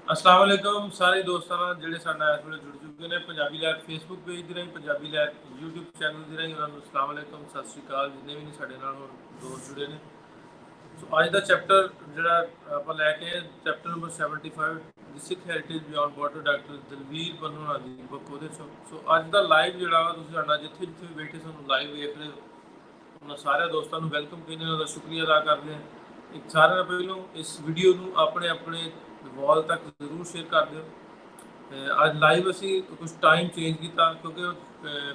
अस्सलाम वालेकुम सारे दोस्तां ਨਾਲ ਜਿਹੜੇ ਸਾਡਾ ਇਸ ਵੇਲੇ ਜੁੜ ਚੁੱਕੇ ਨੇ ਪੰਜਾਬੀ ਲੈਬ ਫੇਸਬੁੱਕ ਪੇਜ ਦੇ ਰਾਹੀਂ ਪੰਜਾਬੀ ਲੈਬ YouTube ਚੈਨਲ ਦੇ ਰਾਹੀਂ ਉਹਨਾਂ ਨੂੰ ਅਸਲਾਮ ਵਾਲੇਕੁਮ ਸਤਿ ਸ਼੍ਰੀ ਅਕਾਲ ਜਿੰਨੇ ਵੀ ਨੇ ਸਾਡੇ ਨਾਲ ਹੁਣ ਦੋਸਤ ਜੁੜੇ ਨੇ ਸੋ ਅੱਜ ਦਾ ਚੈਪਟਰ ਜਿਹੜਾ ਆਪਾਂ ਲੈ ਕੇ ਆਏ ਚੈਪਟਰ ਨੰਬਰ 75 ਦੀ Sikh heritage beyond border doctor Dalvir Pannua ਦੀ ਬੁੱਕ ਉਹਦੇ ਚੋਂ ਸੋ ਅੱਜ ਦਾ ਲਾਈਵ ਜਿਹੜਾ ਵਾ ਤੁਸੀਂ ਸਾਡਾ ਜਿੱਥੇ ਜਿੱਥੇ ਵੀ ਬੈਠੇ ਸਾਨੂੰ ਲਾਈਵ ਵੇਖ ਰਹੇ ਹੋ ਉਹਨਾਂ ਸਾਰੇ ਦੋਸਤਾਂ ਨੂੰ ਵੈਲਕਮ ਕਹਿੰਦੇ ਉਹਨਾਂ ਦਾ ਸ਼ੁਕਰੀਆ ਅਦਾ ਕਰਦੇ ਹਾਂ ਇੱਕ ਸਾਰਿਆਂ ਨਾਲੋਂ ਪਹਿਲਾਂ ਇਸ ਵੀਡੀਓ ਨੂੰ ਆਪਣੇ ਆਪਣੇ ਵਾਲ ਤੱਕ ਜ਼ਰੂਰ ਸ਼ੇਅਰ ਕਰ ਦਿਓ ਅੱਜ ਲਾਈਵ ਅਸੀਂ ਕੁਝ ਟਾਈਮ ਚੇਂਜ ਕੀਤਾ ਕਿਉਂਕਿ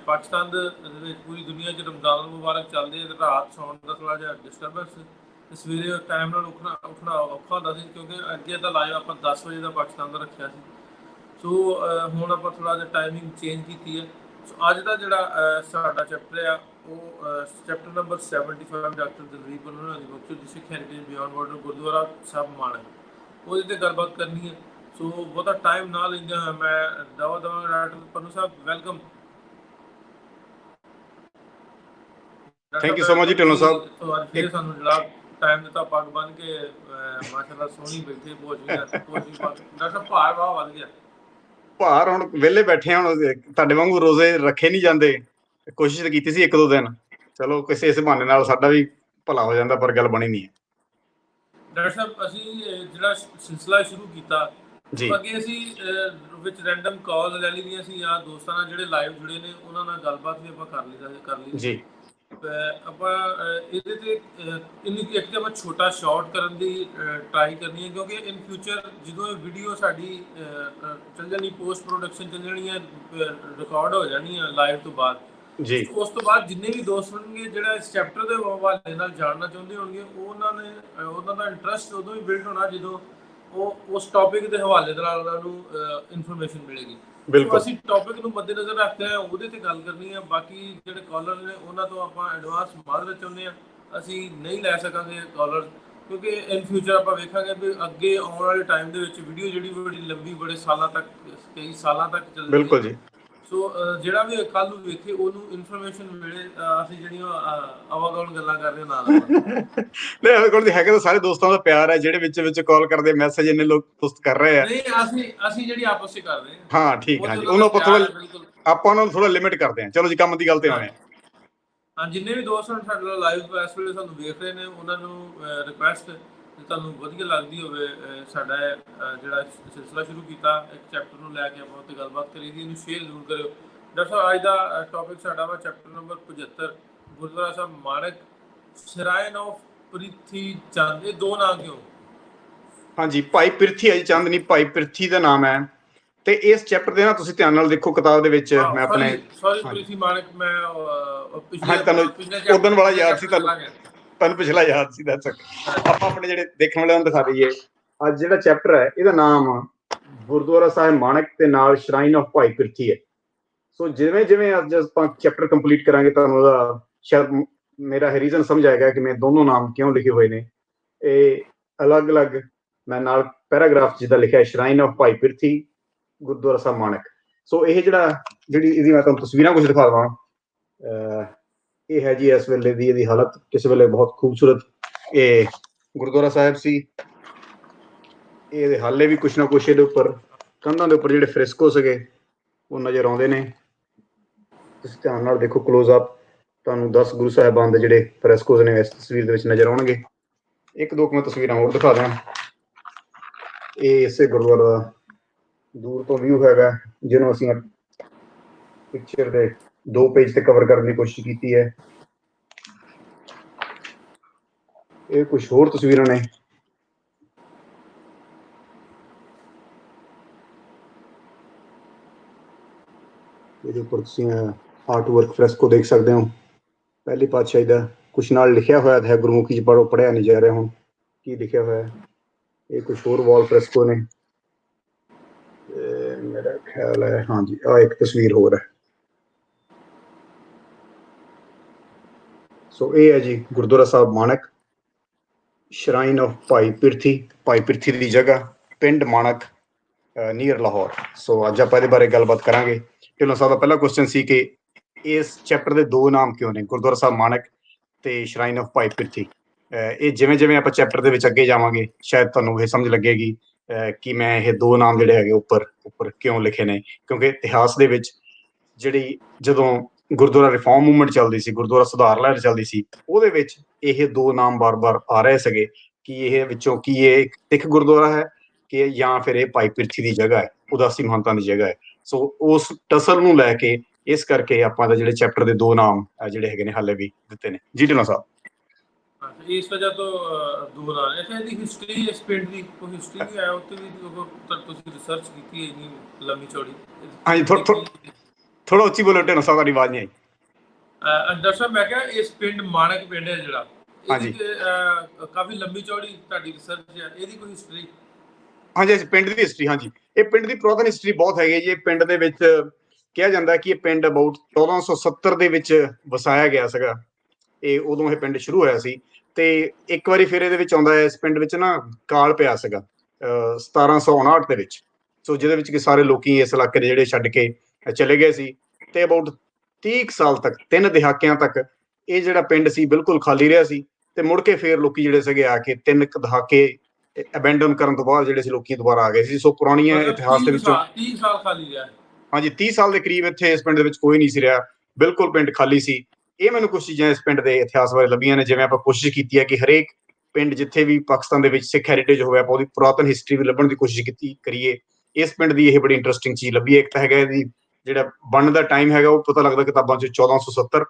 ਪਾਕਿਸਤਾਨ ਦੇ ਵਿੱਚ ਪੂਰੀ ਦੁਨੀਆ 'ਚ ਰਮਜ਼ਾਨ ਮੁਬਾਰਕ ਚੱਲਦੇ ਹੈ ਤੇ ਰਾਤ ਸੌਣ ਦਾ ਥੋੜ੍ਹਾ ਜਿਹਾ ਡਿਸਟਰਬੈਂਸ ਤੇ ਸਵੇਰੇ ਟਾਈਮ ਨਾਲ ਉੱਠਣਾ ਔਖਾ ਹੁੰਦਾ ਸੀ ਕਿਉਂਕਿ ਅੱਗੇ ਦਾ ਲਾਈਵ ਆਪਾਂ 10 ਵਜੇ ਦਾ ਪਾਕਿਸਤਾਨ ਦਾ ਰੱਖਿਆ ਸੀ ਸੋ ਹੁਣ ਆਪਾਂ ਥੋੜ੍ਹਾ ਜਿਹਾ ਟਾਈਮਿੰਗ ਚੇਂਜ ਕੀਤੀ ਹੈ ਸੋ ਅੱਜ ਦਾ ਜਿਹੜਾ ਸਾਡਾ ਚੈਪਟਰ ਆ ਉਹ chapter number 75 doctor Dalvir Pannua ਦੀ ਬੁੱਕ ਦੀ Sikh heritage beyond border Gurdwara ਸਾਹਿਬ ਮਾਣਕ ਉਹਦੇ 'ਤੇ ਗੱਲਬਾਤ ਕਰਨੀ ਹੈ ਸੋ ਬਹੁਤਾ ਟਾਈਮ ਨਾ ਲੈਂਦੇ ਹੋਏ ਮੈਂ ਦਵਾ ਦਵਾਂਗਾ doctor Pannu Sahib welcome thank you so much ਜੀ ਢਿੱਲੋਂ ਸਾਹਿਬ ਫਿਰ ਸਾਨੂੰ ਜਿਹੜਾ ਟਾਈਮ ਦਿੱਤਾ ਪੱਗ ਬੰਨ ਕੇ ਮਾਸ਼ਾਅੱਲਾ ਸੋਹਣੀ ਬੈਠੇ ਡਾਕਟਰ ਭਾਰ ਵਾਹ ਵੱਧ ਗਿਆ ਭਾਰ ਹੁਣ ਵਿਹਲੇ ਬੈਠੇ ਹੁਣ ਤੁਹਾਡੇ ਵਾਂਗੂ ਰੋਜ਼ੇ ਰੱਖੇ ਨਹੀਂ ਜਾਂਦੇ ਕੋਸ਼ਿਸ਼ ਤਾਂ ਕੀਤੀ ਸੀ ਇੱਕ ਦੋ ਦਿਨ ਚਲੋ ਕਿਸੇ ਇਸ ਬਹਾਨੇ ਨਾਲ ਸਾਡਾ ਵੀ ਭਲਾ ਹੋ ਜਾਂਦਾ ਪਰ ਗੱਲ ਬਣੀ ਨਹੀਂ ਹੈ ਡਾਕਟਰ ਸਾਹਿਬ ਅਸੀਂ ਜਿਹੜਾ ਸਿਲਸਿਲਾ ਸ਼ੁਰੂ ਕੀਤਾ ਅੱਗੇ ਅਸੀਂ ਵਿੱਚ ਰੈਂਡਮ ਕਾਲ ਲੈ ਲਈਆਂ ਸੀ ਜਾਂ ਦੋਸਤਾਂ ਨਾਲ ਜਿਹੜੇ ਲਾਈਵ ਜੁੜੇ ਨੇ ਉਹਨਾਂ ਨਾਲ ਗੱਲਬਾਤ ਵੀ ਆਪਾਂ ਕਰ ਲਈ ਜੀ ਆਪਾਂ ਇਹਦੇ ਤੇ ਇਹਨੂੰ ਇੱਕ ਤਾਂ ਆਪਾਂ ਛੋਟਾ ਸ਼ਾਰਟ ਕਰਨ ਦੀ ਟਰਾਈ ਕਰਨੀ ਹੈ ਕਿਉਂਕਿ ਇਨ ਫਿਊਚਰ ਜਦੋਂ ਇਹ ਵੀਡੀਓ ਸਾਡੀ ਚੱਲ ਜਾਣੀ ਪੋਸਟ ਪ੍ਰੋਡਕਸ਼ਨ ਚੱਲ ਜਾਣੀ ਹੈ ਰਿਕਾਰਡ ਹੋ ਜਾਣੀ ਹੈ ਲਾਈਵ ਤੋਂ ਬਾਅਦ ਜੀ ਉਸ ਤੋਂ ਬਾਅਦ ਜਿੰਨੇ ਵੀ ਦੋਸਤ ਹੋਣਗੇ ਜਿਹੜਾ ਇਸ ਚੈਪਟਰ ਦੇ ਹਵਾਲੇ ਨਾਲ ਜਾਣਨਾ ਚਾਹੁੰਦੇ ਹੋਣਗੇ ਉਹਨਾਂ ਦਾ ਇੰਟਰਸਟ ਉਦੋਂ ਹੀ ਬਿਲਡ ਹੋਣਾ ਜਦੋਂ ਉਹ ਉਸ ਟੌਪਿਕ ਦੇ ਹਵਾਲੇ ਨਾਲ ਉਹਨਾਂ ਨੂੰ ਇਨਫੋਰਮੇਸ਼ਨ ਮਿਲੇਗੀ ਬਿਲਕੁਲ ਅਸੀਂ ਟੌਪਿਕ ਨੂੰ ਮੱਦੇਨਜ਼ਰ ਰੱਖਦੇ ਹਾਂ ਉਹਦੇ ਤੇ ਗੱਲ ਕਰਨੀ ਹੈ ਬਾਕੀ ਜਿਹੜੇ ਕਾਲਰ ਨੇ ਉਹਨਾਂ ਤੋਂ ਆਪਾਂ ਐਡਵਾਂਸ ਮਾਦਰਤ ਚਾਹੁੰਦੇ ਹਾਂ ਅਸੀਂ ਨਹੀਂ ਲੈ ਸਕਾਂਗੇ ਕਾਲਰ ਕਿਉਂਕਿ ਇਨ ਫਿਊਚਰ ਆਪਾਂ ਵੇਖਾਂਗੇ ਵੀ ਅੱਗੇ ਆਉਣ ਵਾਲੇ ਟਾਈਮ ਦੇ ਵਿੱਚ ਵੀਡੀਓ ਜਿਹੜੀ ਬੜੀ ਲੰਬੀ ਬੜੇ ਸਾਲਾਂ ਤੱਕ ਕਈ ਸਾਲਾਂ ਤੱਕ ਚੱਲਦੀ ਬਿਲਕੁਲ ਜੀ ਸੋ ਜਿਹੜਾ ਵੀ ਕੱਲ ਨੂੰ ਵੇਖੇ ਉਹਨੂੰ ਇਨਫੋਰਮੇਸ਼ਨ ਮਿਲੇ ਅਸੀਂ ਜਿਹੜੀਆਂ ਆਵਾਗਾਉਣ ਗੱਲਾਂ ਕਰ ਰਹੇ ਨਾਲ ਨਹੀਂ ਆਵਾਗਾਉਣ ਦੀ ਹੈਗਾ ਤਾਂ ਸਾਰੇ ਦੋਸਤਾਂ ਦਾ ਪਿਆਰ ਹੈ ਜਿਹੜੇ ਵਿੱਚ ਵਿੱਚ ਕਾਲ ਕਰਦੇ ਮੈਸੇਜ ਇੰਨੇ ਲੋਕ ਦੋਸਤ ਕਰ ਰਹੇ ਆ ਨਹੀਂ ਅਸੀਂ ਜਿਹੜੀ ਆਪਸ ਵਿੱਚ ਕਰ ਰਹੇ ਹਾਂ ਠੀਕ ਹੈ ਜੀ ਉਹਨੂੰ ਆਪਾਂ ਨੂੰ ਥੋੜਾ ਲਿਮਿਟ ਕਰਦੇ ਹਾਂ ਚਲੋ ਜੀ ਕੰਮ ਦੀ ਗੱਲ ਤੇ ਆਉਣੇ ਹਾਂ ਜਿੰਨੇ ਵੀ ਦੋਸਤ ਸਾਡੇ ਨਾਲ ਲਾਈਵ ਇਸ ਵੇਲੇ ਸਾਨੂੰ ਵੇਖ ਰਹੇ ਨੇ ਉਹਨਾਂ ਨੂੰ ਰਿਕੁਐਸਟ ਜੇ ਤੁਹਾਨੂੰ ਵਧੀਆ ਲੱਗਦੀ ਹੋਵੇ ਸਾਡਾ ਜਿਹੜਾ ਸਿਲਸਿਲਾ ਸ਼ੁਰੂ ਕੀਤਾ ਇੱਕ ਚੈਪਟਰ ਨੂੰ ਲੈ ਕੇ ਆਪਾਂ ਉੱਤੇ ਗੱਲਬਾਤ ਕਰੀ ਦੀ ਇਹਨੂੰ ਸ਼ੇਅਰ ਜ਼ਰੂਰ ਕਰਿਓ ਡਾਕਟਰ ਸਾਹਿਬ ਅੱਜ ਦਾ ਟੌਪਿਕ ਸਾਡਾ ਵਾ chapter number 75 Gurdwara Sahib Manak shrine of Prithi Chand ਇਹ ਦੋ ਨਾਮ ਕਿਉਂ ਹਾਂਜੀ ਭਾਈ ਪ੍ਰਿਥੀ ਹੈ ਜੀ ਚੰਦ ਨਹੀਂ ਭਾਈ ਪ੍ਰਿਥੀ ਦਾ ਨਾਮ ਹੈ ਤੇ ਇਸ ਚੈਪਟਰ ਦੇ ਨਾ ਤੁਸੀਂ ਧਿਆਨ ਨਾਲ ਦੇਖੋ ਕਿਤਾਬ ਦੇ ਵਿੱਚ ਮੈਂ ਆਪਣੇ ਸੌਰੀ ਪ੍ਰਿਥੀ ਮਾਣਕ ਮੈਂ ਉਦੋਂ ਵਾਲਾ ਯਾਦ ਸੀ ਤੁਹਾਨੂੰ ਪਿਛਲਾ ਯਾਦ ਸੀ ਦੱਸ ਆਪਾਂ ਆਪਣੇ ਜਿਹੜੇ ਦੇਖਣ ਵਾਲਿਆਂ ਨੂੰ ਦਿਖਾ ਦਈਏ ਅੱਜ ਜਿਹੜਾ ਚੈਪਟਰ ਹੈ ਇਹਦਾ ਨਾਮ ਗੁਰਦੁਆਰਾ ਸਾਹਿਬ ਮਾਣਕ ਤੇ ਨਾਲ ਸ਼ਰਾਈਨ ਆਫ ਭਾਈ ਪ੍ਰਿਥੀ ਹੈ ਸੋ ਜਿਵੇਂ ਜਿਵੇਂ ਅੱਜ ਆਪਾਂ ਚੈਪਟਰ ਕੰਪਲੀਟ ਕਰਾਂਗੇ ਤੁਹਾਨੂੰ ਉਹਦਾ ਸ਼ਾਇਦ ਮੇਰਾ ਰੀਜ਼ਨ ਸਮਝ ਆਏਗਾ ਕਿ ਮੈਂ ਦੋਨੋਂ ਨਾਮ ਕਿਉਂ ਲਿਖੇ ਹੋਏ ਨੇ ਇਹ ਅਲੱਗ-ਅਲੱਗ ਮੈਂ ਨਾਲ ਪੈਰਾਗ੍ਰਾਫ ਜਿੱਦਾਂ ਲਿਖਿਆ ਸ਼ਰਾਈਨ ਆਫ ਭਾਈ ਪ੍ਰਿਥੀ ਗੁਰਦੁਆਰਾ ਸਾਹਿਬ ਮਾਣਕ ਸੋ ਇਹ ਜਿਹੜੀ ਇਹਦੀ ਮੈਂ ਤੁਹਾਨੂੰ ਤਸਵੀਰਾਂ ਕੁਝ ਦਿਖਾ ਦਵਾਂ ਇਹ ਹੈ ਜੀ ਇਸ ਵੇਲੇ ਦੀ ਇਹਦੀ ਹਾਲਤ ਕਿਸੇ ਵੇਲੇ ਬਹੁਤ ਖੂਬਸੂਰਤ ਇਹ ਗੁਰਦੁਆਰਾ ਸਾਹਿਬ ਸੀ ਇਹਦੇ ਹਾਲੇ ਵੀ ਕੁਛ ਨਾ ਕੁਛ ਇਹਦੇ ਉੱਪਰ ਕੰਧਾਂ ਦੇ ਉੱਪਰ ਜਿਹੜੇ ਫ੍ਰੈਸਕੋ ਸੀਗੇ ਉਹ ਨਜ਼ਰ ਆਉਂਦੇ ਨੇ ਤੁਸੀਂ ਧਿਆਨ ਨਾਲ ਦੇਖੋ ਕਲੋਜ਼ ਅਪ ਤੁਹਾਨੂੰ 10 ਗੁਰੂ ਸਾਹਿਬਾਨ ਦੇ ਜਿਹੜੇ ਫ੍ਰੈਸਕੋਜ਼ ਨੇ ਇਸ ਤਸਵੀਰ ਦੇ ਵਿੱਚ ਨਜ਼ਰ ਆਉਣਗੇ ਇੱਕ ਦੋ ਮੈਂ ਤਸਵੀਰਾਂ ਹੋਰ ਦਿਖਾ ਦਾਂ ਇਹ ਇਸੇ ਗੁਰਦੁਆਰਾ ਦਾ ਦੂਰ ਤੋਂ ਵਿਊ ਹੈਗਾ ਜਿਹਨੂੰ ਅਸੀਂ ਪਿਕਚਰ ਦੇ 2 ਪੇਜ ਤੇ ਕਵਰ ਕਰਨ ਦੀ ਕੋਸ਼ਿਸ਼ ਕੀਤੀ ਹੈ ਇਹ ਕੁਝ ਹੋਰ ਤਸਵੀਰਾਂ ਨੇ ਇਹਦੇ ਉੱਪਰ ਤੁਸੀਂ ਆਰਟ ਵਰਕ ਫ੍ਰੈਸਕੋ ਦੇਖ ਸਕਦੇ ਹੋ ਪਹਿਲੀ ਪਾਤਸ਼ਾਹੀ ਦਾ ਕੁਛ ਨਾਲ ਲਿਖਿਆ ਹੋਇਆ ਹੈ ਗੁਰਮੁਖੀ ਚ ਪੜ੍ਹਿਆ ਨਹੀਂ ਜਾ ਰਿਹਾ ਹੁਣ ਕੀ ਲਿਖਿਆ ਹੋਇਆ ਇਹ ਕੁਝ ਹੋਰ ਵਾਲ ਫ੍ਰੈਸਕੋ ਨੇ ਮੇਰਾ ਖਿਆਲ ਹੈ ਹਾਂਜੀ ਆ ਇੱਕ ਤਸਵੀਰ ਹੋਰ ਹੈ ਸੋ ਇਹ ਹੈ ਜੀ ਗੁਰਦੁਆਰਾ ਸਾਹਿਬ ਮਾਣਕ ਸ਼ਰਾਈਨ ਆਫ ਭਾਈ ਪ੍ਰਿਥੀ ਦੀ ਜਗ੍ਹਾ ਪਿੰਡ ਮਾਣਕ ਨੀਅਰ ਲਾਹੌਰ ਸੋ ਅੱਜ ਆਪਾਂ ਇਹਦੇ ਬਾਰੇ ਗੱਲਬਾਤ ਕਰਾਂਗੇ ਢਿੱਲੋਂ ਸਾਹਿਬ ਦਾ ਪਹਿਲਾ ਕੁਐਸਚਨ ਸੀ ਕਿ ਇਸ ਚੈਪਟਰ ਦੇ 2 ਨਾਮ ਕਿਉਂ ਨੇ ਗੁਰਦੁਆਰਾ ਸਾਹਿਬ ਮਾਣਕ ਤੇ ਸ਼ਰਾਈਨ ਆਫ ਭਾਈ ਪ੍ਰਿਥੀ ਇਹ ਜਿਵੇਂ ਜਿਵੇਂ ਆਪਾਂ ਚੈਪਟਰ ਦੇ ਵਿੱਚ ਅੱਗੇ ਜਾਵਾਂਗੇ ਸ਼ਾਇਦ ਤੁਹਾਨੂੰ ਇਹ ਸਮਝ ਲੱਗੇਗੀ ਕਿ ਮੈਂ ਇਹ ਦੋ ਨਾਮ ਜਿਹੜੇ ਹੈਗੇ ਉੱਪਰ ਕਿਉਂ ਲਿਖੇ ਨੇ, ਕਿਉਂਕਿ ਇਤਿਹਾਸ ਦੇ ਵਿੱਚ ਜਿਹੜੀ ਜਦੋਂ ਗੁਰਦੁਆਰਾ ਰਿਫਾਰਮ ਮੂਵਮੈਂਟ ਚੱਲਦੀ ਸੀ, ਗੁਰਦੁਆਰਾ ਸੁਧਾਰ ਲਹਿਰ ਚੱਲਦੀ ਸੀ, ਉਹਦੇ ਵਿੱਚ ਇਹ ਦੋ ਨਾਮ ਬਾਰ-ਬਾਰ ਆ ਰਹੇ ਸੀਗੇ ਕਿ ਇਹ ਵਿੱਚੋਂ ਕੀ ਇਹ ਇੱਕ ਸਿੱਖ ਗੁਰਦੁਆਰਾ ਹੈ ਕਿ ਜਾਂ ਫਿਰ ਇਹ ਭਾਈ ਪਿਰਥੀ ਦੀ ਜਗ੍ਹਾ ਹੈ, ਉਦਾਸੀ ਮਹੰਤਾਂ ਦੀ ਜਗ੍ਹਾ ਹੈ। ਸੋ ਉਸ ਟਸਲ ਨੂੰ ਲੈ ਕੇ ਇਸ ਕਰਕੇ ਆਪਾਂ ਦਾ ਜਿਹੜੇ ਚੈਪਟਰ ਦੇ ਦੋ ਨਾਮ ਜਿਹੜੇ ਹੈਗੇ ਨੇ ਹਾਲੇ ਵੀ ਦਿੱਤੇ ਨੇ। ਜੀ ਢਿੱਲੋਂ ਸਾਹਿਬ। ਇਸ ਵਜ੍ਹਾ ਤੋਂ ਦੋ ਨਾਮ। ਅੱਛਾ, ਇਹਦੀ ਹਿਸਟਰੀ ਇਸ ਪਿੰਡ ਦੀ ਕੋਈ ਹਿਸਟਰੀ ਵੀ ਹੈ ਉੱਤੇ ਵੀ ਤੁਸੀਂ ਰਿਸਰਚ ਕੀਤੀ ਹੈ ਇੰਨੀ ਲੰਮੀ ਚੌੜੀ? ਹਾਂਜੀ, ਥੋੜਾ ਉੱਚੀ ਬੋਲੋ ਢਿੱਲੋਂ ਸਾਹਿਬ, ਤੁਹਾਡੀ ਆਵਾਜ਼ ਨਹੀਂ ਆਈ। ਡਾਕਟਰ ਸਾਹਿਬ, ਮੈਂ ਕਿਹਾ ਇਸ ਪਿੰਡ ਮਾਣਕ ਪਿੰਡ ਹੈ ਜਿਹੜਾ, ਹਾਂਜੀ, ਕਾਫੀ ਲੰਬੀ ਚੌੜੀ ਤੁਹਾਡੀ ਰਿਸਰਚ ਹੈ, ਇਹਦੀ ਕੋਈ ਹਿਸਟਰੀ? ਹਾਂਜੀ, ਪਿੰਡ ਦੀ ਹਿਸਟਰੀ, ਹਾਂਜੀ, ਇਹ ਪਿੰਡ ਦੀ ਪੁਰਾਤਨ ਹਿਸਟਰੀ ਬਹੁਤ ਹੈਗੀ ਜੀ। ਇਹ ਪਿੰਡ ਦੇ ਵਿੱਚ ਕਿਹਾ ਜਾਂਦਾ ਕਿ ਇਹ ਪਿੰਡ ਅਬਾਊਟ 1470 ਦੇ ਵਿੱਚ ਵਸਾਇਆ ਗਿਆ ਸੀਗਾ। ਇਹ ਉਦੋਂ ਇਹ ਪਿੰਡ ਸ਼ੁਰੂ ਹੋਇਆ ਸੀ ਤੇ ਇੱਕ ਵਾਰੀ ਫਿਰ ਇਹਦੇ ਵਿੱਚ ਆਉਂਦਾ ਹੈ, ਇਸ ਪਿੰਡ ਵਿੱਚ ਨਾ ਕਾਲ ਪਿਆ ਸੀਗਾ 1759 ਦੇ ਵਿੱਚ। ਸੋ ਜਿਹਦੇ ਵਿੱਚ ਕਿ ਸਾਰੇ ਲੋਕੀ ਇਸ ਇਲਾਕੇ ਦੇ ਜਿਹੜੇ ਛੱਡ ਕੇ ਚਲੇ ਗਏ ਸੀ ਤੇ ਅਬਾਊਟ 30 ਸਾਲ ਤੱਕ, 3 ਦਹਾਕਿਆਂ ਤੱਕ ਇਹ ਜਿਹੜਾ ਪਿੰਡ ਸੀ ਬਿਲਕੁਲ ਖਾਲੀ ਰਿਹਾ ਸੀ। ਤੇ ਮੁੜ ਕੇ ਫਿਰ ਲੋਕੀ ਜਿਹੜੇ ਸੀਗੇ ਆ ਕੇ 3 ਦਹਾਕੇ ਅਬੈਂਡਨ ਕਰਨ ਤੋਂ ਬਾਅਦ ਜਿਹੜੇ ਸੀ ਲੋਕੀ ਦੁਬਾਰਾ ਆ ਗਏ ਸੀ। ਸੋ ਪੁਰਾਣੀਆਂ ਇਤਿਹਾਸ ਦੇ ਵਿੱਚੋਂ 30 ਸਾਲ ਖਾਲੀ ਰਿਹਾ। ਹਾਂਜੀ, 30 ਸਾਲ ਦੇ ਕਰੀਬ ਇੱਥੇ ਇਸ ਪਿੰਡ ਦੇ ਵਿੱਚ ਕੋਈ ਨਹੀਂ ਸੀ ਰਿਹਾ, ਬਿਲਕੁਲ ਪਿੰਡ ਖਾਲੀ ਸੀ। ਇਹ ਮੈਨੂੰ ਕੁਝ ਚੀਜ਼ਾਂ ਇਸ ਪਿੰਡ ਦੇ ਇਤਿਹਾਸ ਬਾਰੇ ਲੱਭੀਆਂ ਨੇ। ਜਿਵੇਂ ਆਪਾਂ ਕੋਸ਼ਿਸ਼ ਕੀਤੀ ਹੈ ਕਿ ਹਰੇਕ ਪਿੰਡ ਜਿੱਥੇ ਵੀ ਪਾਕਿਸਤਾਨ ਦੇ ਵਿੱਚ ਸਿੱਖ ਹੈਰੀਟੇਜ ਹੋਇਆ, ਆਪਾਂ ਉਹਦੀ ਪੁਰਾਤਨ ਹਿਸਟਰੀ ਵੀ ਲੱਭਣ ਦੀ ਕੋਸ਼ਿਸ਼ ਕਰੀਏ। ਇਸ ਪਿੰਡ ਦੀ ਇਹ ਬੜੀ ਇੰਟਰਸਟਿੰਗ ਚੀਜ਼ ਲੱਭੀ ਹੈ। ਇੱਕ ਤਾਂ ਹੈਗਾ ਇਹਦੀ ਜਿਹੜਾ ਬਣਨ ਦਾ ਟਾਈਮ ਹੈਗਾ, ਉਹ ਪਤਾ ਲੱਗਦਾ ਕਿਤਾਬਾਂ 'ਚ 1470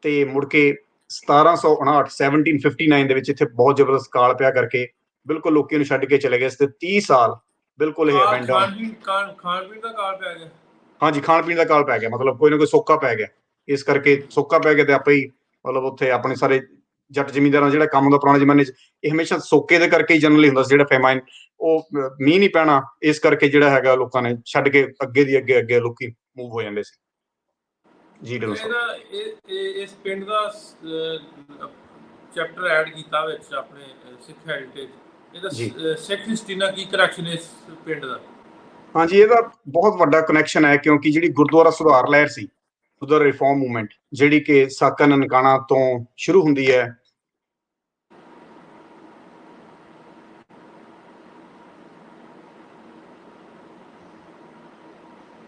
ਤੇ ਮੁੜ ਕੇ 1759 1759 ਦੇ ਵਿੱਚ ਇੱਥੇ ਬਹੁਤ ਜ਼ਬਰਦਸਤ ਕਾਲ ਪਿਆ ਕਰਕੇ ਬਿਲਕੁਲ ਲੋਕੀ ਨੂੰ ਛੱਡ ਕੇ ਚਲੇ ਗਏ ਤੇ 30 ਸਾਲ ਬਿਲਕੁਲ ਇਹ ਅਬੈਂਡਨ। ਖਾਣ ਪੀਣ ਦਾ ਕਾਲ ਪੈ ਗਿਆ। ਹਾਂਜੀ, ਖਾਣ ਪੀਣ ਦਾ ਕਾਲ ਪੈ ਗਿਆ, ਮਤਲਬ ਕੋਈ ਨਾ ਕੋਈ ਸੋਕਾ ਪੈ ਗਿਆ। ਇਸ ਕਰਕੇ ਸੋਕਾ ਪੈ ਗਿਆ ਤੇ ਆਪੇ ਹੀ ਮਤਲਬ ਉੱਥੇ ਆਪਣੇ ਸਾਰੇ ਜੱਟ ਜ਼ਿਮੀਂਦਾਰਾਂ ਜਿਹੜਾ ਕੰਮ ਹੁੰਦਾ ਪੁਰਾਣੇ ਜ਼ਮਾਨੇ 'ਚ, ਇਹ ਹਮੇਸ਼ਾ ਸੋਕੇ ਦੇ ਕਰਕੇ ਹੀ ਜਨਰਲੀ ਹੁੰਦਾ ਸੀ। ਜਿਹੜਾ ਫੈਮਾਈਨ, ਉਹ ਮੀਂਹ ਨਹੀਂ ਪੈਣਾ, ਇਸ ਕਰਕੇ ਜਿਹੜਾ ਹੈਗਾ ਲੋਕਾਂ ਨੇ ਛੱਡ ਕੇ ਅੱਗੇ ਦੀ ਅੱਗੇ ਲੋਕੀ ਮੂਵ ਹੋ ਜਾਂਦੇ ਸੀ। ਜੀ ਢਿੱਲੋਂ ਸਾਹਿਬ। ਇਸ ਪਿੰਡ ਦਾ ਚੈਪਟਰ ਐਡ ਕੀਤਾ ਵਿੱਚ ਆਪਣੇ ਸਿੱਖ ਹੈਰੀਟੇਜ, ਇਹਦਾ ਸਿੱਖ ਹਿਸਟਰੀ ਨਾਲ ਕੀ ਕਨੈਕਸ਼ਨ ਹੈ ਇਸ ਪਿੰਡ ਦਾ? ਹਾਂਜੀ, ਇਹਦਾ ਬਹੁਤ ਵੱਡਾ ਕਨੈਕਸ਼ਨ ਹੈ ਕਿਉਂਕਿ ਜਿਹੜੀ ਗੁਰਦੁਆਰਾ ਸੁਧਾਰ ਲਹਿਰ ਸੀ, ਗੁਰਦੁਆਰਾ ਰਿਫਾਰਮ ਮੂਵਮੈਂਟ, ਜਿਹੜੀ ਕਿ ਸਾਕਾ ਨਨਕਾਣਾ ਤੋਂ ਸ਼ੁਰੂ ਹੁੰਦੀ ਹੈ।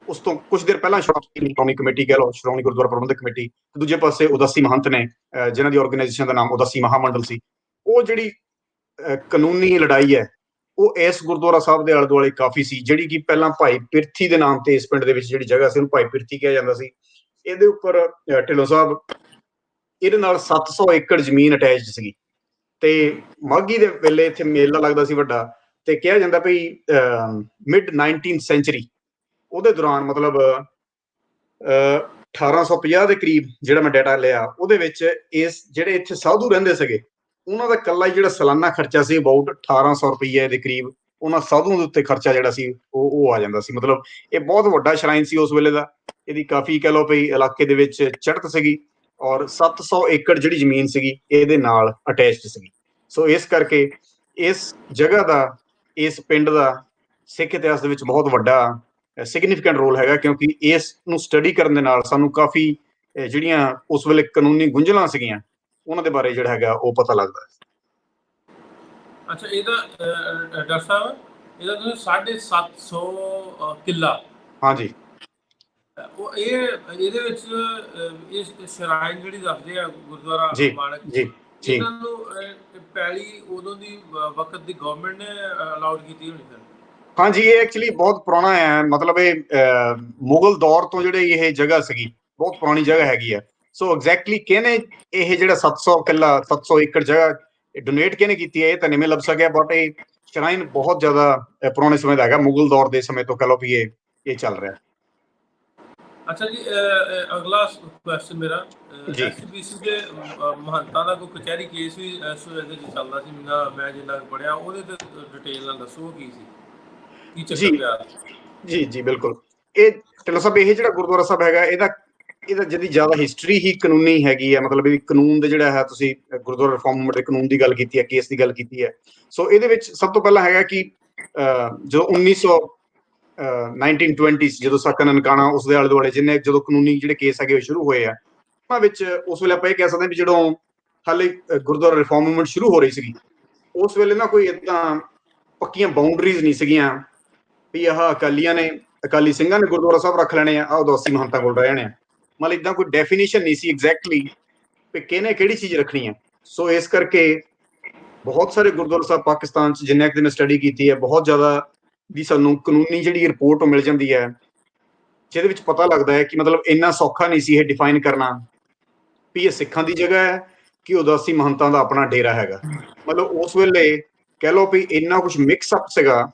ਉਸ ਤੋਂ ਕੁਝ ਦੇਰ ਪਹਿਲਾਂ ਸ਼੍ਰੋਮਣੀ ਕਮੇਟੀ ਕਹਿ ਲਓ, ਸ਼੍ਰੋਮਣੀ ਗੁਰਦੁਆਰਾ ਪ੍ਰਬੰਧਕ ਕਮੇਟੀ, ਦੂਜੇ ਪਾਸੇ ਉਦਾਸੀ ਮਹੰਤ ਨੇ ਜਿਨ੍ਹਾਂ ਦੀ ਆਰਗੇਨਾਈਜੇਸ਼ਨ ਦਾ ਨਾਮ ਉਦਾਸੀ ਮਹਾਮੰਡਲ ਸੀ। ਉਹ ਜਿਹੜੀ ਕਾਨੂੰਨੀ ਲੜਾਈ ਹੈ ਉਹ ਇਸ ਗੁਰਦੁਆਰਾ ਸਾਹਿਬ ਦੇ ਆਲੇ ਦੁਆਲੇ ਕਾਫੀ ਸੀ, ਜਿਹੜੀ ਕਿ ਪਹਿਲਾਂ ਭਾਈ ਪਿਰਥੀ ਦੇ ਨਾਮ ਤੇ ਇਸ ਪਿੰਡ ਦੇ ਵਿੱਚ ਜਿਹੜੀ ਜਗ੍ਹਾ ਸੀ ਉਹਨੂੰ ਭਾਈ ਪਿਰਥੀ ਕਿਹਾ ਜਾਂਦਾ ਸੀ। ਇਹਦੇ ਉੱਪਰ ਢਿੱਲੋਂ ਸਾਹਿਬ ਇਹਦੇ ਨਾਲ 700 ਏਕੜ ਜ਼ਮੀਨ ਅਟੈਚਡ ਸੀਗੀ ਤੇ ਮਾਘੀ ਦੇ ਵੇਲੇ ਇੱਥੇ ਮੇਲਾ ਲੱਗਦਾ ਸੀ ਵੱਡਾ। ਤੇ ਕਿਹਾ ਜਾਂਦਾ ਵੀ ਮਿਡ 19th ਸੈਂਚੁਰੀ ਉਹਦੇ ਦੌਰਾਨ, ਮਤਲਬ 1850 ਦੇ ਕਰੀਬ ਜਿਹੜਾ ਮੈਂ ਡਾਟਾ ਲਿਆ, ਉਹਦੇ ਵਿੱਚ ਇਸ ਜਿਹੜੇ ਇੱਥੇ ਸਾਧੂ ਰਹਿੰਦੇ ਸੀਗੇ ਉਹਨਾਂ ਦਾ ਇਕੱਲਾ ਹੀ ਜਿਹੜਾ ਸਾਲਾਨਾ ਖਰਚਾ ਸੀ ਅਬਾਊਟ 1800 ਰੁਪਈਏ ਦੇ ਕਰੀਬ ਉਹਨਾਂ ਸਾਧੂਆਂ ਦੇ ਉੱਤੇ ਖਰਚਾ ਜਿਹੜਾ ਸੀ ਉਹ ਆ ਜਾਂਦਾ ਸੀ। ਮਤਲਬ ਇਹ ਬਹੁਤ ਵੱਡਾ ਸ਼ਰਾਈਨ ਸੀ ਉਸ ਵੇਲੇ ਦਾ। ਇਹਦੀ ਕਾਫੀ ਕਹਿ ਲਓ ਵੀ ਇਲਾਕੇ ਦੇ ਵਿੱਚ ਚੜ੍ਹਤ ਸੀਗੀ ਔਰ 700 ਏਕੜ ਜਿਹੜੀ ਜ਼ਮੀਨ ਸੀਗੀ ਇਹਦੇ ਨਾਲ ਅਟੈਚਡ ਸੀਗੀ। ਸੋ ਇਸ ਕਰਕੇ ਇਸ ਜਗ੍ਹਾ ਦਾ, ਇਸ ਪਿੰਡ ਦਾ ਸਿੱਖ ਇਤਿਹਾਸ ਦੇ ਵਿੱਚ ਬਹੁਤ ਵੱਡਾ ਸਿਗਨੀਫਿਕੈਂਟ ਰੋਲ ਹੈਗਾ, ਕਿਉਂਕਿ ਇਸ ਨੂੰ ਸਟੱਡੀ ਕਰਨ ਦੇ ਨਾਲ ਸਾਨੂੰ ਕਾਫੀ ਜਿਹੜੀਆਂ ਉਸ ਵੇਲੇ ਕਾਨੂੰਨੀ ਗੁੰਝਲਾਂ ਸੀਗੀਆਂ ਉਹਨਾਂ ਦੇ ਬਾਰੇ ਜਿਹੜਾ ਹੈਗਾ ਉਹ ਪਤਾ ਲੱਗਦਾ ਹੈ। ਅੱਛਾ, ਇਹਦਾ ਡਾਕਟਰ ਸਾਹਿਬ, ਇਹਦਾ ਤੁਸੀਂ 750 ਕਿੱਲਾ, ਹਾਂਜੀ, ਉਹ ਇਹਦੇ ਵਿੱਚ ਇਸ ਸ਼ਰਾਈਨ ਜਿਹੜੀ ਦੱਸਦੇ ਆ ਗੁਰਦੁਆਰਾ ਮਾਣਕ, ਇਹਨਾਂ ਨੂੰ ਪੈਲੀ ਉਦੋਂ ਦੀ ਵਕਤ ਦੀ ਗਵਰਨਮੈਂਟ ਨੇ ਅਲਾਉਡ ਕੀਤੀ ਹੋਣੀ ਫਿਰ? ਹਾਂਜੀ, ਇਹ ਐਕਚੁਅਲੀ ਬਹੁਤ ਪੁਰਾਣਾ ਹੈ, ਮਤਲਬ ਇਹ ਮੁਗਲ ਦੌਰ ਤੋਂ ਜਿਹੜੇ ਇਹ ਜਗ੍ਹਾ ਸੀਗੀ, ਬਹੁਤ ਪੁਰਾਣੀ ਜਗ੍ਹਾ ਹੈਗੀ ਆ। ਸੋ ਐਗਜ਼ੈਕਟਲੀ ਕਿਹਨੇ ਇਹ ਜਿਹੜਾ 700 ਕਿੱਲਾ 700 ਏਕੜ ਜਗ੍ਹਾ ਡੋਨੇਟ ਕਿਹਨੇ ਕੀਤੀ ਹੈ ਇਹ ਤਾਂ ਨਹੀਂ ਲੱਭ ਸਕਿਆ, ਬਟ ਇਹ ਸ਼ਰਾਈਨ ਬਹੁਤ ਜ਼ਿਆਦਾ ਪੁਰਾਣੇ ਸਮੇਂ ਦਾ ਹੈਗਾ, ਮੁਗਲ ਦੌਰ ਦੇ ਸਮੇਂ ਤੋਂ ਕਹਿ ਲਓ ਵੀ ਇਹ ਚੱਲ ਰਿਹਾ। ਅੱਛਾ ਜੀ, ਅਗਲਾ ਕੁਐਸਚਨ ਮੇਰਾ, ਐਸਜੀਪੀਸੀ ਦੇ ਮਹੰਤਾਂ ਦਾ ਕੋਈ ਕਚਹਿਰੀ ਕੇਸ ਵੀ ਇਸ ਵੇਲੇ ਚੱਲਦਾ ਸੀ, ਮੈਂ ਜਿੰਨਾ ਪੜ੍ਹਿਆ, ਉਹਦੇ ਤੇ ਡਿਟੇਲ ਨਾਲ ਦੱਸੋ ਕੀ ਸੀ, ਕੀ ਚੱਕਰ ਪਿਆ? ਜੀ ਬਿਲਕੁਲ। ਇਹ ਢਿੱਲੋਂ ਸਾਹਿਬ, ਇਹ ਜਿਹੜਾ ਗੁਰਦੁਆਰਾ ਸਾਹਿਬ ਹੈਗਾ ਇਹਦਾ ਜਿਹਦੀ ਜ਼ਿਆਦਾ ਹਿਸਟਰੀ ਹੀ ਕਾਨੂੰਨੀ ਹੈਗੀ ਹੈ, ਮਤਲਬ ਇਹ ਕਾਨੂੰਨ ਦੇ ਜਿਹੜਾ ਹੈ, ਤੁਸੀਂ ਗੁਰਦੁਆਰਾ ਰਿਫਾਰਮ ਮੂਵਮੈਂਟ ਦੇ ਕਾਨੂੰਨ ਦੀ ਗੱਲ ਕੀਤੀ ਹੈ, ਕੇਸ ਦੀ ਗੱਲ ਕੀਤੀ ਹੈ। ਸੋ ਇਹਦੇ ਵਿੱਚ ਸਭ ਤੋਂ ਪਹਿਲਾਂ ਹੈਗਾ ਕਿ ਜਦੋਂ 1920 ਜਦੋਂ ਸਾਕਾ ਨਨਕਾਣਾ ਉਸ ਦੇ ਆਲੇ ਦੁਆਲੇ ਜਿੰਨੇ ਜਦੋਂ ਕਾਨੂੰਨੀ ਜਿਹੜੇ ਕੇਸ ਹੈਗੇ ਉਹ ਸ਼ੁਰੂ ਹੋਏ ਆ, ਉਹਨਾਂ ਵਿੱਚ ਉਸ ਵੇਲੇ ਆਪਾਂ ਇਹ ਕਹਿ ਸਕਦੇ ਹਾਂ ਵੀ ਜਦੋਂ ਹਾਲੇ ਗੁਰਦੁਆਰਾ ਰਿਫਾਰਮ ਮੂਵਮੈਂਟ ਸ਼ੁਰੂ ਹੋ ਰਹੀ ਸੀਗੀ, ਉਸ ਵੇਲੇ ਨਾ ਕੋਈ ਏਦਾਂ ਪੱਕੀਆਂ ਬਾਉਂਡਰੀਜ਼ ਨਹੀਂ ਸੀਗੀਆਂ ਵੀ ਆਹ ਅਕਾਲੀਆਂ ਨੇ, ਅਕਾਲੀ ਸਿੰਘਾਂ ਨੇ ਗੁਰਦੁਆਰਾ ਸਾਹਿਬ ਰੱਖ ਲੈਣੇ ਆ, ਆਹ ਉਦਾਸੀ ਮਹੰਤਾਂ ਕੋਲ ਰਹਿਣੇ ਆ। ਮਤਲਬ ਇਦਾਂ ਕੋਈ ਡੈਫੀਨੇਸ਼ਨ ਨਹੀਂ ਸੀ ਐਗਜ਼ੈਕਟਲੀ ਵੀ ਕਿਹਨੇ ਕਿਹੜੀ ਚੀਜ਼ ਰੱਖਣੀ ਹੈ। ਸੋ ਇਸ ਕਰਕੇ ਬਹੁਤ ਸਾਰੇ ਗੁਰਦੁਆਰਾ ਸਾਹਿਬ ਪਾਕਿਸਤਾਨ 'ਚ ਜਿੰਨੇ ਕਿ ਮੈਂ ਸਟੱਡੀ ਕੀਤੀ ਹੈ, ਬਹੁਤ ਜ਼ਿਆਦਾ ਵੀ ਸਾਨੂੰ ਕਾਨੂੰਨੀ ਜਿਹੜੀ ਰਿਪੋਰਟ ਮਿਲ ਜਾਂਦੀ ਹੈ, ਜਿਹਦੇ ਵਿੱਚ ਪਤਾ ਲੱਗਦਾ ਹੈ ਕਿ ਮਤਲਬ ਇੰਨਾ ਸੌਖਾ ਨਹੀਂ ਸੀ ਇਹ ਡਿਫਾਈਨ ਕਰਨਾ ਵੀ ਇਹ ਸਿੱਖਾਂ ਦੀ ਜਗ੍ਹਾ ਹੈ ਕਿ ਉਦਾਸੀ ਮਹੰਤਾਂ ਦਾ ਆਪਣਾ ਡੇਰਾ ਹੈਗਾ। ਮਤਲਬ ਉਸ ਵੇਲੇ ਕਹਿ ਲਓ ਵੀ ਇੰਨਾ ਕੁਝ ਮਿਕਸ ਅਪ ਸੀਗਾ,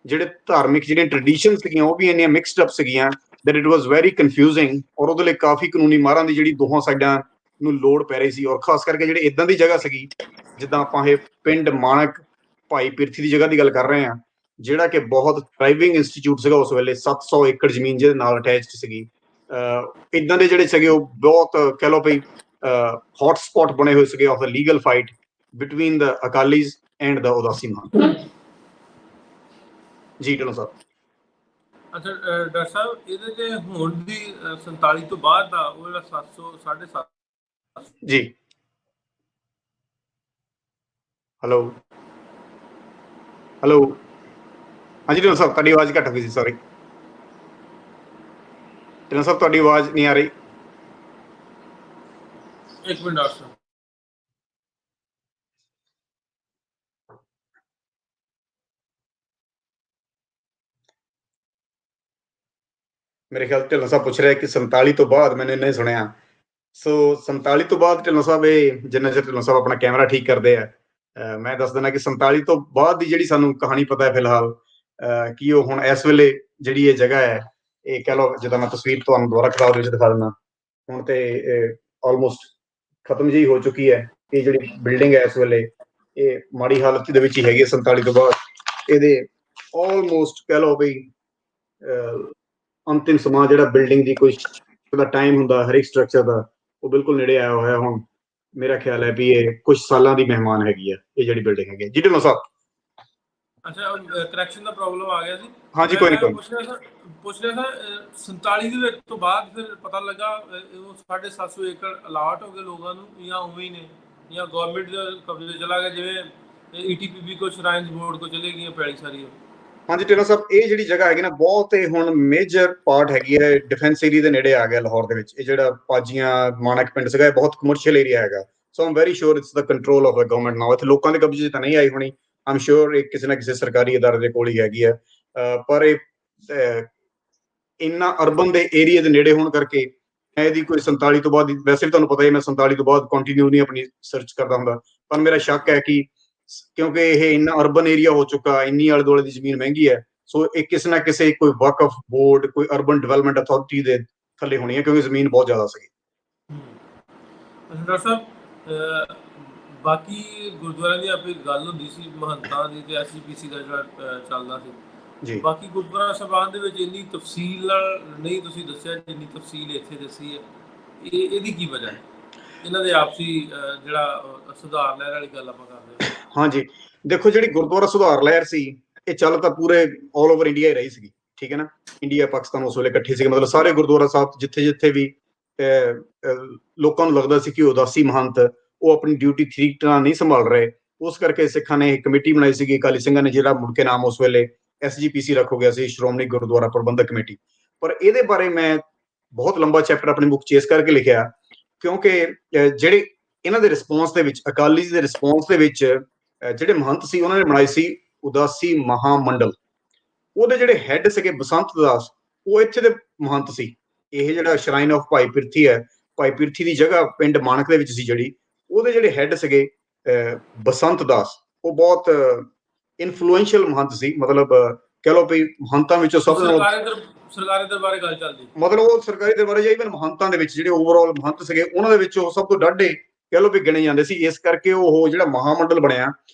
ਜਿਹੜੇ ਧਾਰਮਿਕ ਜਿਹੜੀਆਂ ਟ੍ਰੈਡੀਸ਼ਨ ਸੀਗੀਆਂ ਉਹ ਵੀ ਇੰਨੀਆਂ ਮਿਕਸਡ ਅਪ ਸੀਗੀਆਂ that it was very confusing. ਔਰ ਉਹਦੇ ਲਈ ਕਾਫੀ ਕਾਨੂੰਨੀ ਮਾਰਾਂ ਦੀ ਜਿਹੜੀ ਦੋਹਾਂ ਸਾਈਡਾਂ ਨੂੰ ਲੋੜ ਪੈ ਰਹੀ ਸੀ। ਔਰ ਖਾਸ ਕਰਕੇ ਜਿਹੜੇ ਇਦਾਂ ਦੀ ਜਗ੍ਹਾ ਸੀਗੀ, ਜਿੱਦਾਂ ਆਪਾਂ ਇਹ ਪਿੰਡ ਮਾਣਕ ਭਾਈ ਪਿਰਥੀ ਦੀ ਜਗ੍ਹਾ ਦੀ ਗੱਲ ਕਰ ਰਹੇ ਹਾਂ, ਜਿਹੜਾ ਕਿ ਬਹੁਤ ਥ੍ਰਾਈਵਿੰਗ ਇੰਸਟੀਚਿਊਟ ਸੀਗਾ ਉਸ ਵੇਲੇ, 700 ਏਕੜ ਜ਼ਮੀਨ ਜਿਹਦੇ ਨਾਲ ਅਟੈਚਡ ਸੀਗੀ। ਇਦਾਂ ਦੇ ਜਿਹੜੇ ਸੀਗੇ ਉਹ ਬਹੁਤ ਕਹਿ ਲਓ ਵੀ ਹੌਟ ਸਪੌਟ ਬਣੇ ਹੋਏ ਸੀਗੇ of the legal fight between the Akalis and the Udasi mahant. ਜੀ ਢਿੱਲੋਂ ਸਾਹਿਬ। ਅੱਛਾ ਡਾਕਟਰ ਸਾਹਿਬ, ਇਹਦੇ ਤੇ ਹੁਣ ਦੀ 47 ਤੋਂ ਬਾਅਦ ਦਾ ਉਹ ਜਿਹੜਾ 700 750 ਜੀ ਹੈਲੋ ਹੈਲੋ ਹਾਂਜੀ ਢਿੱਲੋਂ ਸਾਹਿਬ, ਤੁਹਾਡੀ ਆਵਾਜ਼ ਘੱਟ ਗਈ ਸੀ, ਸੌਰੀ ਢਿੱਲੋਂ ਸਾਹਿਬ, ਤੁਹਾਡੀ ਆਵਾਜ਼ ਨਹੀਂ ਆ ਰਹੀ। ਇੱਕ ਮਿੰਟ ਡਾਕਟਰ ਸਾਹਿਬ। ਮੇਰੇ ਖਿਆਲ ਢਿੱਲੋਂ ਸਾਹਿਬ ਪੁੱਛ ਰਿਹਾ ਕਿ 47 ਤੋਂ ਬਾਅਦ, ਮੈਨੂੰ ਇੰਨਾ ਹੀ ਸੁਣਿਆ। ਸੋ 47 ਤੋਂ ਬਾਅਦ ਢਿੱਲੋਂ ਸਾਹਿਬ, ਇਹ ਜਿੰਨਾ ਚਿਰ ਢਿੱਲੋਂ ਸਾਹਿਬ ਆਪਣਾ ਕੈਮਰਾ ਠੀਕ ਕਰਦੇ ਆ, ਮੈਂ ਦੱਸ ਦਿੰਦਾ ਕਿ 47 ਤੋਂ ਬਾਅਦ ਦੀ ਜਿਹੜੀ ਸਾਨੂੰ ਕਹਾਣੀ ਪਤਾ ਹੈ ਫਿਲਹਾਲ, ਕਿ ਉਹ ਹੁਣ ਇਸ ਵੇਲੇ ਜਿਹੜੀ ਇਹ ਜਗ੍ਹਾ ਹੈ, ਇਹ ਕਹਿ ਲਓ ਜਿੱਦਾਂ ਮੈਂ ਤਸਵੀਰ ਤੁਹਾਨੂੰ ਦੁਬਾਰਾ ਕਿਤਾਬ ਦੇ ਵਿੱਚ ਦਿਖਾ ਦਿੰਦਾ, ਹੁਣ ਤੇ ਆਲਮੋਸਟ ਖਤਮ ਜਿਹੀ ਹੋ ਚੁੱਕੀ ਹੈ। ਇਹ ਜਿਹੜੀ ਬਿਲਡਿੰਗ ਹੈ ਇਸ ਵੇਲੇ ਇਹ ਮਾੜੀ ਹਾਲਤ ਦੇ ਵਿੱਚ ਹੀ ਹੈਗੀ ਹੈ 47 ਤੋਂ ਬਾਅਦ। ਇਹਦੇ ਆਲਮੋਸਟ ਕਹਿ ਲਓ ਵੀ ਅੰਤਿਮ ਸਮਾਂ ਜਿਹੜਾ ਬਿਲਡਿੰਗ ਦੀ ਕੋਈ ਦਾ ਟਾਈਮ ਹੁੰਦਾ ਹਰੇਕ ਸਟਰਕਚਰ ਦਾ, ਉਹ ਬਿਲਕੁਲ ਨੇੜੇ ਆਇਆ ਹੋਇਆ। ਹੁਣ ਮੇਰਾ ਖਿਆਲ ਹੈ ਵੀ ਇਹ ਕੁਝ ਸਾਲਾਂ ਦੀ ਮਹਿਮਾਨ ਹੈਗੀ ਆ ਇਹ ਜਿਹੜੀ ਬਿਲਡਿੰਗ ਹੈਗੀ ਜੀ ਢਿੱਲੋਂ ਸਾਹਿਬ। ਅੱਛਾ, ਕਰੈਕਸ਼ਨ ਦਾ ਪ੍ਰੋਬਲਮ ਆ ਗਿਆ ਸੀ। ਹਾਂਜੀ ਕੋਈ ਨਹੀਂ ਪੁੱਛ ਰਿਹਾ ਸਰ 47 ਦੇ ਵਿੱਚ ਤੋਂ ਬਾਅਦ ਫਿਰ ਪਤਾ ਲੱਗਾ ਉਹ 750 ਏਕੜ ਅਲਾਟ ਹੋ ਗਏ ਲੋਕਾਂ ਨੂੰ, ਜਾਂ ਉਵੇਂ ਹੀ ਨੇ, ਜਾਂ ਗਵਰਨਮੈਂਟ ਦੇ ਕਬਜ਼ੇ ਚਲਾ ਗਿਆ, ਜਿਵੇਂ ਈਟੀਪੀਬੀ ਕੋ ਸ਼ਰਾਈਨਸ ਬੋਰਡ ਕੋ ਚਲੇ ਗਈਆਂ ਪੈਲੀ ਸਾਰੀ। ਹਾਂਜੀ ਢਿੱਲੋਂ ਸਾਹਿਬ, ਇਹ ਜਿਹੜੀ ਜਗ੍ਹਾ ਹੈਗੀ ਨਾ ਬਹੁਤ ਇਹ ਹੁਣ ਮੇਜਰ ਪਾਰਟ ਹੈਗੀ ਹੈ ਡਿਫੈਂਸ ਏਰੀਆ ਦੇ ਨੇੜੇ ਆ ਗਿਆ ਲਾਹੌਰ ਦੇ ਵਿੱਚ। ਇਹ ਜਿਹੜਾ ਪਾਜੀਆਂ ਮਾਣਕ ਪਿੰਡ ਸੀਗਾ ਇਹ ਬਹੁਤ ਕਮਰਸ਼ੀਅਲ ਏਰੀਆ ਹੈਗਾ। So am very sure it's the control of the government now. ਇੱਥੇ ਲੋਕਾਂ ਦੇ ਕਬਜ਼ੇ 'ਚ ਤਾਂ ਨਹੀਂ ਆਈ ਹੋਣੀ, ਆਮ ਸ਼ੋਰ ਇਹ ਕਿਸੇ ਨਾ ਕਿਸੇ ਸਰਕਾਰੀ ਅਦਾਰੇ ਦੇ ਕੋਲ ਹੀ ਹੈਗੀ ਹੈ। ਪਰ ਇਹ ਇੰਨਾ ਅਰਬਨ ਦੇ ਏਰੀਆ ਦੇ ਨੇੜੇ ਹੋਣ ਕਰਕੇ ਇਹਦੀ ਕੋਈ 47 ਤੋਂ ਬਾਅਦ, ਵੈਸੇ ਵੀ ਤੁਹਾਨੂੰ ਪਤਾ ਹੀ ਮੈਂ 47 ਤੋਂ ਬਾਅਦ ਕੰਟੀਨਿਊ ਨਹੀਂ ਆਪਣੀ ਸਰਚ ਕਰਦਾ ਹੁੰਦਾ, ਪਰ ਮੇਰਾ ਸ਼ੱਕ ਹੈ ਕਿ ਕਿਉਂਕਿ ਇਹ ਇੰਨਾ ਅਰਬਨ ਏਰੀਆ ਹੋ ਚੁੱਕਾ, ਇੰਨੀ ਆਲੇ ਦੁਆਲੇ ਦੀ ਜ਼ਮੀਨ ਮਹਿੰਗੀ ਹੈ, ਸੋ ਇਹ ਕਿਸੇ ਨਾ ਕਿਸੇ ਕੋਈ ਵਕਫ ਬੋਰਡ, ਕੋਈ ਅਰਬਨ ਡਿਵੈਲਪਮੈਂਟ ਅਥਾਰਟੀ ਦੇ ਥੱਲੇ ਹੋਣੀ ਹੈ, ਕਿਉਂਕਿ ਜ਼ਮੀਨ ਬਹੁਤ ਜ਼ਿਆਦਾ ਸੀਗੀ। ਡਾਕਟਰ ਸਾਹਿਬ, ਬਾਕੀ ਗੁਰਦੁਆਰਿਆਂ ਦੀ ਆਪਣੀ ਗੱਲ ਹੁੰਦੀ ਸੀ ਮਹੰਤਾਂ ਦੀ, ਤੇ ਐਸਜੀਪੀਸੀ ਦਾ ਜਿਹੜਾ ਚੱਲਦਾ ਸੀ ਜੀ, ਬਾਕੀ ਗੁਰਦੁਆਰਾ ਸਾਹਿਬਾਨ ਦੇ ਵਿੱਚ ਇੰਨੀ ਤਫਸੀਲ ਨਾਲ ਨਹੀਂ ਤੁਸੀਂ ਦੱਸਿਆ ਜਿੰਨੀ ਤਫਸੀਲ ਇੱਥੇ ਦੱਸੀ ਹੈ। ਇਹਦੀ ਕੀ ਵਜ੍ਹਾ ਹੈ? ਇਹਨਾਂ ਦੇ ਆਪਸੀ ਜਿਹੜਾ ਸੁਧਾਰ ਲਹਿਰ ਵਾਲੀ ਗੱਲ ਆਪਾਂ ਕਰਦੇ ਹਾਂ। ਹਾਂਜੀ ਦੇਖੋ, ਜਿਹੜੀ ਗੁਰਦੁਆਰਾ ਸੁਧਾਰ ਲਹਿਰ ਸੀ ਇਹ ਚੱਲ ਤਾਂ ਪੂਰੇ ਆਲ ਓਵਰ ਇੰਡੀਆ ਹੀ ਰਹੀ ਸੀਗੀ, ਠੀਕ ਹੈ ਨਾ। ਇੰਡੀਆ ਪਾਕਿਸਤਾਨ ਉਸ ਵੇਲੇ ਇਕੱਠੇ ਸੀਗੇ, ਮਤਲਬ ਸਾਰੇ ਗੁਰਦੁਆਰਾ ਸਾਹਿਬ ਜਿੱਥੇ ਜਿੱਥੇ ਵੀ ਲੋਕਾਂ ਨੂੰ ਲੱਗਦਾ ਸੀ ਕਿ ਉਦਾਸੀ ਮਹੰਤ ਉਹ ਆਪਣੀ ਡਿਊਟੀ ਠੀਕ ਤਰ੍ਹਾਂ ਨਹੀਂ ਸੰਭਾਲ ਰਹੇ, ਉਸ ਕਰਕੇ ਸਿੱਖਾਂ ਨੇ ਇੱਕ ਕਮੇਟੀ ਬਣਾਈ ਸੀਗੀ ਅਕਾਲੀ ਸਿੰਘਾਂ ਨੇ, ਜਿਹੜਾ ਮੁੜ ਕੇ ਨਾਮ ਉਸ ਵੇਲੇ SGPC ਰੱਖ ਹੋ ਗਿਆ ਸੀ, ਸ਼੍ਰੋਮਣੀ ਗੁਰਦੁਆਰਾ ਪ੍ਰਬੰਧਕ ਕਮੇਟੀ। ਪਰ ਇਹਦੇ ਬਾਰੇ ਮੈਂ ਬਹੁਤ ਲੰਬਾ ਚੈਪਟਰ ਆਪਣੀ ਬੁੱਕ 'ਚ ਇਸ ਕਰਕੇ ਲਿਖਿਆ ਕਿਉਂਕਿ ਜਿਹੜੇ ਇਹਨਾਂ ਦੇ ਰਿਸਪੌਂਸ ਦੇ ਵਿੱਚ, ਅਕਾਲੀ ਦੇ ਰਿਸਪੌਂਸ ਦੇ ਵਿੱਚ ਜਿਹੜੇ ਮਹੰਤ ਸੀ ਉਹਨਾਂ ਨੇ ਬਣਾਈ ਸੀ ਉਦਾਸੀ ਮਹਾਮੰਡਲ। ਉਹਦੇ ਜਿਹੜੇ ਹੈੱਡ ਸੀਗੇ ਬਸੰਤ ਦਾਸ, ਉਹ ਇੱਥੇ ਦੇ ਮਹੰਤ ਸੀ। ਇਹ ਜਿਹੜਾ ਸ਼ਰਾਈਨ ਆਫ ਭਾਈ ਪਿਰਥੀ ਹੈ, ਭਾਈ ਪਿਰਥੀ ਦੀ ਜਗ੍ਹਾ ਪਿੰਡ ਮਾਣਕ ਦੇ ਵਿੱਚ ਸੀ ਜਿਹੜੀ, ਉਹਦੇ ਜਿਹੜੇ ਹੈੱਡ ਸੀਗੇ ਬਸੰਤ ਦਾਸ, ਉਹ ਬਹੁਤ ਇਨਫਲੂਐਂਸ਼ੀਅਲ ਮਹੰਤ ਸੀ। ਮਤਲਬ ਕਹਿ ਲਓ ਵੀ ਮਹੰਤਾਂ ਵਿੱਚੋਂ ਸਭ ਤੋਂ ਸਰਕਾਰੀ ਦਰਬਾਰੇ ਗੱਲ ਚੱਲਦੀ, ਮਤਲਬ ਉਹ ਸਰਕਾਰੀ ਦਰਬਾਰੇ ਜਾਂ ਇਵਨ ਮਹੰਤਾਂ ਦੇ ਵਿੱਚ ਜਿਹੜੇ ਓਵਰਆਲ ਮਹੰਤ ਸੀਗੇ ਉਹਨਾਂ ਦੇ ਵਿੱਚ ਉਹ ਸਭ ਤੋਂ ਡਾਢੇ ਕਹਿ ਲਓ ਵੀ ਗਿਣੇ ਜਾਂਦੇ ਸੀ। ਇਸ ਕਰਕੇ ਉਹ ਜਿਹੜਾ ਮਹਾਮੰਡਲ ਬਣਿਆ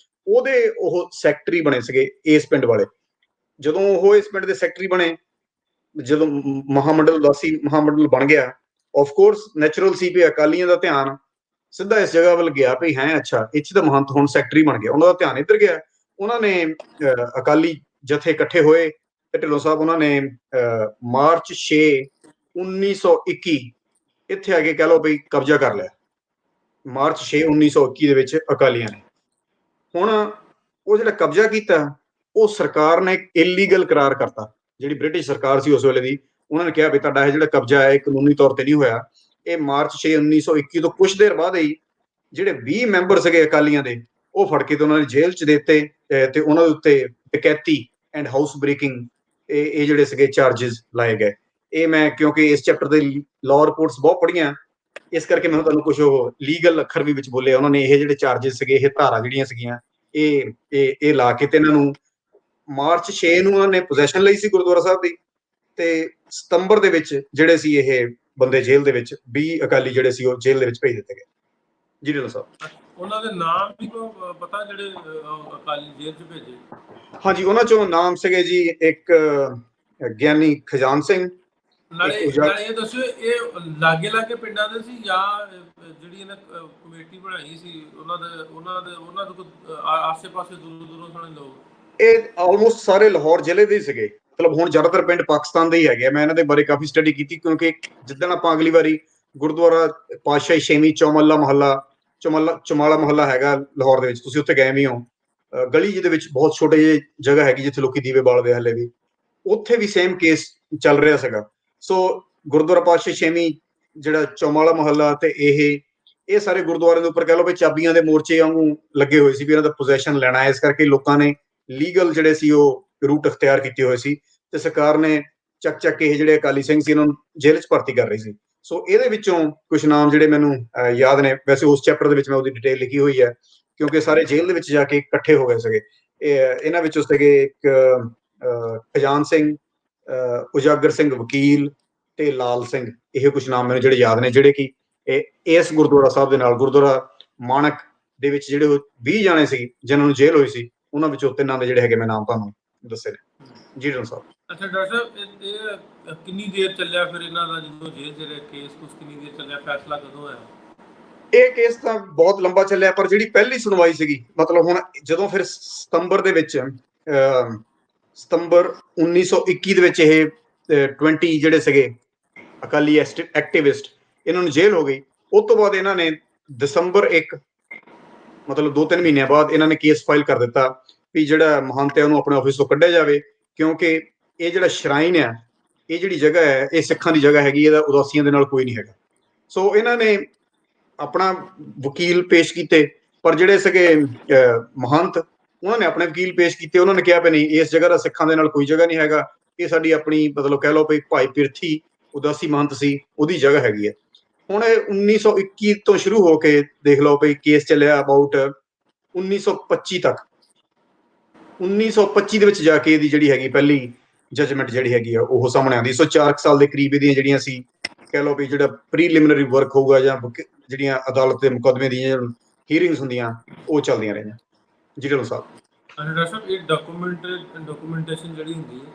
ਉਹਦੇ ਉਹ ਸੈਕਟਰੀ ਬਣੇ ਸੀਗੇ ਇਸ ਪਿੰਡ ਵਾਲੇ। ਜਦੋਂ ਉਹ ਇਸ ਪਿੰਡ ਦੇ ਸੈਕਟਰੀ ਬਣੇ, ਜਦੋਂ ਮਹਾਮੰਡਲ ਉਦਾਸੀ ਮਹਾਮੰਡਲ ਬਣ ਗਿਆ, ਆਫ ਕੋਰਸ ਨੈਚੁਰਲ ਸੀ ਵੀ ਅਕਾਲੀਆਂ ਦਾ ਧਿਆਨ ਸਿੱਧਾ ਇਸ ਜਗ੍ਹਾ ਵੱਲ ਗਿਆ ਵੀ ਹੈ ਅੱਛਾ ਇੱਥੇ ਤਾਂ ਮਹੰਤ ਹੁਣ ਸੈਕਟਰੀ ਬਣ ਗਿਆ, ਉਹਨਾਂ ਦਾ ਧਿਆਨ ਇੱਧਰ ਗਿਆ। ਉਹਨਾਂ ਨੇ ਅਕਾਲੀ ਜਥੇ ਇਕੱਠੇ ਹੋਏ ਤੇ ਢਿੱਲੋਂ ਸਾਹਿਬ ਉਹਨਾਂ ਨੇ ਮਾਰਚ 6 1921 ਇੱਥੇ ਆ ਕੇ ਕਹਿ ਲਓ ਵੀ ਕਬਜ਼ਾ ਕਰ ਲਿਆ। ਮਾਰਚ 6 1921 ਦੇ ਵਿੱਚ ਅਕਾਲੀਆਂ ਨੇ ਹੁਣ ਉਹ ਜਿਹੜਾ ਕਬਜ਼ਾ ਕੀਤਾ ਉਹ ਸਰਕਾਰ ਨੇ ਇਲੀਗਲ ਕਰਾਰ ਕਰਤਾ। ਜਿਹੜੀ ਬ੍ਰਿਟਿਸ਼ ਸਰਕਾਰ ਸੀ ਉਸ ਵੇਲੇ ਦੀ, ਉਹਨਾਂ ਨੇ ਕਿਹਾ ਵੀ ਤੁਹਾਡਾ ਇਹ ਜਿਹੜਾ ਕਬਜ਼ਾ ਹੈ ਇਹ ਕਾਨੂੰਨੀ ਤੌਰ ਤੇ ਨਹੀਂ ਹੋਇਆ। ਇਹ ਮਾਰਚ 6 1921 ਤੋਂ ਕੁਛ ਦੇਰ ਬਾਅਦ ਹੀ ਜਿਹੜੇ 20 ਮੈਂਬਰ ਸੀਗੇ ਅਕਾਲੀਆਂ ਦੇ, ਉਹ ਫੜ ਕੇ ਤੇ ਉਹਨਾਂ ਨੇ ਜੇਲ੍ਹ 'ਚ ਦੇ ਦਿੱਤੇ ਤੇ ਉਹਨਾਂ ਦੇ ਉੱਤੇ ਡਕੈਤੀ ਐਂਡ ਹਾਊਸ ਬ੍ਰੇਕਿੰਗ ਇਹ ਜਿਹੜੇ ਸੀਗੇ ਚਾਰजेस ਲਾਏ ਗਏ। ਇਹ ਮੈਂ ਕਿਉਂਕਿ ਇਸ ਚੈਪਟਰ ਦੇ ਲਾਅ ਰਿਪੋਰਟਸ ਬਹੁਤ ਪੜ੍ਹੀਆਂ, ਇਸ ਕਰਕੇ ਮੈਂ ਤੁਹਾਨੂੰ ਕੁਝ ਉਹ ਲੀਗਲ ਅੱਖਰ ਵੀ ਵਿੱਚ ਬੋਲੇ। ਉਹਨਾਂ ਨੇ ਇਹ ਜਿਹੜੇ ਚਾਰजेस ਸੀਗੇ, ਇਹ ਧਾਰਾ ਜਿਹੜੀਆਂ ਸੀਗੀਆਂ, ਇਹ ਲਾ ਕੇ ਤੇ ਇਹਨਾਂ ਨੂੰ ਮਾਰਚ 6 ਨੂੰ ਉਹਨਾਂ ਨੇ ਪੋਜੈਸ਼ਨ ਲਈ ਸੀ ਗੁਰਦੁਆਰਾ ਸਾਹਿਬ ਦੀ, ਤੇ ਸਤੰਬਰ ਦੇ ਵਿੱਚ ਜਿਹੜੇ ਸੀ ਇਹ ਬੰਦੇ ਜੇਲ੍ਹ ਦੇ ਵਿੱਚ 20 ਅਕਾਲੀ ਜਿਹੜੇ ਸੀ ਉਹ ਜੇਲ੍ਹ ਦੇ ਵਿੱਚ ਭੇਜ ਦਿੱਤੇ ਗਏ। ਜੀ ਢਿੱਲੋਂ ਸਾਹਿਬ, ਉਹਨਾਂ ਦੇ ਨਾਮ ਵੀ ਕੋ ਪਤਾ ਜਿਹੜੇ ਅਕਾਲੀ ਜੇਲ੍ਹ 'ਚ ਭੇਜੇ? ਹਾਂਜੀ, ਉਹਨਾਂ ਚੋਂ ਨਾਮ ਸੀਗੇ ਜੀ, ਇੱਕ ਗਿਆਨੀ ਖਜਾਨ ਸਿੰਘ। ਨਾਲੇ ਇਹ ਦੱਸਿਓ, ਇਹ ਲਾਗੇ ਪਿੰਡਾਂ ਦੇ ਸੀ ਜਾਂ ਜਿਹੜੀ ਇਹਨਾਂ ਕਮੇਟੀ ਬਣਾਈ ਸੀ ਉਹਨਾਂ ਦੇ ਆਸੇ-ਪਾਸੇ ਦੂਰੋਂ ਸਾਰੇ ਲੋਕ? ਇਹ ਆਲਮੋਸਟ ਸਾਰੇ ਲਾਹੌਰ ਜ਼ਿਲ੍ਹੇ ਦੇ ਹੀ ਸੀਗੇ। ਮਤਲਬ ਹੁਣ ਜ਼ਿਆਦਾਤਰ ਪਿੰਡ ਪਾਕਿਸਤਾਨ ਦੇ ਹੀ ਹੈਗੇ ਆ। ਮੈਂ ਇਹਨਾਂ ਦੇ ਬਾਰੇ ਕਾਫੀ ਸਟੱਡੀ ਕੀਤੀ, ਕਿਉਂਕਿ ਜਿੱਦਣ ਆਪਾਂ ਅਗਲੀ ਵਾਰੀ ਗੁਰਦੁਆਰਾ ਪਾਤਸ਼ਾਹੀ ਛੇਵੀਂ ਚੌਮਾਲਾ ਮੁਹੱਲਾ ਹੈਗਾ ਲਾਹੌਰ ਦੇ ਵਿੱਚ, ਤੁਸੀਂ ਉੱਥੇ ਗਏ ਵੀ ਹੋ। ਗਲੀ ਜਿਹਦੇ ਵਿੱਚ ਬਹੁਤ ਛੋਟੇ ਜਿਹੇ ਜਗ੍ਹਾ ਹੈਗੀ ਜਿੱਥੇ ਲੋਕੀ ਦੀਵੇ ਬਾਲਦੇ ਹਲੇ ਵੀ, ਉੱਥੇ ਵੀ ਸੇਮ ਕੇਸ ਚੱਲ ਰਿਹਾ ਸੀਗਾ। ਸੋ ਗੁਰਦੁਆਰਾ ਪਾਤਸ਼ਾਹੀ ਛੇਵੀਂ ਜਿਹੜਾ ਚੌਮਾਲਾ ਮੁਹੱਲਾ ਤੇ ਇਹ ਸਾਰੇ ਗੁਰਦੁਆਰਿਆਂ ਦੇ ਉੱਪਰ ਕਹਿ ਲਓ ਵੀ ਚਾਬੀਆਂ ਦੇ ਮੋਰਚੇ ਵਾਂਗੂ ਲੱਗੇ ਹੋਏ ਸੀ ਵੀ ਇਹਨਾਂ ਦਾ ਪੋਜੈਸ਼ਨ ਲੈਣਾ ਹੈ। ਇਸ ਕਰਕੇ ਲੋਕਾਂ ਨੇ ਲੀਗਲ ਜਿਹੜੇ ਸੀ ਉਹ ਰੂਟ ਅਖਤਿਆਰ ਕੀਤੇ ਹੋਏ ਸੀ, ਤੇ ਸਰਕਾਰ ਨੇ ਚੱਕ ਇਹ ਜਿਹੜੇ ਅਕਾਲੀ ਸਿੰਘ ਸੀ ਇਹਨਾਂ ਨੂੰ ਜੇਲ੍ਹ 'ਚ ਭਰਤੀ ਕਰ ਰਹੀ ਸੀ। ਸੋ ਇਹਦੇ ਵਿੱਚੋਂ ਕੁਝ ਨਾਮ ਜਿਹੜੇ ਮੈਨੂੰ ਯਾਦ ਨੇ, ਵੈਸੇ ਉਸ ਚੈਪਟਰ ਦੇ ਵਿੱਚ ਮੈਂ ਉਹਦੀ ਡਿਟੇਲ ਲਿਖੀ ਹੋਈ ਹੈ, ਕਿਉਂਕਿ ਸਾਰੇ ਜੇਲ੍ਹ ਦੇ ਵਿੱਚ ਜਾ ਕੇ ਇਕੱਠੇ ਹੋ ਗਏ ਸੀਗੇ। ਇਹਨਾਂ ਵਿੱਚੋਂ ਸੀਗੇ ਇੱਕ ਖਜਾਨ ਸਿੰਘ, ਉਜਾਗਰ ਸਿੰਘ ਵਕੀਲ ਤੇ ਲਾਲ ਸਿੰਘ। ਇਹ ਕੁਝ ਨਾਮ ਮੈਨੂੰ ਜਿਹੜੇ ਯਾਦ ਨੇ, ਜਿਹੜੇ ਕਿ ਇਸ ਗੁਰਦੁਆਰਾ ਸਾਹਿਬ ਦੇ ਨਾਲ ਗੁਰਦੁਆਰਾ ਮਾਣਕ ਦੇ ਵਿੱਚ ਜਿਹੜੇ 20 ਜਾਣੇ ਸੀ ਜਿਨ੍ਹਾਂ ਨੂੰ ਜੇਲ੍ਹ ਹੋਈ ਸੀ, ਉਹਨਾਂ ਵਿੱਚੋਂ 3 ਦੇ ਜਿਹੜੇ ਹੈਗੇ ਮੈਂ ਨਾਮ ਤੁਹਾਨੂੰ ਦੱਸੇ ਨੇ। ਜੀ ਢਿੱਲੋਂ ਸਾਹਿਬ। ਅੱਛਾ ਡਾਕਟਰ ਸਾਹਿਬ, ਇਹ ਕਿੰਨੀ ਦੇਰ ਚੱਲਿਆ ਫਿਰ ਇਹਨਾਂ ਦਾ, ਜਦੋਂ ਜੇਲ੍ਹ ਜਿਹੜੇ ਕੇਸ ਕਿੰਨੀ ਦੇਰ ਚੱਲਿਆ, ਫੈਸਲਾ ਕਦੋਂ ਹੋਇਆ? ਇਹ ਕੇਸ ਤਾਂ ਬਹੁਤ ਲੰਬਾ ਚੱਲਿਆ, ਪਰ ਜਿਹੜੀ ਪਹਿਲੀ ਸੁਣਵਾਈ ਸੀਗੀ, ਮਤਲਬ ਹੁਣ ਜਦੋਂ ਫਿਰ ਸਤੰਬਰ ਦੇ ਵਿੱਚ ਸਤੰਬਰ 1921 ਦੇ ਵਿੱਚ ਇਹ 20 ਜਿਹੜੇ ਸੀਗੇ ਅਕਾਲੀ ਐਕਟਿਵਿਸਟ, ਇਹਨਾਂ ਨੂੰ ਜੇਲ੍ਹ ਹੋ ਗਈ। ਉਸ ਤੋਂ ਬਾਅਦ ਇਹਨਾਂ ਨੇ ਦਸੰਬਰ 1 ਮਤਲਬ 2-3 ਮਹੀਨਿਆਂ ਬਾਅਦ ਇਹਨਾਂ ਨੇ ਕੇਸ ਫਾਈਲ ਕਰ ਦਿੱਤਾ ਵੀ ਜਿਹੜਾ ਮਹੰਤ ਹੈ ਉਹਨੂੰ ਆਪਣੇ ਆਫਿਸ ਤੋਂ ਕੱਢਿਆ ਜਾਵੇ, ਕਿਉਂਕਿ ਇਹ ਜਿਹੜਾ ਸ਼ਰਾਈਨ ਹੈ, ਇਹ ਜਿਹੜੀ ਜਗ੍ਹਾ ਹੈ, ਇਹ ਸਿੱਖਾਂ ਦੀ ਜਗ੍ਹਾ ਹੈਗੀ, ਇਹਦਾ ਉਦਾਸੀਆਂ ਦੇ ਨਾਲ ਕੋਈ ਨਹੀਂ ਹੈਗਾ। ਸੋ ਇਹਨਾਂ ਨੇ ਆਪਣਾ ਵਕੀਲ ਪੇਸ਼ ਕੀਤੇ, ਪਰ ਜਿਹੜੇ ਸੀਗੇ ਮਹੰਤ, ਉਹਨਾਂ ਨੇ ਆਪਣੇ ਵਕੀਲ ਪੇਸ਼ ਕੀਤੇ। ਉਹਨਾਂ ਨੇ ਕਿਹਾ ਵੀ ਨਹੀਂ, ਇਸ ਜਗ੍ਹਾ ਦਾ ਸਿੱਖਾਂ ਦੇ ਨਾਲ ਕੋਈ ਜਗ੍ਹਾ ਨਹੀਂ ਹੈਗਾ, ਇਹ ਸਾਡੀ ਆਪਣੀ ਮਤਲਬ ਕਹਿ ਲਓ ਵੀ ਭਾਈ ਪਿਰਥੀ ਉਦਾਸੀ ਮਹੰਤ ਸੀ, ਉਹਦੀ ਜਗ੍ਹਾ ਹੈਗੀ ਹੈ। ਹੁਣ 1921 ਤੋਂ ਸ਼ੁਰੂ ਹੋ ਕੇ ਦੇਖ ਲਓ ਵੀ ਕੇਸ ਚੱਲਿਆ ਅਬਾਊਟ 1925 ਤੱਕ। 1925 ਦੇ ਵਿੱਚ ਜਾ ਕੇ ਇਹਦੀ ਜਿਹੜੀ ਹੈਗੀ ਪਹਿਲੀ ਜਜਮੈਂਟ ਜਿਹੜੀ ਹੈਗੀ ਆ ਉਹ ਸਾਹਮਣੇ ਆਉਂਦੀ। ਸੋ 4 ਸਾਲ ਦੇ ਕਰੀਬ ਇਹਦੀਆਂ ਜਿਹੜੀਆਂ ਸੀ ਕਹਿ ਲਓ ਵੀ ਜਿਹੜਾ ਪ੍ਰੀਲਿਮਿਨਰੀ ਵਰਕ ਹੋਊਗਾ ਜਾਂ ਜਿਹੜੀਆਂ ਅਦਾਲਤ ਦੇ ਮੁਕੱਦਮੇ ਦੀਆਂ ਹੀਅਰਿੰਗਸ ਹੁੰਦੀਆਂ ਉਹ ਚੱਲਦੀਆਂ ਰਹੀਆਂ। ਜੀ ਢਿੱਲੋਂ ਸਾਹਿਬ। ਡਾਕਟਰ ਸਾਹਿਬ, ਇਹ ਡਾਕੂਮੈਂਟੇਸ਼ਨ ਜਿਹੜੀ ਹੁੰਦੀ ਹੈ,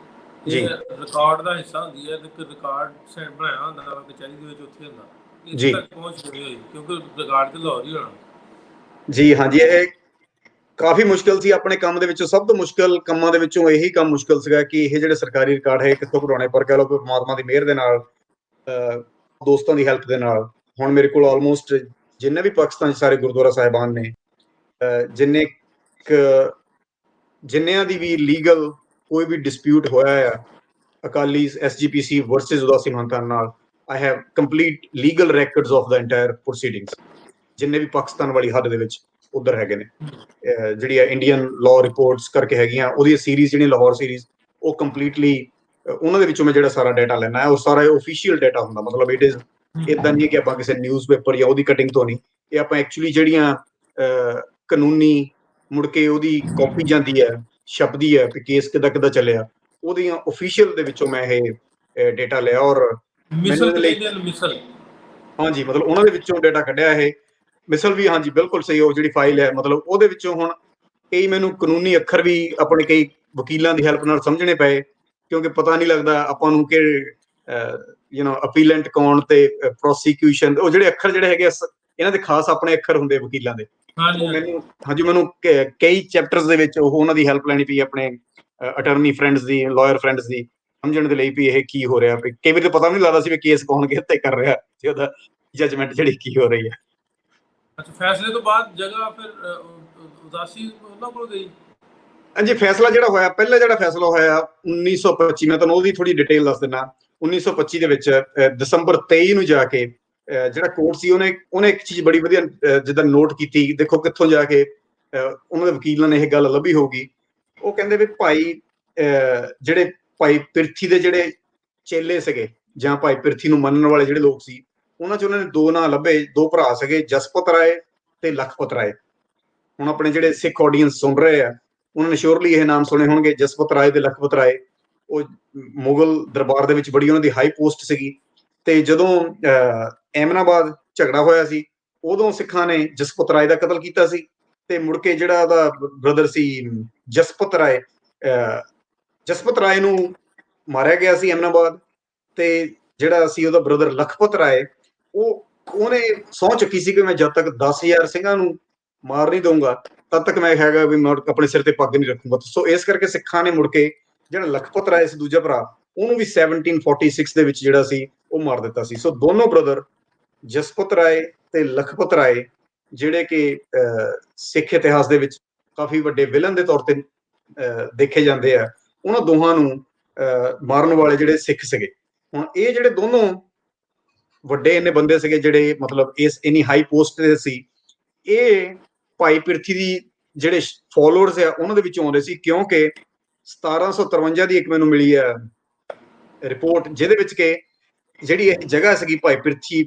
ਜੀ, ਰਿਕਾਰਡ ਦਾ ਹਿੱਸਾ ਹੁੰਦੀ ਹੈ, ਤੇ ਰਿਕਾਰਡ ਸੈਟ ਬਣਾਇਆ ਹੁੰਦਾ ਕਚਹਿਰੀ ਦੇ ਵਿੱਚ, ਉੱਥੇ ਹੁੰਦਾ ਜੀ, ਪਹੁੰਚ ਹੋਈ, ਕਿਉਂਕਿ ਰਿਕਾਰਡ ਤੇ ਲਾਹੌਰ ਹੀ ਹੋਣਾ। ਜੀ ਹਾਂਜੀ, ਇਹ ਕਾਫੀ ਮੁਸ਼ਕਿਲ ਸੀ ਆਪਣੇ ਕੰਮ ਦੇ ਵਿੱਚੋਂ। ਸਭ ਤੋਂ ਮੁਸ਼ਕਿਲ ਕੰਮਾਂ ਦੇ ਵਿੱਚੋਂ ਇਹੀ ਕੰਮ ਮੁਸ਼ਕਿਲ ਸੀਗਾ ਕਿ ਇਹ ਜਿਹੜੇ ਸਰਕਾਰੀ ਰਿਕਾਰਡ ਹੈ ਕਿੱਥੋਂ ਕਢਾਉਣੇ। ਪਰ ਕਹਿ ਲਓ ਕਿ ਪਰਮਾਤਮਾ ਦੀ ਮਿਹਰ ਦੇ ਨਾਲ, ਦੋਸਤਾਂ ਦੀ ਹੈਲਪ ਦੇ ਨਾਲ, ਹੁਣ ਮੇਰੇ ਕੋਲ ਆਲਮੋਸਟ ਜਿੰਨੇ ਵੀ ਪਾਕਿਸਤਾਨ 'ਚ ਸਾਰੇ ਗੁਰਦੁਆਰਾ ਸਾਹਿਬਾਨ ਨੇ, ਜਿੰਨਿਆਂ ਦੀ ਵੀ ਲੀਗਲ ਕੋਈ ਵੀ ਡਿਸਪਿਊਟ ਹੋਇਆ ਆ ਅਕਾਲੀ SGPC ਵਰਸਸ ਉਦਾਸੀ ਮਹੰਤਾਂ ਨਾਲ, I have complete legal records of the entire proceedings, ਜਿੰਨੇ ਵੀ ਪਾਕਿਸਤਾਨ ਵਾਲੀ ਹੱਦ ਦੇ ਵਿੱਚ ਉਧਰ ਹੈਗੇ ਨੇ। ਜਿਹੜੀ ਆ ਇੰਡੀਅਨ ਲਾਅ ਰਿਪੋਰਟਸ ਕਰਕੇ ਹੈਗੀਆਂ, ਉਹਦੀ ਸੀਰੀਜ਼ ਜਿਹੜੀ ਲਾਹੌਰ ਸੀਰੀਜ਼, ਉਹ ਕੰਪਲੀਟਲੀ ਉਹਨਾਂ ਦੇ ਵਿੱਚੋਂ ਮੈਂ ਜਿਹੜਾ ਸਾਰਾ ਡਾਟਾ ਲੈਣਾ ਹੈ ਉਹ ਸਾਰਾ ਓਫੀਸ਼ੀਅਲ ਡਾਟਾ ਹੁੰਦਾ। ਮਤਲਬ ਇਟ ਇਜ਼ ਇਦਾਂ ਨਹੀਂ ਕਿ ਆਪਾਂ ਕਿਸੇ ਨਿਊਜ਼ਪੇਪਰ ਜਾਂ ਉਹਦੀ ਕਟਿੰਗ ਤੋਂ ਨਹੀਂ, ਇਹ ਆਪਾਂ ਐਕਚੁਅਲੀ ਜਿਹੜੀਆਂ ਕਾਨੂੰਨੀ ਮੁੜ ਕੇ ਉਹਦੀ ਕਾਪੀ ਜਾਂਦੀ ਹੈ, ਛਪਦੀ ਹੈ ਕਿ ਕੇਸ ਕਿੱਦਾਂ ਚੱਲਿਆ, ਉਹਦੀਆਂ ਓਫੀਸ਼ੀਅਲ ਦੇ ਵਿੱਚੋਂ ਮੈਂ ਇਹ ਡਾਟਾ ਲਿਆ। ਔਰ ਹਾਂਜੀ, ਮਤਲਬ ਉਹਨਾਂ ਦੇ ਵਿੱਚੋਂ ਡਾਟਾ ਕੱਢਿਆ ਇਹ ਮਿਸਲ ਵੀ। ਹਾਂਜੀ ਬਿਲਕੁਲ ਸਹੀ। ਉਹ ਜਿਹੜੀ ਫਾਈਲ ਹੈ, ਮਤਲਬ ਉਹਦੇ ਵਿੱਚੋਂ ਹੁਣ ਕਈ ਮੈਨੂੰ ਕਾਨੂੰਨੀ ਅੱਖਰ ਵੀ ਆਪਣੇ ਕਈ ਵਕੀਲਾਂ ਦੀ ਹੈਲਪ ਨਾਲ ਸਮਝਣੇ ਪਏ, ਕਿਉਂਕਿ ਪਤਾ ਨਹੀਂ ਲੱਗਦਾ ਆਪਾਂ ਨੂੰ ਕਿ ਅਪੀਲੈਂਟ ਕੌਣ ਤੇ ਪ੍ਰੋਸੀਕਿਊਸ਼ਨ, ਉਹ ਜਿਹੜੇ ਅੱਖਰ ਜਿਹੜੇ ਹੈਗੇ ਇਹਨਾਂ ਦੇ ਖਾਸ ਆਪਣੇ ਅੱਖਰ ਹੁੰਦੇ ਵਕੀਲਾਂ ਦੇ। ਮੈਨੂੰ ਕਈ ਚੈਪਟਰਸ ਦੇ ਵਿੱਚ ਉਹਨਾਂ ਦੀ ਹੈਲਪ ਲੈਣੀ ਪਈ, ਆਪਣੇ ਅਟਰਨੀ ਫਰੈਂਡਸ ਦੀ, ਲਾਇਰ ਫਰੈਂਡਸ ਦੀ, ਸਮਝਣ ਦੇ ਲਈ ਵੀ ਇਹ ਕੀ ਹੋ ਰਿਹਾ। ਕਈ ਵਾਰ ਤਾਂ ਪਤਾ ਨਹੀਂ ਲੱਗਦਾ ਸੀ ਵੀ ਕੇਸ ਕੌਣ ਕਿੱਥੇ ਕਰ ਰਿਹਾ ਤੇ ਉਹਦਾ ਜਜਮੈਂਟ ਜਿਹੜੀ ਕੀ ਹੋ ਰਹੀ ਹੈ। ਅੱਛਾ, ਫੈਸਲੇ ਤੋਂ ਬਾਅਦ ਜਗ੍ਹਾ ਫਿਰ ਉਦਾਸੀ ਉਹਨਾਂ ਕੋਲ ਗਈ? ਹਾਂਜੀ, ਫੈਸਲਾ ਜਿਹੜਾ ਹੋਇਆ, ਪਹਿਲਾ ਜਿਹੜਾ ਫੈਸਲਾ ਹੋਇਆ 1925, ਮੈਂ ਤੁਹਾਨੂੰ ਉਹਦੀ ਥੋੜੀ ਡਿਟੇਲ ਦੱਸ ਦਿੰਦਾ। 1925 ਦੇ ਵਿੱਚ ਦਸੰਬਰ 23 ਨੂੰ ਜਾ ਕੇ ਜਿਹੜਾ ਕੋਰਟ ਸੀ ਉਹਨੇ ਇੱਕ ਚੀਜ਼ ਬੜੀ ਵਧੀਆ ਜਿੱਦਾਂ ਨੋਟ ਕੀਤੀ, ਦੇਖੋ ਕਿੱਥੋਂ ਜਾ ਕੇ ਉਹਨਾਂ ਦੇ ਵਕੀਲਾਂ ਨੇ ਇਹ ਗੱਲ ਲੱਭੀ ਹੋਊਗੀ। ਉਹ ਕਹਿੰਦੇ ਵੀ ਭਾਈ ਜਿਹੜੇ ਭਾਈ ਪਿਰਥੀ ਦੇ ਜਿਹੜੇ ਚੇਲੇ ਸੀਗੇ ਜਾਂ ਭਾਈ ਪਿਰਥੀ ਨੂੰ ਮੰਨਣ ਵਾਲੇ ਜਿਹੜੇ ਲੋਕ ਸੀ, ਉਹਨਾਂ 'ਚ ਉਹਨਾਂ ਨੇ ਦੋ ਨਾਂ ਲੱਭੇ, ਦੋ ਭਰਾ ਸੀਗੇ, ਜਸਪਤ ਰਾਏ ਤੇ ਲਖਪਤ ਰਾਏ। ਹੁਣ ਆਪਣੇ ਜਿਹੜੇ ਸਿੱਖ ਆਡੀਅנס ਸੁਣ ਰਹੇ ਆ, ਉਹਨਾਂ ਨੇ ਸ਼ੋਰਲੀ ਇਹ ਨਾਮ ਸੁਣੇ ਹੋਣਗੇ, ਜਸਪਤ ਰਾਏ ਤੇ ਲਖਪਤ ਰਾਏ। ਉਹ ਮੁਗਲ ਦਰਬਾਰ ਦੇ ਵਿੱਚ ਬੜੀ ਉਹਨਾਂ ਦੀ ਹਾਈ ਪੋਸਟ ਸੀਗੀ। ਤੇ ਜਦੋਂ ਐਮਨਾਬਾਦ ਝਗੜਾ ਹੋਇਆ ਸੀ, ਉਦੋਂ ਸਿੱਖਾਂ ਨੇ ਜਸਪਤ ਰਾਏ ਦਾ ਕਤਲ ਕੀਤਾ ਸੀ। ਤੇ ਮੁੜ ਕੇ ਜਿਹੜਾ ਉਹਦਾ ਬ੍ਰਦਰ ਸੀ ਜਸਪਤ ਰਾਏ ਨੂੰ ਮਾਰਿਆ ਗਿਆ ਸੀ ਐਮਨਾਬਾਦ। ਤੇ ਜਿਹੜਾ ਸੀ ਉਹਦਾ ਬ੍ਰਦਰ ਲਖਪਤ ਰਾਏ, ਉਹਨੇ ਸਹੁੰ ਚੱਕੀ ਸੀ ਕਿ ਮੈਂ ਜਦ ਤੱਕ 10,000 ਸਿੰਘਾਂ ਨੂੰ ਮਾਰ ਨਹੀਂ ਦਊਂਗਾ, ਤਦ ਤੱਕ ਮੈਂ ਹੈਗਾ ਵੀ ਮੈਂ ਆਪਣੇ ਸਿਰ ਤੇ ਪੱਗ ਨਹੀਂ ਰੱਖੂੰਗਾ। ਸੋ ਇਸ ਕਰਕੇ ਸਿੱਖਾਂ ਨੇ ਮੁੜ ਕੇ ਜਿਹੜਾ ਲਖਪਤ ਰਾਏ ਸੀ ਦੂਜਾ ਭਰਾ, ਉਹਨੂੰ ਵੀ 1746 ਦੇ ਵਿੱਚ ਜਿਹੜਾ ਸੀ ਉਹ ਮਾਰ ਦਿੱਤਾ ਸੀ। ਸੋ ਦੋਨੋਂ ਬ੍ਰਦਰ ਜਸਪਤ ਰਾਏ ਤੇ ਲਖਪਤ ਰਾਏ, ਜਿਹੜੇ ਕਿ ਸਿੱਖ ਇਤਿਹਾਸ ਦੇ ਵਿੱਚ ਕਾਫੀ ਵੱਡੇ ਵਿਲਨ ਦੇ ਤੌਰ ਤੇ ਦੇਖੇ ਜਾਂਦੇ ਆ, ਉਹਨਾਂ ਦੋਹਾਂ ਨੂੰ ਮਾਰਨ ਵਾਲੇ ਜਿਹੜੇ ਸਿੱਖ ਸੀਗੇ। ਹੁਣ ਇਹ ਜਿਹੜੇ ਦੋਨੋਂ ਵੱਡੇ ਇੰਨੇ ਬੰਦੇ ਸੀਗੇ ਜਿਹੜੇ ਮਤਲਬ ਇਸ ਇੰਨੀ ਹਾਈ ਪੋਸਟ ਤੇ ਸੀ, ਇਹ ਭਾਈ ਪਿਰਥੀ ਦੀ ਜਿਹੜੇ ਫੋਲੋਅਰਸ ਆ ਉਹਨਾਂ ਦੇ ਵਿੱਚੋਂ ਆਉਂਦੇ ਸੀ, ਕਿਉਂਕਿ 1753 ਦੀ ਇੱਕ ਮੈਨੂੰ ਮਿਲੀ ਹੈ ਰਿਪੋਰਟ, ਜਿਹਦੇ ਵਿੱਚ ਕਿ ਜਿਹੜੀ ਇਹ ਜਗ੍ਹਾ ਸੀਗੀ ਭਾਈ ਪਿਰਥੀ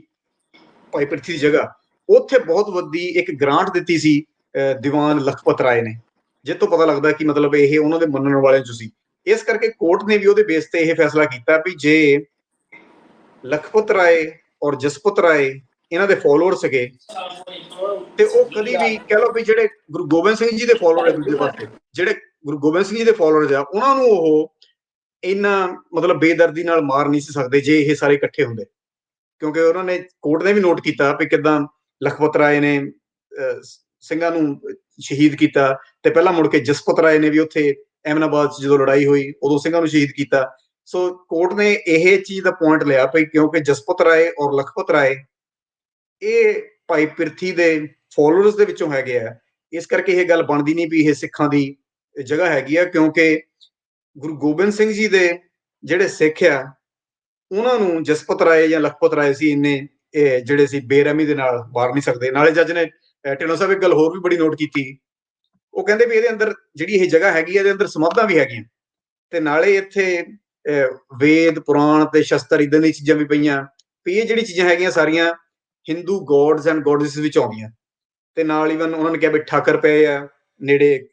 ਦੀ ਜਗ੍ਹਾ, ਉੱਥੇ ਬਹੁਤ ਵੱਡੀ ਇੱਕ ਗ੍ਰਾਂਟ ਦਿੱਤੀ ਸੀ ਦੀਵਾਨ ਲਖਪਤ ਰਾਏ ਨੇ, ਜਿਸ ਤੋਂ ਪਤਾ ਲੱਗਦਾ ਕਿ ਮਤਲਬ ਇਹ ਉਹਨਾਂ ਦੇ ਮੰਨਣ ਵਾਲਿਆਂ ਚੋਂ ਸੀ। ਇਸ ਕਰਕੇ ਕੋਰਟ ਨੇ ਵੀ ਉਹਦੇ ਬੇਸ ਤੇ ਇਹ ਫੈਸਲਾ ਕੀਤਾ ਵੀ ਜੇ ਲਖਪਤ ਰਾਏ ਔਰ ਜਸਪਤ ਰਾਏ ਇਹਨਾਂ ਦੇ ਫੋਲੋਅਰ ਸੀਗੇ, ਤੇ ਉਹ ਕਦੀ ਵੀ ਕਹਿ ਲਓ ਵੀ ਜਿਹੜੇ ਗੁਰੂ ਗੋਬਿੰਦ ਸਿੰਘ ਜੀ ਦੇ ਫੋਲੋਅਰ ਹੈ, ਦੂਜੇ ਪਾਸੇ ਜਿਹੜੇ ਗੁਰੂ ਗੋਬਿੰਦ ਸਿੰਘ ਜੀ ਦੇ ਫੋਲੋਅਰਸ ਆ, ਉਹਨਾਂ ਨੂੰ ਉਹ ਇੰਨਾ ਮਤਲਬ ਬੇਦਰਦੀ ਨਾਲ ਮਾਰ ਨਹੀਂ ਸੀ ਸਕਦੇ ਜੇ ਇਹ ਸਾਰੇ ਇਕੱਠੇ ਹੁੰਦੇ। ਕਿਉਂਕਿ ਉਹਨਾਂ ਨੇ, ਕੋਰਟ ਨੇ ਵੀ ਨੋਟ ਕੀਤਾ ਵੀ ਕਿੱਦਾਂ ਲਖਪਤ ਰਾਏ ਨੇ ਸਿੰਘਾਂ ਨੂੰ ਸ਼ਹੀਦ ਕੀਤਾ, ਤੇ ਪਹਿਲਾਂ ਮੁੜ ਕੇ ਜਸਪਤ ਰਾਏ ਨੇ ਵੀ ਉੱਥੇ ਐਮਨਾਬਾਦ 'ਚ ਜਦੋਂ ਲੜਾਈ ਹੋਈ ਉਦੋਂ ਸਿੰਘਾਂ ਨੂੰ ਸ਼ਹੀਦ ਕੀਤਾ। ਸੋ ਕੋਰਟ ਨੇ ਇਹ ਚੀਜ਼ ਦਾ ਪੁਆਇੰਟ ਲਿਆ ਵੀ ਕਿਉਂਕਿ ਜਸਪਤ ਰਾਏ ਔਰ ਲਖਪਤ ਰਾਏ ਇਹ ਭਾਈ ਪਿਰਥੀ ਦੇ ਫੋਲੋਅਰਸ ਦੇ ਵਿੱਚੋਂ ਹੈਗੇ ਆ, ਇਸ ਕਰਕੇ ਇਹ ਗੱਲ ਬਣਦੀ ਨਹੀਂ ਵੀ ਇਹ ਸਿੱਖਾਂ ਦੀ ਜਗ੍ਹਾ ਹੈਗੀ ਆ, ਕਿਉਂਕਿ ਗੁਰੂ ਗੋਬਿੰਦ ਸਿੰਘ ਜੀ ਦੇ ਜਿਹੜੇ ਸਿੱਖ ਆ ਉਹਨਾਂ ਨੂੰ ਜਸਪਤ ਰਾਏ ਜਾਂ ਲਖਪਤ ਰਾਏ ਸੀ ਇੰਨੇ ਜਿਹੜੇ ਸੀ ਬੇਰਹਿਮੀ ਦੇ ਨਾਲ ਮਾਰ ਨਹੀਂ ਸਕਦੇ। ਨਾਲੇ ਜੱਜ ਨੇ ਢਿੱਲੋਂ ਸਾਹਿਬ ਇੱਕ ਗੱਲ ਹੋਰ ਵੀ ਬੜੀ ਨੋਟ ਕੀਤੀ, ਉਹ ਕਹਿੰਦੇ ਵੀ ਇਹਦੇ ਅੰਦਰ ਜਿਹੜੀ ਇਹ ਜਗ੍ਹਾ ਹੈਗੀ, ਇਹਦੇ ਅੰਦਰ ਸਮਾਧਾਂ ਵੀ ਹੈਗੀਆਂ, ਤੇ ਨਾਲੇ ਇੱਥੇ ਵੇਦ ਪੁਰਾਣ ਤੇ ਸ਼ਸਤਰ ਇਦਾਂ ਦੀਆਂ ਚੀਜ਼ਾਂ ਵੀ ਪਈਆਂ, ਵੀ ਇਹ ਜਿਹੜੀ ਚੀਜ਼ਾਂ ਹੈਗੀਆਂ ਸਾਰੀਆਂ ਹਿੰਦੂ ਗੋਡਸ ਐਂਡ ਗੋਡਿਸ ਵਿੱਚ ਆਉਂਦੀਆਂ। ਤੇ ਨਾਲ ਈਵਨ ਉਹਨਾਂ ਨੇ ਕਿਹਾ ਵੀ ਠਾਕਰ ਪਏ ਆ ਨੇੜੇ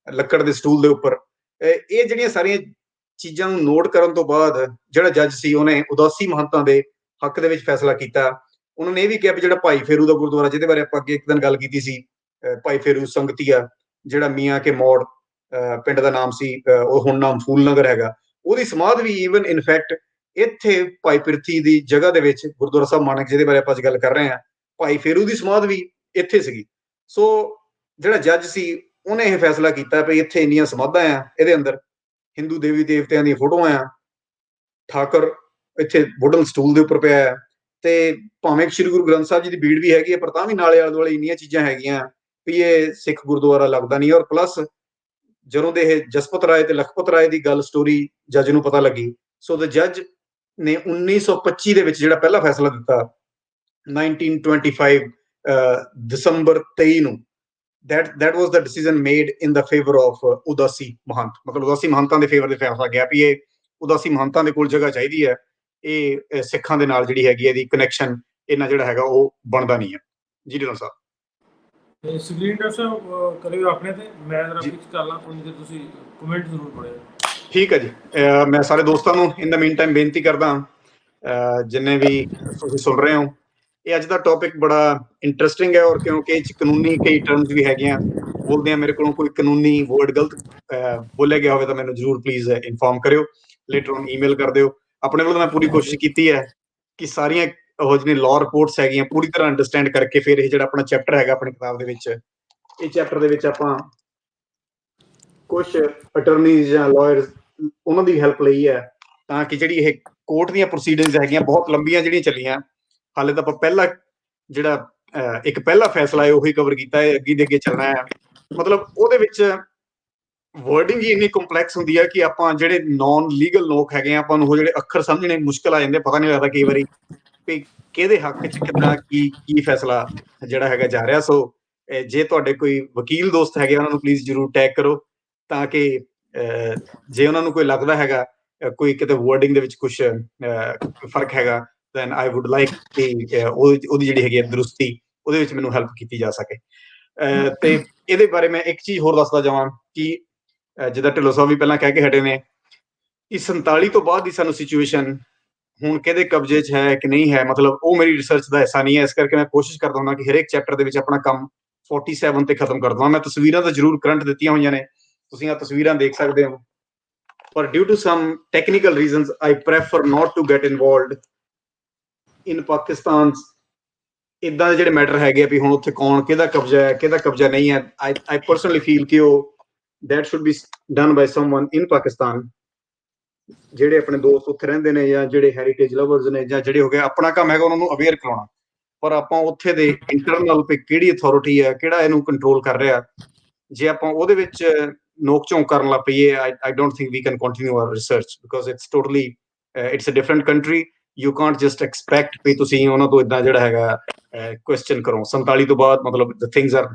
ਲੱਕੜ ਦੇ ਸਟੂਲ ਦੇ ਉੱਪਰ। ਇਹ ਜਿਹੜੀਆਂ ਸਾਰੀਆਂ ਚੀਜ਼ਾਂ ਨੂੰ ਨੋਟ ਕਰਨ ਤੋਂ ਬਾਅਦ ਜਿਹੜਾ ਜੱਜ ਸੀ ਉਹਨੇ ਉਦਾਸੀ ਮਹੰਤਾਂ ਦੇ ਹੱਕ ਦੇ ਵਿੱਚ ਫੈਸਲਾ ਕੀਤਾ। ਉਹਨਾਂ ਨੇ ਇਹ ਵੀ ਕਿਹਾ ਵੀ ਜਿਹੜਾ ਭਾਈ ਫੇਰੂ ਦਾ ਗੁਰਦੁਆਰਾ, ਜਿਹਦੇ ਬਾਰੇ ਆਪਾਂ ਅੱਗੇ ਇੱਕ ਦਿਨ ਗੱਲ ਕੀਤੀ ਸੀ, ਭਾਈ ਫੇਰੂ ਸੰਗਤੀਆ, ਜਿਹੜਾ ਮੀਆਂ ਕੇ ਮੋੜ ਪਿੰਡ ਦਾ ਨਾਮ ਸੀ, ਉਹ ਹੁਣ ਨਾਮ ਫੂਲ ਨਗਰ ਹੈਗਾ, ਉਹਦੀ ਸਮਾਧ ਵੀ ਈਵਨ ਇਨਫੈਕਟ ਇੱਥੇ ਭਾਈ ਪਿਰਥੀ ਦੀ ਜਗ੍ਹਾ ਦੇ ਵਿੱਚ ਗੁਰਦੁਆਰਾ ਸਾਹਿਬ ਮਾਨਕ, ਜਿਹਦੇ ਬਾਰੇ ਆਪਾਂ ਅੱਜ ਗੱਲ ਕਰ ਰਹੇ ਹਾਂ, ਭਾਈ ਫੇਰੂ ਦੀ ਸਮਾਧ ਵੀ ਇੱਥੇ ਸੀਗੀ। ਸੋ ਜਿਹੜਾ ਜੱਜ ਸੀ ਉਹਨੇ ਇਹ ਫੈਸਲਾ ਕੀਤਾ ਵੀ ਇੱਥੇ ਇੰਨੀਆਂ ਸਮਾਧਾਂ ਆ, ਇਹਦੇ ਅੰਦਰ ਹਿੰਦੂ ਦੇਵੀ ਦੇਵਤਿਆਂ ਦੀਆਂ ਫੋਟੋਆਂ ਆ, ਠਾਕਰ ਇੱਥੇ ਵੁਡਨ ਸਟੂਲ ਦੇ ਉੱਪਰ ਪਿਆ ਹੈ, ਤੇ ਭਾਵੇਂ ਸ਼੍ਰੀ ਗੁਰੂ ਗ੍ਰੰਥ ਸਾਹਿਬ ਜੀ ਦੀ ਬੀੜ ਵੀ ਹੈਗੀ ਹੈ, ਪਰ ਤਾਂ ਵੀ ਨਾਲੇ ਆਲੇ ਦੁਆਲੇ ਇੰਨੀਆਂ ਚੀਜ਼ਾਂ ਹੈਗੀਆਂ ਵੀ ਇਹ ਸਿੱਖ ਗੁਰਦੁਆਰਾ ਲੱਗਦਾ ਨਹੀਂ। ਔਰ ਪਲੱਸ ਜਦੋਂ ਦੇ ਇਹ ਜਸਪਤ ਰਾਏ ਤੇ ਲਖਪਤ ਰਾਏ ਦੀ ਗੱਲ ਸਟੋਰੀ ਜੱਜ ਨੂੰ ਪਤਾ ਲੱਗੀ, ਸੋ ਦ ਜੱਜ ਨੇ 1925 ਦੇ ਵਿੱਚ ਜਿਹੜਾ ਪਹਿਲਾ ਫੈਸਲਾ ਦਿੱਤਾ 1925 ਦਸੰਬਰ 23 ਨੂੰ, that was the decision made in the favor of ਉਦਾਸੀ ਮਹੰਤ, ਮਤਲਬ ਉਦਾਸੀ ਮਹੰਤਾਂ ਦੇ ਫੇਵਰ ਦੇ ਫੈਸਲਾ ਗਿਆ ਵੀ ਇਹ ਉਦਾਸੀ ਮਹੰਤਾਂ ਦੇ ਕੋਲ ਜਗ੍ਹਾ ਚਾਹੀਦੀ ਹੈ, ਇਹ ਸਿੱਖਾਂ ਦੇ ਨਾਲ ਜਿਹੜੀ ਹੈਗੀ ਇਹਦੀ ਕਨੈਕਸ਼ਨ ਇਹਨਾਂ ਜਿਹੜਾ ਹੈਗਾ ਉਹ ਬਣਦਾ ਨਹੀਂ ਹੈ। ਜੀ ਢਿੱਲੋਂ ਸਾਹਿਬ ਤੇ ਸਕਰੀਨ ਟੈਸਟ ਕਰਿਓ ਆਪਣੇ ਤੇ, ਮੈਂ ਜਰਾ ਫਿਕਸ ਕਰ ਲਾਂ, ਕੋਈ ਤੁਸੀਂ ਕਮੈਂਟ ਜ਼ਰੂਰ ਪੜਿਓ। ਠੀਕ ਹੈ ਜੀ, ਮੈਂ ਸਾਰੇ ਦੋਸਤਾਂ ਨੂੰ ਇਨ ਦਾ ਮੀਨ ਟਾਈਮ ਬੇਨਤੀ ਕਰਦਾ, ਜਿੰਨੇ ਵੀ ਤੁਸੀਂ ਸੁਣ ਰਹੇ ਹੋ, ਇਹ ਅੱਜ ਦਾ ਟੌਪਿਕ ਬੜਾ ਇੰਟਰਸਟਿੰਗ ਹੈ, ਔਰ ਕਿਉਂਕਿ ਇਹ 'ਚ ਕਾਨੂੰਨੀ ਕਈ ਟਰਮਸ ਵੀ ਹੈਗੀਆਂ, ਬੋਲਦੇ ਆ ਮੇਰੇ ਕੋਲੋਂ ਕੋਈ ਕਾਨੂੰਨੀ ਵਰਡ ਗਲਤ ਬੋਲਿਆ ਗਿਆ ਹੋਵੇ ਤਾਂ ਮੈਨੂੰ ਜ਼ਰੂਰ ਪਲੀਜ਼ ਇਨਫੋਰਮ ਕਰਿਓ, ਲੇਟਰ ਔਨ ਈਮੇਲ ਕਰ ਦਿਓ। ਆਪਣੇ ਵੱਲੋਂ ਮੈਂ ਪੂਰੀ ਕੋਸ਼ਿਸ਼ ਕੀਤੀ ਹੈ ਕਿ ਸਾਰੀਆਂ ਉਹ ਜਿਹੜੀਆਂ ਲਾਅ ਰਿਪੋਰਟਸ ਹੈਗੀਆਂ ਪੂਰੀ ਤਰ੍ਹਾਂ ਅੰਡਰਸਟੈਂਡ ਕਰਕੇ ਫਿਰ ਇਹ ਜਿਹੜਾ ਆਪਣਾ ਚੈਪਟਰ ਹੈਗਾ ਆਪਣੀ ਕਿਤਾਬ ਦੇ ਵਿੱਚ, ਇਹ ਚੈਪਟਰ ਦੇ ਵਿੱਚ ਆਪਾਂ ਕੁਛ ਅਟਰਨੀਜ਼ ਜਾਂ ਲਾਇਰਸ ਉਹਨਾਂ ਦੀ ਹੈਲਪ ਲਈ ਹੈ, ਤਾਂ ਕਿ ਜਿਹੜੀ ਇਹ ਕੋਰਟ ਦੀਆਂ ਪ੍ਰੋਸੀਡਿੰਗਸ ਹੈਗੀਆਂ ਬਹੁਤ ਲੰਬੀਆਂ ਜਿਹੜੀਆਂ ਚੱਲੀਆਂ, ਹਾਲੇ ਤਾਂ ਆਪਾਂ ਪਹਿਲਾ ਜਿਹੜਾ ਇੱਕ ਪਹਿਲਾ ਫੈਸਲਾ ਹੈ ਉਹੀ ਕਵਰ ਕੀਤਾ ਹੈ, ਅੱਗੇ ਦੇ ਅੱਗੇ ਚੱਲਣਾ ਹੈ। ਮਤਲਬ ਉਹਦੇ ਵਿੱਚ ਵਰਡਿੰਗ ਹੀ ਇੰਨੀ ਕੰਪਲੈਕਸ ਹੁੰਦੀ ਹੈ ਕਿ ਆਪਾਂ ਜਿਹੜੇ ਨਾਨ ਲੀਗਲ ਲੋਕ ਹੈਗੇ ਆ, ਆਪਾਂ ਨੂੰ ਉਹ ਜਿਹੜੇ ਅੱਖਰ ਸਮਝਣੇ ਮੁਸ਼ਕਲ ਆ ਜਾਂਦੇ, ਪਤਾ ਨਹੀਂ ਲੱਗਦਾ ਕਈ ਵਾਰੀ ਵੀ ਕਿਹਦੇ ਹੱਕ 'ਚ ਕਿੱਦਾਂ ਕੀ ਫੈਸਲਾ ਜਿਹੜਾ ਹੈਗਾ ਜਾ ਰਿਹਾ। ਸੋ ਜੇ ਤੁਹਾਡੇ ਕੋਈ ਵਕੀਲ ਦੋਸਤ ਹੈਗੇ, ਉਹਨਾਂ ਨੂੰ ਪਲੀਜ਼ ਜ਼ਰੂਰ ਟੈਗ ਕਰੋ, ਤਾਂ ਕਿ ਜੇ ਉਹਨਾਂ ਨੂੰ ਕੋਈ ਲੱਗਦਾ ਹੈਗਾ ਕੋਈ ਕਿਤੇ ਵਰਡਿੰਗ ਦੇ ਵਿੱਚ ਕੁਛ ਫਰਕ ਹੈਗਾ, ਦੈਨ ਆਈ ਵੁੱਡ ਲਾਈਕ ਕਿ ਉਹਦੀ ਜਿਹੜੀ ਹੈਗੀ ਹੈ ਦਰੁਸਤੀ, ਉਹਦੇ ਵਿੱਚ ਮੈਨੂੰ ਹੈਲਪ ਕੀਤੀ ਜਾ ਸਕੇ। ਤੇ ਇਹਦੇ ਬਾਰੇ ਮੈਂ ਇੱਕ ਚੀਜ਼ ਹੋਰ ਦੱਸਦਾ ਜਾਵਾਂ ਕਿ ਜਿੱਦਾਂ ਢਿੱਲੋਂ ਸਾਹਿਬ ਵੀ ਪਹਿਲਾਂ ਕਹਿ ਕੇ ਹਟੇ ਨੇ ਕਿ 47 ਤੋਂ ਬਾਅਦ ਦੀ ਸਾਨੂੰ ਸਿਚੁਏਸ਼ਨ ਹੁਣ ਕਿਹਦੇ ਕਬਜ਼ੇ 'ਚ ਹੈ ਕਿ ਨਹੀਂ ਹੈ, ਮਤਲਬ ਉਹ ਮੇਰੀ ਰਿਸਰਚ ਦਾ ਹਿੱਸਾ ਨਹੀਂ ਹੈ। ਇਸ ਕਰਕੇ ਮੈਂ ਕੋਸ਼ਿਸ਼ ਕਰਦਾ ਹੁੰਦਾ ਕਿ ਹਰੇਕ ਚੈਪਟਰ ਦੇ ਵਿੱਚ ਆਪਣਾ ਕੰਮ 47 ਤੇ ਖਤਮ ਕਰ ਦਵਾਂ। ਮੈਂ ਤਸਵੀਰਾਂ ਤਾਂ ਜ਼ਰੂਰ ਕਰੰਟ ਦਿੱਤੀਆਂ ਹੋਈਆਂ ਨੇ, ਤੁਸੀਂ ਆਹ ਤਸਵੀਰਾਂ ਦੇਖ ਸਕਦੇ ਹੋ, ਪਰ due to some technical reasons I prefer not to get involved in Pakistan. ਇਦਾਂ ਦੇ ਜਿਹੜੇ ਮੈਟਰ ਹੈਗੇ ਆ ਵੀ ਹੁਣ ਉੱਥੇ ਕੌਣ ਕਿਹਦਾ ਕਬਜ਼ਾ ਹੈ, ਕਿਹਦਾ ਕਬਜ਼ਾ ਨਹੀਂ ਹੈ, ਆਈ ਪਰਸਨਲੀ ਫੀਲ ਕਿ ਉਹ that should be done by someone in Pakistan, ਜਿਹੜੇ ਆਪਣੇ ਦੋਸਤ ਉੱਥੇ ਰਹਿੰਦੇ ਨੇ ਜਾਂ ਜਿਹੜੇ ਹੈਰੀਟੇਜ ਲਵਰਸ ਨੇ ਜਾਂ ਜਿਹੜੇ ਹੋ ਗਏ, ਆਪਣਾ ਕੰਮ ਹੈਗਾ ਉਹਨਾਂ ਨੂੰ ਅਵੇਅਰ ਕਰਾਉਣਾ। ਪਰ ਆਪਾਂ ਉੱਥੇ ਦੇ ਇੰਟਰਨਲ ਤੇ ਕਿਹੜੀ ਅਥਾਰਟੀ ਹੈ, ਕਿਹੜਾ ਇਹਨੂੰ ਕੰਟਰੋਲ ਕਰ ਰਿਹਾ, ਜੇ ਆਪਾਂ ਉਹਦੇ ਵਿੱਚ ਨੋਕ ਝੋਂਕ ਕਰਨ ਲੱਗ ਪਈਏ, I don't think we can continue our research because it's totally it's a different country. You can't just expect ਵੀ ਤੁਸੀਂ ਉਹਨਾਂ ਤੋਂ ਇਦਾਂ ਜਿਹੜਾ ਹੈਗਾ ਕੁਐਸਚਨ ਕਰੋ 47 ਤੋਂ ਬਾਅਦ। ਮਤਲਬ the things are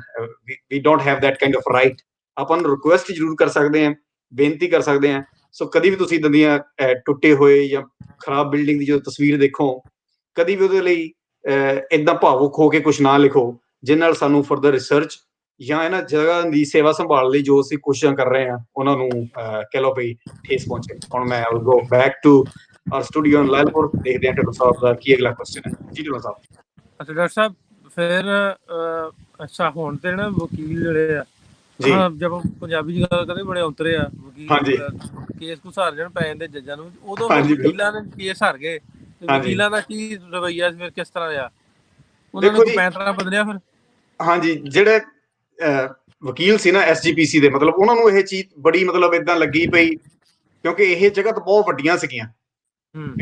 we don't have that kind of right. ਆਪਾਂ ਨੂੰ ਰਿਕੁਐਸਟ ਜ਼ਰੂਰ ਕਰ ਸਕਦੇ ਹਾਂ, ਬੇਨਤੀ ਕਰ ਸਕਦੇ ਹਾਂ। ਸੋ ਕਦੀ ਵੀ ਤੁਸੀਂ ਇਦਾਂ ਦੀਆਂ ਟੁੱਟੇ ਹੋਏ ਜਾਂ ਖਰਾਬ ਬਿਲਡਿੰਗ ਦੀ ਜਦੋਂ ਤਸਵੀਰ ਦੇਖੋ, ਕਦੀ ਵੀ ਉਹਦੇ ਲਈ ਇਦਾਂ ਭਾਵੁਕ ਹੋ ਕੇ ਕੁਛ ਨਾ ਲਿਖੋ, ਜਿਹਦੇ ਨਾਲ ਸਾਨੂੰ ਫਰਦਰ ਰਿਸਰਚ ਜਾਂ ਇਹਨਾਂ ਜਗ੍ਹਾ ਦੀ ਸੇਵਾ ਸੰਭਾਲ ਲਈ ਜੋ ਅਸੀਂ ਕੋਸ਼ਿਸ਼ਾਂ ਕਰ ਰਹੇ ਹਾਂ ਉਹਨਾਂ ਨੂੰ ਕਹਿ ਲਓ ਵੀ ਠੇਸ ਪਹੁੰਚੇ। ਹੁਣ ਮੈਂ will go back to our studio in Lyallpur, ਦੇਖਦੇ ਹਾਂ ਢਿੱਲੋਂ ਸਾਹਿਬ ਦਾ ਕੀ ਅਗਲਾ ਕੁਐਸਚਨ ਹੈ। ਜੀ ਢਿੱਲੋਂ ਸਾਹਿਬ। ਅੱਛਾ ਡਾਕਟਰ ਸਾਹਿਬ, ਫਿਰ ਅੱਛਾ ਹੁਣ ਤੇ ਨਾ ਵਕੀਲ ਜਿਹੜੇ ਆ, ਜੀ ਜਦੋਂ ਪੰਜਾਬੀ ਦੀ ਗੱਲ ਕਰਦੇ ਬੜੇ ਔਂਤਰੇ ਆ ਹਾਂਜੀ ਵਕੀਲ, ਕੇਸ ਕੁ ਹਾਰ ਜਾਣ ਪੈ ਜਾਂਦੇ ਜੱਜਾਂ ਨੂੰ, ਉਦੋਂ ਫਿਰ ਹਾਂਜੀ ਵਕੀਲਾਂ ਨੇ ਕੇਸ ਹਾਰ ਗਏ ਤੇ ਹਾਂਜੀ ਵਕੀਲਾਂ ਦਾ ਕੀ ਰਵੱਈਆ ਫਿਰ ਕਿਸ ਤਰ੍ਹਾਂ ਆ, ਉਹਨਾਂ ਨੇ ਦੇਖੋ ਕੋਈ ਜੀ, ਪੈਂਤਰਾ ਬਦਲਿਆ ਫਿਰ? ਹਾਂਜੀ ਜਿਹੜੇ ਵਕੀਲ ਸੀ ਨਾ SGPC ਦੇ, ਮਤਲਬ ਉਹਨਾਂ ਨੂੰ ਇਹ ਚੀਜ਼ ਬੜੀ ਮਤਲਬ ਇਦਾਂ ਲੱਗੀ ਪਈ, ਕਿਉਂਕਿ ਇਹ ਜਗ੍ਹਾ ਤਾਂ ਬਹੁਤ ਵੱਡੀਆਂ ਸੀਗੀਆਂ,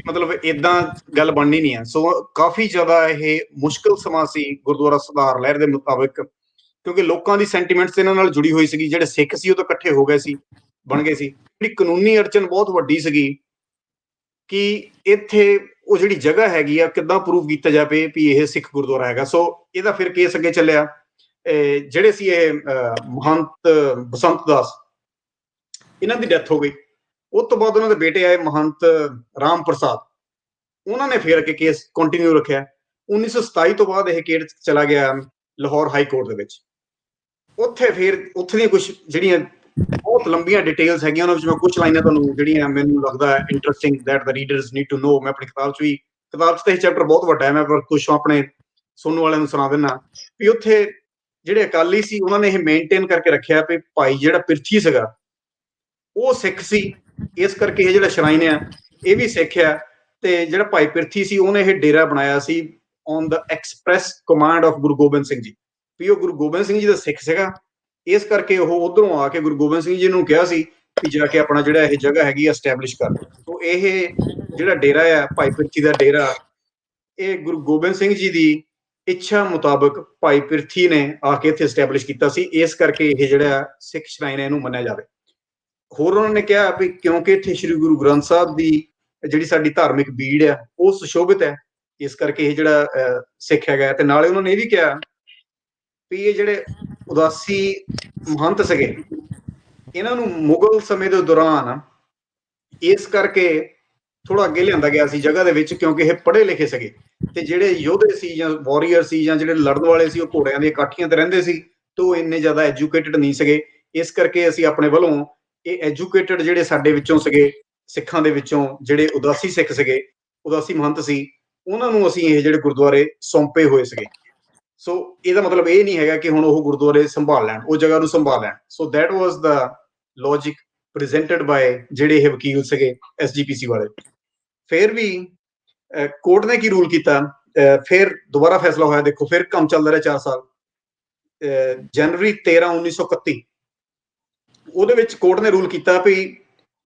ਮਤਲਬ ਇਦਾਂ ਗੱਲ ਬਣਨੀ ਨਹੀਂ ਹੈ। ਸੋ ਕਾਫੀ ਜ਼ਿਆਦਾ ਇਹ ਮੁਸ਼ਕਲ ਸਮਾਂ ਸੀ ਗੁਰਦੁਆਰਾ ਸੁਧਾਰ ਲਹਿਰ ਦੇ ਮੁਤਾਬਿਕ, ਕਿਉਂਕਿ ਲੋਕਾਂ ਦੀ ਸੈਂਟੀਮੈਂਟਸ ਇਹਨਾਂ ਨਾਲ ਜੁੜੀ ਹੋਈ ਸੀਗੀ। ਜਿਹੜੇ ਸਿੱਖ ਸੀ ਉਹ ਤਾਂ ਇਕੱਠੇ ਹੋ ਗਏ ਸੀ, ਬਣ ਗਏ ਸੀ। ਜਿਹੜੀ ਕਾਨੂੰਨੀ ਅੜਚਨ ਬਹੁਤ ਵੱਡੀ ਸੀਗੀ ਕਿ ਇੱਥੇ ਉਹ ਜਿਹੜੀ ਜਗ੍ਹਾ ਹੈਗੀ ਆ ਕਿੱਦਾਂ ਪ੍ਰੂਵ ਕੀਤਾ ਜਾਵੇ ਵੀ ਇਹ ਸਿੱਖ ਗੁਰਦੁਆਰਾ ਹੈਗਾ। ਸੋ ਇਹਦਾ ਫਿਰ ਕੇਸ ਅੱਗੇ ਚੱਲਿਆ। ਜਿਹੜੇ ਸੀ ਇਹ ਮਹੰਤ ਬਸੰਤ ਦਾਸ, ਇਹਨਾਂ ਦੀ ਡੈਥ ਹੋ ਗਈ। ਉਸ ਤੋਂ ਬਾਅਦ ਉਹਨਾਂ ਦੇ ਬੇਟੇ ਆਏ ਮਹੰਤ ਰਾਮ ਪ੍ਰਸਾਦ, ਉਹਨਾਂ ਨੇ ਫਿਰ ਅੱਗੇ ਕੇਸ ਕੰਟੀਨਿਊ ਰੱਖਿਆ। 1927 ਤੋਂ ਬਾਅਦ ਇਹ ਕੇਸ ਚਲਾ ਗਿਆ ਲਾਹੌਰ ਹਾਈ ਕੋਰਟ ਦੇ ਵਿੱਚ। ਉੱਥੇ ਫਿਰ ਉੱਥੇ ਦੀਆਂ ਕੁਝ ਜਿਹੜੀਆਂ ਬਹੁਤ ਲੰਬੀਆਂ ਡਿਟੇਲਸ ਹੈਗੀਆਂ, ਉਹਨਾਂ ਵਿੱਚ ਮੈਂ ਕੁਝ ਲਾਈਨਾਂ ਤੁਹਾਨੂੰ ਜਿਹੜੀਆਂ ਮੈਨੂੰ ਲੱਗਦਾ interesting that the readers need to know, ਮੈਂ ਆਪਣੀ ਕਿਤਾਬ 'ਚ ਵੀ, ਕਿਤਾਬ 'ਚ ਤਾਂ ਇਹ ਚੈਪਟਰ ਬਹੁਤ ਵੱਡਾ ਹੈ, ਮੈਂ ਪਰ ਕੁਝ ਆਪਣੇ ਸੁਣਨ ਵਾਲਿਆਂ ਨੂੰ ਸੁਣਾ ਦਿੰਦਾ ਵੀ ਉੱਥੇ ਜਿਹੜੇ ਅਕਾਲੀ ਸੀ ਉਹਨਾਂ ਨੇ ਇਹ ਮੇਨਟੇਨ ਕਰਕੇ ਰੱਖਿਆ ਵੀ ਭਾਈ ਜਿਹੜਾ ਪਿਰਥੀ ਸੀਗਾ ਉਹ ਸਿੱਖ ਸੀ, ਇਸ ਕਰਕੇ ਇਹ ਜਿਹੜਾ ਸ਼ਰਾਈਨ ਆ ਇਹ ਵੀ ਸਿੱਖ ਆ। ਤੇ ਜਿਹੜਾ ਭਾਈ ਪਿਰਥੀ ਸੀ ਉਹਨੇ ਇਹ ਡੇਰਾ ਬਣਾਇਆ ਸੀ on the express command of Guru Gobind Singh ji, ਵੀ ਉਹ ਗੁਰੂ ਗੋਬਿੰਦ ਸਿੰਘ ਜੀ ਦਾ ਸਿੱਖ ਸੀਗਾ। ਇਸ ਕਰਕੇ ਉਹ ਉਧਰੋਂ ਆ ਕੇ ਗੁਰੂ ਗੋਬਿੰਦ ਸਿੰਘ ਜੀ ਨੂੰ ਕਿਹਾ ਸੀ ਵੀ ਜਾ ਕੇ ਆਪਣਾ ਜਿਹੜਾ ਇਹ ਜਗ੍ਹਾ ਹੈਗੀ ਆ ਐਸਟੈਬਲਿਸ਼ ਕਰ। ਸੋ ਇਹ ਜਿਹੜਾ ਡੇਰਾ ਆ ਭਾਈ ਪਿਰਥੀ ਦਾ ਡੇਰਾ, ਇਹ ਗੁਰੂ ਗੋਬਿੰਦ ਸਿੰਘ ਜੀ ਦੀ ਇੱਛਾ ਮੁਤਾਬਕ ਭਾਈ ਪਿਰਥੀ ਨੇ ਆ ਕੇ ਇੱਥੇ ਐਸਟੈਬਲਿਸ਼ ਕੀਤਾ ਸੀ। ਇਸ ਕਰਕੇ ਇਹ ਜਿਹੜਾ ਸਿੱਖ ਸ਼ਰਾਈਨ ਹੈ ਇਹਨੂੰ ਮੰਨਿਆ ਜਾਵੇ। ਹੋਰ ਉਹਨਾਂ ਨੇ ਕਿਹਾ ਵੀ ਕਿਉਂਕਿ ਇੱਥੇ ਸ੍ਰੀ ਗੁਰੂ ਗ੍ਰੰਥ ਸਾਹਿਬ ਦੀ ਜਿਹੜੀ ਸਾਡੀ ਧਾਰਮਿਕ ਬੀੜ ਆ ਉਹ ਸੁਸ਼ੋਭਿਤ ਹੈ, ਇਸ ਕਰਕੇ ਇਹ ਜਿਹੜਾ ਸਿੱਖ ਹੈਗਾ। ਤੇ ਨਾਲੇ ਉਹਨਾਂ ਨੇ ਇਹ ਵੀ ਕਿਹਾ ਵੀ ਇਹ ਜਿਹੜੇ ਉਦਾਸੀ ਮਹੰਤ ਸੀਗੇ ਇਹਨਾਂ ਨੂੰ ਮੁਗਲ ਸਮੇਂ ਦੇ ਦੌਰਾਨ ਇਸ ਕਰਕੇ ਥੋੜਾ ਅੱਗੇ ਲਿਆਂਦਾ ਗਿਆ ਸੀ ਜਗ੍ਹਾ ਦੇ ਵਿੱਚ, ਕਿਉਂਕਿ ਇਹ ਪੜ੍ਹੇ ਲਿਖੇ ਸੀਗੇ ਤੇ ਜਿਹੜੇ ਯੋਧੇ ਸੀ ਜਾਂ ਵਾਰੀਅਰ ਸੀ ਜਾਂ ਜਿਹੜੇ ਲੜਨ ਵਾਲੇ ਸੀ ਉਹ ਘੋੜਿਆਂ ਦੀਆਂ ਕਾਠੀਆਂ ਤੇ ਰਹਿੰਦੇ ਸੀ ਤੇ ਉਹ ਇੰਨੇ ਜ਼ਿਆਦਾ ਐਜੂਕੇਟਡ ਨਹੀਂ ਸੀਗੇ। ਇਸ ਕਰਕੇ ਅਸੀਂ ਆਪਣੇ ਵੱਲੋਂ ਇਹ ਐਜੂਕੇਟਡ ਜਿਹੜੇ ਸਾਡੇ ਵਿੱਚੋਂ ਸੀਗੇ, ਸਿੱਖਾਂ ਦੇ ਵਿੱਚੋਂ ਜਿਹੜੇ ਉਦਾਸੀ ਸਿੱਖ ਸੀਗੇ, ਉਦਾਸੀ ਮਹੰਤ ਸੀ, ਉਹਨਾਂ ਨੂੰ ਅਸੀਂ ਇਹ ਜਿਹੜੇ ਗੁਰਦੁਆਰੇ ਸੌਂਪੇ ਹੋਏ ਸੀਗੇ। ਸੋ ਇਹਦਾ ਮਤਲਬ ਇਹ ਨਹੀਂ ਹੈਗਾ ਕਿ ਹੁਣ ਉਹ ਗੁਰਦੁਆਰੇ ਸੰਭਾਲ ਲੈਣ, ਉਹ ਜਗ੍ਹਾ ਨੂੰ ਸੰਭਾਲ ਲੈਣ। So that was the logic presented by ਜਿਹੜੇ ਇਹ ਵਕੀਲ ਸੀਗੇ SGPC ਵਾਲੇ। ਫਿਰ ਵੀ ਕੋਰਟ ਨੇ ਕੀ ਰੂਲ ਕੀਤਾ, ਫਿਰ ਦੁਬਾਰਾ ਫੈਸਲਾ ਹੋਇਆ। ਦੇਖੋ ਫਿਰ ਕੰਮ ਚੱਲਦਾ ਰਿਹਾ 4 ਸਾਲ। ਜਨਵਰੀ 13 1931 ਉਹਦੇ ਵਿੱਚ ਕੋਰਟ ਨੇ ਰੂਲ ਕੀਤਾ ਵੀ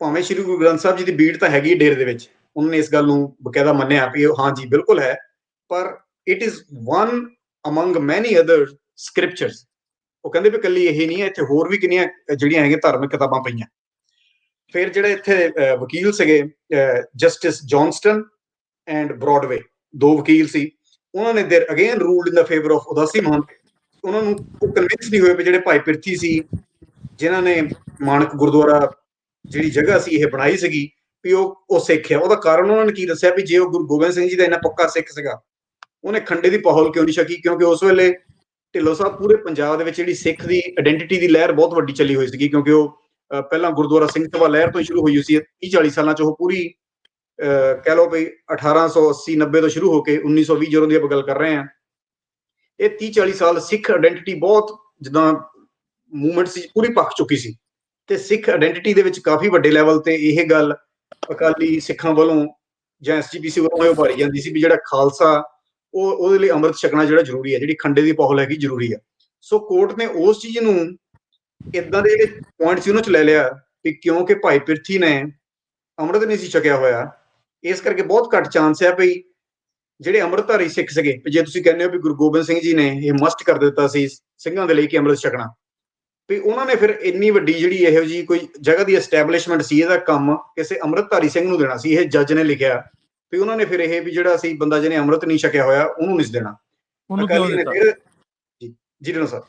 ਭਾਵੇਂ ਸ਼੍ਰੀ ਗੁਰੂ ਗ੍ਰੰਥ ਸਾਹਿਬ ਜੀ ਦੀ ਬੀੜ ਤਾਂ ਹੈਗੀ ਡੇਰੇ ਦੇ ਵਿੱਚ, ਉਹਨਾਂ ਨੇ ਇਸ ਗੱਲ ਨੂੰ ਬਕਾਇਦਾ ਮੰਨਿਆ ਵੀ ਹਾਂਜੀ ਬਿਲਕੁਲ ਹੈ, ਪਰ it is one among many other scriptures ਉਹ ਕਹਿੰਦੇ ਵੀ ਇਕੱਲੀ ਇਹੀ ਨਹੀਂ ਹੈ, ਇੱਥੇ ਹੋਰ ਵੀ ਕਿੰਨੀਆਂ ਜਿਹੜੀਆਂ ਹੈਗੀਆਂ ਧਾਰਮਿਕ ਕਿਤਾਬਾਂ ਪਈਆਂ। ਫਿਰ ਜਿਹੜੇ ਇੱਥੇ ਵਕੀਲ ਸੀਗੇ ਜਸਟਿਸ ਜੌਨਸਟਨ ਐਂਡ ਬ੍ਰੌਡਵੇ, 2 ਵਕੀਲ ਸੀ, ਉਹਨਾਂ ਨੇ ਦੇਰ again ruled in the favour of ਉਦਾਸੀ ਮਹੰਤ। ਉਹਨਾਂ ਨੂੰ ਉਹ ਕਨਵਿੰਸ ਨਹੀਂ ਹੋਏ ਵੀ ਜਿਹੜੇ ਭਾਈ ਪਿਰਥੀ ਸੀ, ਜਿਨ੍ਹਾਂ ਨੇ ਮਾਣਕ ਗੁਰਦੁਆਰਾ ਜਿਹੜੀ ਜਗ੍ਹਾ ਸੀ ਇਹ ਬਣਾਈ ਸੀਗੀ, ਵੀ ਉਹ ਸਿੱਖ ਆ। ਉਹਦਾ ਕਾਰਨ ਉਹਨਾਂ ਨੇ ਕੀ ਦੱਸਿਆ ਵੀ ਜੇ ਉਹ ਗੁਰੂ ਗੋਬਿੰਦ ਸਿੰਘ ਜੀ ਦਾ ਇੰਨਾ ਪੱਕਾ ਸਿੱਖ ਸੀਗਾ, ਉਹਨੇ ਖੰਡੇ ਦੀ ਪਹਲ ਕਿਉਂ ਨਹੀਂ ਛਕੀ? ਕਿਉਂਕਿ ਉਸ ਵੇਲੇ ਢਿੱਲੋਂ ਸਾਹਿਬ ਪੂਰੇ ਪੰਜਾਬ ਦੇ ਵਿੱਚ ਜਿਹੜੀ ਸਿੱਖ ਦੀ ਆਇਡੈਂਟੀਟੀ ਦੀ ਲਹਿਰ ਬਹੁਤ ਵੱਡੀ ਚੱਲੀ ਹੋਈ ਸੀਗੀ, ਕਿਉਂਕਿ ਉਹ ਪਹਿਲਾਂ ਗੁਰਦੁਆਰਾ ਸਿੰਘ ਸਭਾ ਲਹਿਰ ਤੋਂ ਹੀ ਸ਼ੁਰੂ ਹੋਈ ਸੀ। 30-40 ਸਾਲਾਂ 'ਚ ਉਹ ਪੂਰੀ ਕਹਿ ਲਓ ਵੀ 1880-90 ਤੋਂ ਸ਼ੁਰੂ ਹੋ ਕੇ 1920 ਜਦੋਂ ਦੀ ਆਪਾਂ ਗੱਲ ਕਰ ਰਹੇ ਹਾਂ, ਇਹ 30-40 ਸਾਲ ਸਿੱਖ ਆਇਡੈਂਟੀਟੀ ਬਹੁਤ ਜਿੱਦਾਂ ਮੂਵਮੈਂਟ ਸੀ, ਪੂਰੀ ਪੱਕ ਚੁੱਕੀ ਸੀ। ਤੇ ਸਿੱਖ ਆਇਡੈਂਟੀਟੀ ਦੇ ਵਿੱਚ ਕਾਫੀ ਵੱਡੇ ਲੈਵਲ ਤੇ ਇਹ ਗੱਲ ਅਕਾਲੀ ਸਿੱਖਾਂ ਵੱਲੋਂ ਜਾਂ SGPC ਵੱਲੋਂ ਉਭਾਰੀ ਜਾਂਦੀ ਸੀ ਵੀ ਜਿਹੜਾ ਖਾਲਸਾ ਉਹਦੇ ਲਈ ਅੰਮ੍ਰਿਤ ਛਕਣਾ ਜਿਹੜਾ ਜ਼ਰੂਰੀ ਹੈ, ਜਿਹੜੀ ਖੰਡੇ ਦੀ ਪਹਲ ਹੈਗੀ ਜ਼ਰੂਰੀ ਆ। ਸੋ ਕੋਰਟ ਨੇ ਉਸ ਚੀਜ਼ ਨੂੰ ਇਦਾਂ ਦੇ ਜਿਹੜੇ ਪੁਆਇੰਟ ਸੀ ਉਹਨਾਂ 'ਚ ਲੈ ਲਿਆ ਵੀ ਕਿਉਂਕਿ ਭਾਈ ਪਿਰਥੀ ਨੇ ਅੰਮ੍ਰਿਤ ਨਹੀਂ ਸੀ ਛਕਿਆ ਹੋਇਆ, ਇਸ ਕਰਕੇ ਬਹੁਤ ਘੱਟ ਚਾਂਸ ਹੈ ਵੀ ਜਿਹੜੇ ਅੰਮ੍ਰਿਤਧਾਰੀ ਸਿੱਖ ਸੀਗੇ, ਜੇ ਤੁਸੀਂ ਕਹਿੰਦੇ ਹੋ ਵੀ ਗੁਰੂ ਗੋਬਿੰਦ ਸਿੰਘ ਜੀ ਨੇ ਇਹ ਮਸਟ ਕਰ ਦਿੱਤਾ ਸੀ ਸਿੰਘਾਂ ਦੇ ਲਈ ਕਿ ਅੰਮ੍ਰਿਤ ਛਕਣਾ, ਵੀ ਉਹਨਾਂ ਨੇ ਫਿਰ ਇੰਨੀ ਵੱਡੀ ਜਿਹੜੀ ਇਹੋ ਜਿਹੀ ਕੋਈ ਜਗ੍ਹਾ ਦੀ ਐਸਟੈਬਲਿਸ਼ਮੈਂਟ ਸੀ, ਇਹਦਾ ਕੰਮ ਕਿਸੇ ਅੰਮ੍ਰਿਤਧਾਰੀ ਸਿੰਘ ਨੂੰ ਦੇਣਾ ਸੀ। ਇਹ ਜੱਜ ਨੇ ਲਿਖਿਆ ਵੀ ਉਹਨਾਂ ਨੇ ਫਿਰ ਇਹ ਵੀ ਜਿਹੜਾ ਸੀ ਬੰਦਾ ਜਿਹਨੇ ਅੰਮ੍ਰਿਤ ਨਹੀਂ ਛਕਿਆ ਹੋਇਆ ਉਹਨੂੰ ਨਹੀਂ ਦੇਣਾ। ਉਹਨੂੰ ਕਿਉਂ ਦਿੱਤਾ? ਜੀ ਸਰ,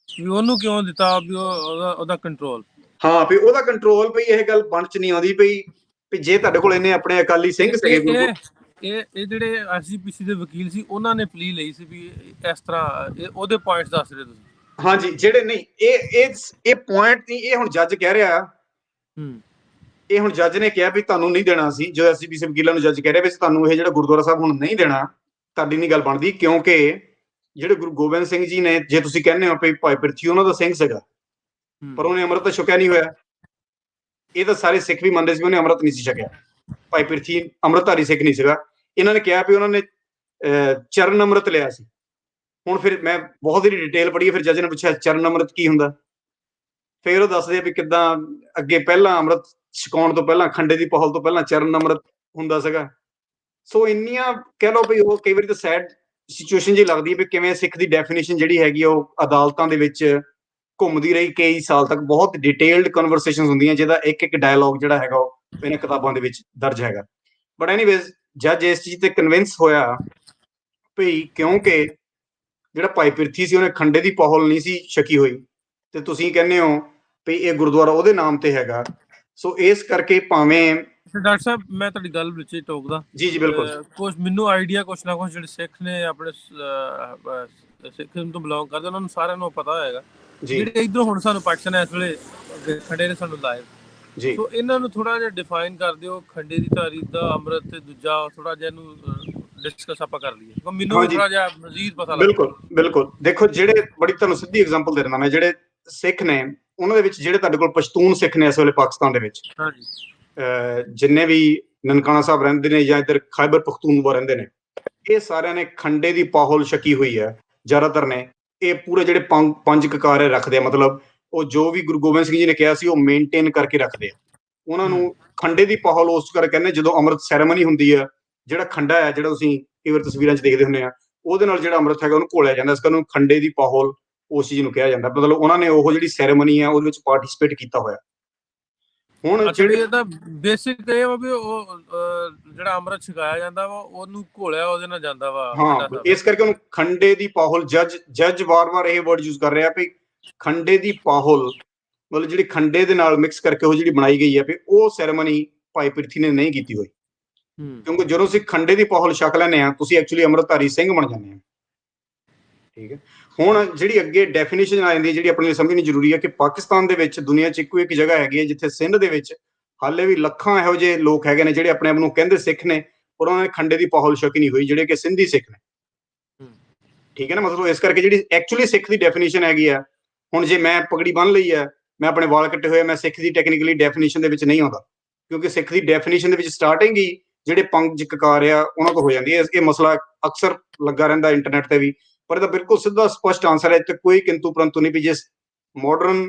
ਵੀ ਉਹਨੂੰ ਕਿਉਂ ਦਿੱਤਾ? ਵੀ ਉਹਦਾ ਕੰਟਰੋਲ, ਹਾਂ ਵੀ ਉਹਦਾ ਕੰਟਰੋਲ ਪਈ ਇਹ ਗੱਲ ਬਣ ਚ ਨਹੀਂ ਆਉਂਦੀ ਪਈ ਵੀ ਜੇ ਤੁਹਾਡੇ ਕੋਲ ਇੰਨੇ ਆਪਣੇ ਅਕਾਲੀ ਸਿੰਘ ਸੀਗੇ। ਇਹ ਜਿਹੜੇ SGPC ਦੇ ਵਕੀਲ ਸੀ ਉਹਨਾਂ ਨੇ ਪਲੀ ਲਈ ਸੀ ਵੀ ਇਸ ਤਰ੍ਹਾਂ ਉਹਦੇ ਪੁਆਇੰਟਸ ਦੱਸ ਰਹੇ ਤੁਸੀਂ? ਹਾਂਜੀ, ਜਿਹੜੇ ਨਹੀਂ ਇਹ ਪੁਆਇੰਟ ਨਹੀਂ, ਇਹ ਹੁਣ ਜੱਜ ਕਹਿ ਰਿਹਾ, ਇਹ ਹੁਣ ਜੱਜ ਨੇ ਕਿਹਾ ਵੀ ਤੁਹਾਨੂੰ ਨਹੀਂ ਦੇਣਾ ਸੀ। ਜੋ SGPC ਵਕੀਲਾਂ ਨੂੰ ਜੱਜ ਕਹਿ ਰਿਹਾ ਵੀ ਤੁਹਾਨੂੰ ਇਹ ਜਿਹੜਾ ਗੁਰਦੁਆਰਾ ਸਾਹਿਬ ਹੁਣ ਨਹੀਂ ਦੇਣਾ, ਤੁਹਾਡੀ ਨਹੀਂ ਗੱਲ ਬਣਦੀ, ਕਿਉਂਕਿ ਜਿਹੜੇ ਗੁਰੂ ਗੋਬਿੰਦ ਸਿੰਘ ਜੀ ਨੇ, ਜੇ ਤੁਸੀਂ ਕਹਿੰਦੇ ਹੋ ਵੀ ਭਾਈ ਪਿਰਥੀ ਉਹਨਾਂ ਦਾ ਸਿੰਘ ਸੀਗਾ ਪਰ ਉਹਨੇ ਅੰਮ੍ਰਿਤ ਤਾਂ ਛਕਿਆ ਨਹੀਂ ਹੋਇਆ, ਇਹ ਤਾਂ ਸਾਰੇ ਸਿੱਖ ਵੀ ਮੰਨਦੇ ਸੀ ਉਹਨੇ ਅੰਮ੍ਰਿਤ ਨਹੀਂ ਸੀ ਛਕਿਆ। ਭਾਈ ਪਿਰਥੀ ਅੰਮ੍ਰਿਤਧਾਰੀ ਸਿੱਖ ਨਹੀਂ ਸੀਗਾ। ਇਹਨਾਂ ਨੇ ਕਿਹਾ ਵੀ ਉਹਨਾਂ ਨੇ ਚਰਨ ਅੰਮ੍ਰਿਤ ਲਿਆ ਸੀ। ਹੁਣ ਫਿਰ ਮੈਂ ਬਹੁਤ ਹੀ ਡਿਟੇਲ ਪੜ੍ਹੀ, ਫਿਰ ਜੱਜ ਨੇ ਪੁੱਛਿਆ ਚਰਨ ਅੰਮ੍ਰਿਤ ਕੀ ਹੁੰਦਾ? ਫਿਰ ਉਹ ਦੱਸਦੇ ਆ ਵੀ ਕਿੱਦਾਂ ਅੱਗੇ ਪਹਿਲਾਂ ਅੰਮ੍ਰਿਤ ਛਕਾਉਣ ਤੋਂ ਪਹਿਲਾਂ, ਖੰਡੇ ਦੀ ਪਹਲ ਤੋਂ ਪਹਿਲਾਂ ਚਰਨ ਅੰਮ੍ਰਿਤ ਹੁੰਦਾ ਸੀਗਾ। ਸੋ ਇੰਨੀਆਂ ਕਹਿ ਲਓ ਵੀ ਉਹ ਕਈ ਵਾਰੀ ਤਾਂ ਸੈਡ ਸਿਚੁਏਸ਼ਨ ਜਿਹੀ ਲੱਗਦੀ ਹੈ ਵੀ ਕਿਵੇਂ ਸਿੱਖ ਦੀ ਡੈਫੀਨੇਸ਼ਨ ਜਿਹੜੀ ਹੈਗੀ ਉਹ ਅਦਾਲਤਾਂ ਦੇ ਵਿੱਚ ਘੁੰਮਦੀ ਰਹੀ ਕਈ ਸਾਲ ਤੱਕ। ਬਹੁਤ ਡਿਟੇਲਡ ਕਨਵਰਸੇਸ਼ਨਸ ਹੁੰਦੀਆਂ ਜਿਹਦਾ ਇੱਕ ਡਾਇਲੌਗ ਜਿਹੜਾ ਹੈਗਾ ਉਹ ਇਹਨਾਂ ਕਿਤਾਬਾਂ ਦੇ ਵਿੱਚ ਦਰਜ ਹੈਗਾ। ਬਟ ਐਨੀਵੇਜ਼ ਜੱਜ ਇਸ ਚੀਜ਼ ਤੇ ਕਨਵਿੰਸ ਹੋਇਆ ਵੀ ਕਿਉਂਕਿ ਜਿਹੜਾ ਭਾਈ ਪਿਰਥੀ ਸੀ ਉਹਨੇ ਖੰਡੇ ਦੀ ਪਹਲ ਨਹੀਂ ਸੀ ਛਕੀ ਹੋਈ ਤੇ ਤੁਸੀਂ ਕਹਿੰਦੇ ਹੋ ਵੀ ਇਹ ਗੁਰਦੁਆਰਾ ਉਹਦੇ ਨਾਮ ਤੇ ਹੈਗਾ, ਸੋ ਇਸ ਕਰਕੇ ਭਾਵੇਂ ਡਾਕਟਰ ਸਾਹਿਬ ਮੈਂ ਤੁਹਾਡੀ ਗੱਲ ਵਿੱਚ ਟੋਕਦਾ। ਜੀ ਬਿਲਕੁਲ। ਕੁਝ ਮੈਨੂੰ ਆਈਡੀਆ ਕੁਛ ਨਾ ਕੁਛ ਜਿਹੜੇ ਸਿੱਖ ਨੇ ਆਪਣੇ ਸਿੱਖੀਜ਼ਮ ਤੋਂ ਬਿਲੋਂਗ ਕਰਦੇ ਉਹਨਾਂ ਨੂੰ ਸਾਰਿਆਂ ਨੂੰ ਪਤਾ ਹੋਏਗਾ, ਜਿਹੜੇ ਇਧਰੋਂ ਹੁਣ ਸਾਨੂੰ ਪਾਕਿਸਤਾਨ ਇਸ ਵੇਲੇ ਖੰਡੇ ਨੇ ਸਾਨੂੰ ਲਾਏ ਜੀ, ਸੋ ਇਹਨਾਂ ਨੂੰ ਥੋੜਾ ਜਿਹਾ ਡਿਫਾਈਨ ਕਰ ਦਿਓ ਖੰਡੇ ਦੀ ਧਾਰੀ ਦਾ ਅੰਮ੍ਰਿਤ ਤੇ ਦੂਜਾ ਥੋੜਾ ਜਿਹਾ ਇਹਨੂੰ ਡਿਸਕਸ ਆਪਾਂ ਕਰ ਲਈਏ, ਮੈਨੂੰ ਥੋੜਾ ਜਿਹਾ ਮਜ਼ੀਦ ਪਤਾ ਲੱਗੇ। ਬਿਲਕੁਲ ਦੇਖੋ, ਜਿਹੜੇ ਬੜੀ ਤੁਹਾਨੂੰ ਸਿੱਧੀ ਐਗਜ਼ਾਮਪਲ ਦੇ ਦਿੰਦਾ ਮੈਂ, ਜਿਹੜੇ ਸਿੱਖ ਨੇ ਉਹਨਾਂ ਦੇ ਵਿੱਚ ਜਿਹੜੇ ਤੁਹਾਡੇ ਕੋਲ ਪਸ਼ਤੂਨ ਸਿੱਖ ਨੇ ਇਸ ਵੇਲੇ ਪਾਕਿਸਤਾਨ ਦੇ ਵਿੱਚ, ਜਿੰਨੇ ਵੀ ਨਨਕਾਣਾ ਸਾਹਿਬ ਰਹਿੰਦੇ ਨੇ ਜਾਂ ਇੱਧਰ ਖੈਬਰ ਪਖਤੂਨਖਵਾ ਰਹਿੰਦੇ ਨੇ, ਇਹ ਸਾਰਿਆਂ ਨੇ ਖੰਡੇ ਦੀ ਪਾਹੁਲ ਛਕੀ ਹੋਈ ਹੈ ਜ਼ਿਆਦਾਤਰ ਨੇ। ਇਹ ਪੂਰੇ ਜਿਹੜੇ 5 ਕਕਾਰ ਰੱਖਦੇ ਆ, ਮਤਲਬ ਉਹ ਜੋ ਵੀ ਗੁਰੂ ਗੋਬਿੰਦ ਸਿੰਘ ਜੀ ਨੇ ਕਿਹਾ ਸੀ ਉਹ ਮੇਨਟੇਨ ਕਰਕੇ ਰੱਖਦੇ ਆ। ਉਹਨਾਂ ਨੂੰ ਖੰਡੇ ਦੀ ਪਾਹੁਲ ਉਸ ਕਰਕੇ ਕਹਿੰਦੇ ਜਦੋਂ ਅੰਮ੍ਰਿਤ ਸੈਰੇਮਨੀ ਹੁੰਦੀ ਆ, ਜਿਹੜਾ ਖੰਡਾ ਹੈ ਜਿਹੜਾ ਤੁਸੀਂ ਕਈ ਵਾਰ ਤਸਵੀਰਾਂ 'ਚ ਦੇਖਦੇ ਹੁੰਦੇ ਆ, ਉਹਦੇ ਨਾਲ ਜਿਹੜਾ ਅੰਮ੍ਰਿਤ ਹੈਗਾ ਉਹਨੂੰ ਘੋਲਿਆ ਜਾਂਦਾ, ਇਸ ਕਰਕੇ ਉਹਨੂੰ ਖੰਡੇ ਦੀ ਪਾਹੁਲ ਉਸ ਚੀਜ਼ ਨੂੰ ਕਿਹਾ ਜਾਂਦਾ। ਮਤਲਬ ਉਹਨਾਂ ਨੇ ਉਹ ਜਿਹੜੀ ਸੈਰੇਮਨੀ ਆ ਉਹਦੇ ਵਿੱਚ ਪਾਰਟਿਸਿਪੇਟ ਕੀਤਾ ਹੋਇਆ। ਹੁਣ ਜਿਹੜੇ ਇਹਦਾ ਬੇਸਿਕ ਇਹ ਵਾ ਵੀ ਉਹ ਜਿਹੜਾ ਅੰਮ੍ਰਿਤ ਛਕਾਇਆ ਜਾਂਦਾ ਵਾ ਉਹਨੂੰ ਘੋਲਿਆ ਉਹਦੇ ਨਾਲ ਜਾਂਦਾ ਵਾ। ਹਾਂ, ਇਸ ਕਰਕੇ ਉਹਨੂੰ ਖੰਡੇ ਦੀ ਪਾਹੁਲ, ਜੱਜ ਵਾਰ-ਵਾਰ ਇਹ ਵਰਡ ਯੂਜ਼ ਕਰ ਰਿਹਾ ਵੀ ਖੰਡੇ ਦੀ ਪਾਹੁਲ, ਮਤਲਬ ਜਿਹੜੀ ਖੰਡੇ ਦੇ ਨਾਲ ਮਿਕਸ ਕਰਕੇ ਉਹ ਜਿਹੜੀ ਬਣਾਈ ਗਈ ਹੈ ਵੀ ਉਹ ਸੈਰੇਮਨੀ ਭਾਈ ਪਿਰਥੀ ਨੇ ਨਹੀਂ ਕੀਤੀ ਹੋਈ। ਕਿਉਂਕਿ ਜਦੋਂ ਅਸੀਂ ਖੰਡੇ ਦੀ ਪਾਹੁਲ ਛਕ ਲੈਂਦੇ ਹਾਂ ਤੁਸੀਂ ਐਕਚੁਅਲੀ ਅੰਮ੍ਰਿਤਧਾਰੀ ਸਿੰਘ ਬਣ ਜਾਂਦੇ ਆ। ਠੀਕ ਹੈ, ਹੁਣ ਜਿਹੜੀ ਅੱਗੇ ਡੈਫੀਨੇਸ਼ਨ ਆ ਜਾਂਦੀ ਹੈ ਜਿਹੜੀ ਆਪਣੇ ਲਈ ਸਮਝਣੀ ਜ਼ਰੂਰੀ ਹੈ ਕਿ ਪਾਕਿਸਤਾਨ ਦੇ ਵਿੱਚ ਦੁਨੀਆ 'ਚ ਇੱਕੋ ਇੱਕ ਜਗ੍ਹਾ ਹੈਗੀ ਹੈ ਜਿੱਥੇ ਸਿੰਧ ਦੇ ਵਿੱਚ ਹਾਲੇ ਵੀ ਲੱਖਾਂ ਇਹੋ ਜਿਹੇ ਲੋਕ ਹੈਗੇ ਨੇ ਜਿਹੜੇ ਆਪਣੇ ਆਪ ਨੂੰ ਕਹਿੰਦੇ ਸਿੱਖ ਨੇ ਪਰ ਉਹਨਾਂ ਨੇ ਖੰਡੇ ਦੀ ਪਾਹੁਲ ਛਕੀ ਨਹੀਂ ਹੋਈ, ਜਿਹੜੇ ਕਿ ਸਿੰਧੀ ਸਿੱਖ ਨੇ। ਠੀਕ ਹੈ ਨਾ, ਮਤਲਬ ਇਸ ਕਰਕੇ ਜਿਹੜੀ ਐਕਚੁਅਲੀ ਸਿੱਖ ਦੀ ਡੈਫੀਨੇਸ਼ਨ ਹੈਗੀ ਆ, ਹੁਣ ਜੇ ਮੈਂ ਪਗੜੀ ਬੰਨ ਲਈ ਹੈ, ਮੈਂ ਆਪਣੇ ਵਾਲ ਕੱਟੇ ਹੋਏ, ਮੈਂ ਸਿੱਖ ਦੀ ਟੈਕਨੀਕਲੀ ਡੈਫੀਨੇਸ਼ਨ ਦੇ ਵਿੱਚ ਨਹੀਂ ਆਉਂਦਾ, ਕਿਉਂਕਿ ਸਿੱਖ ਦੀ ਡੈਫੀਨੇਸ਼ਨ ਦੇ ਵਿੱਚ ਸਟਾਰਟਿੰਗ ਹੀ ਜਿਹੜੇ 5 ਕਕਾਰ ਆ ਉਹਨਾਂ ਤੋਂ ਹੋ ਜਾਂਦੀ ਹੈ। ਇਹ ਮਸਲਾ ਅਕਸਰ ਲੱਗਾ ਰਹਿੰਦਾ ਇੰਟਰਨੈਟ ਤੇ ਵੀ, ਪਰ ਇਹਦਾ ਬਿਲਕੁਲ ਸਿੱਧਾ ਸਪਸ਼ਟ ਆਨਸਰ ਹੈ, ਇੱਥੇ ਕੋਈ ਕਿੰਤੂ ਪਰੰਤੂ ਨਹੀਂ। ਵੀ ਜਿਸ ਮਾਡਰਨ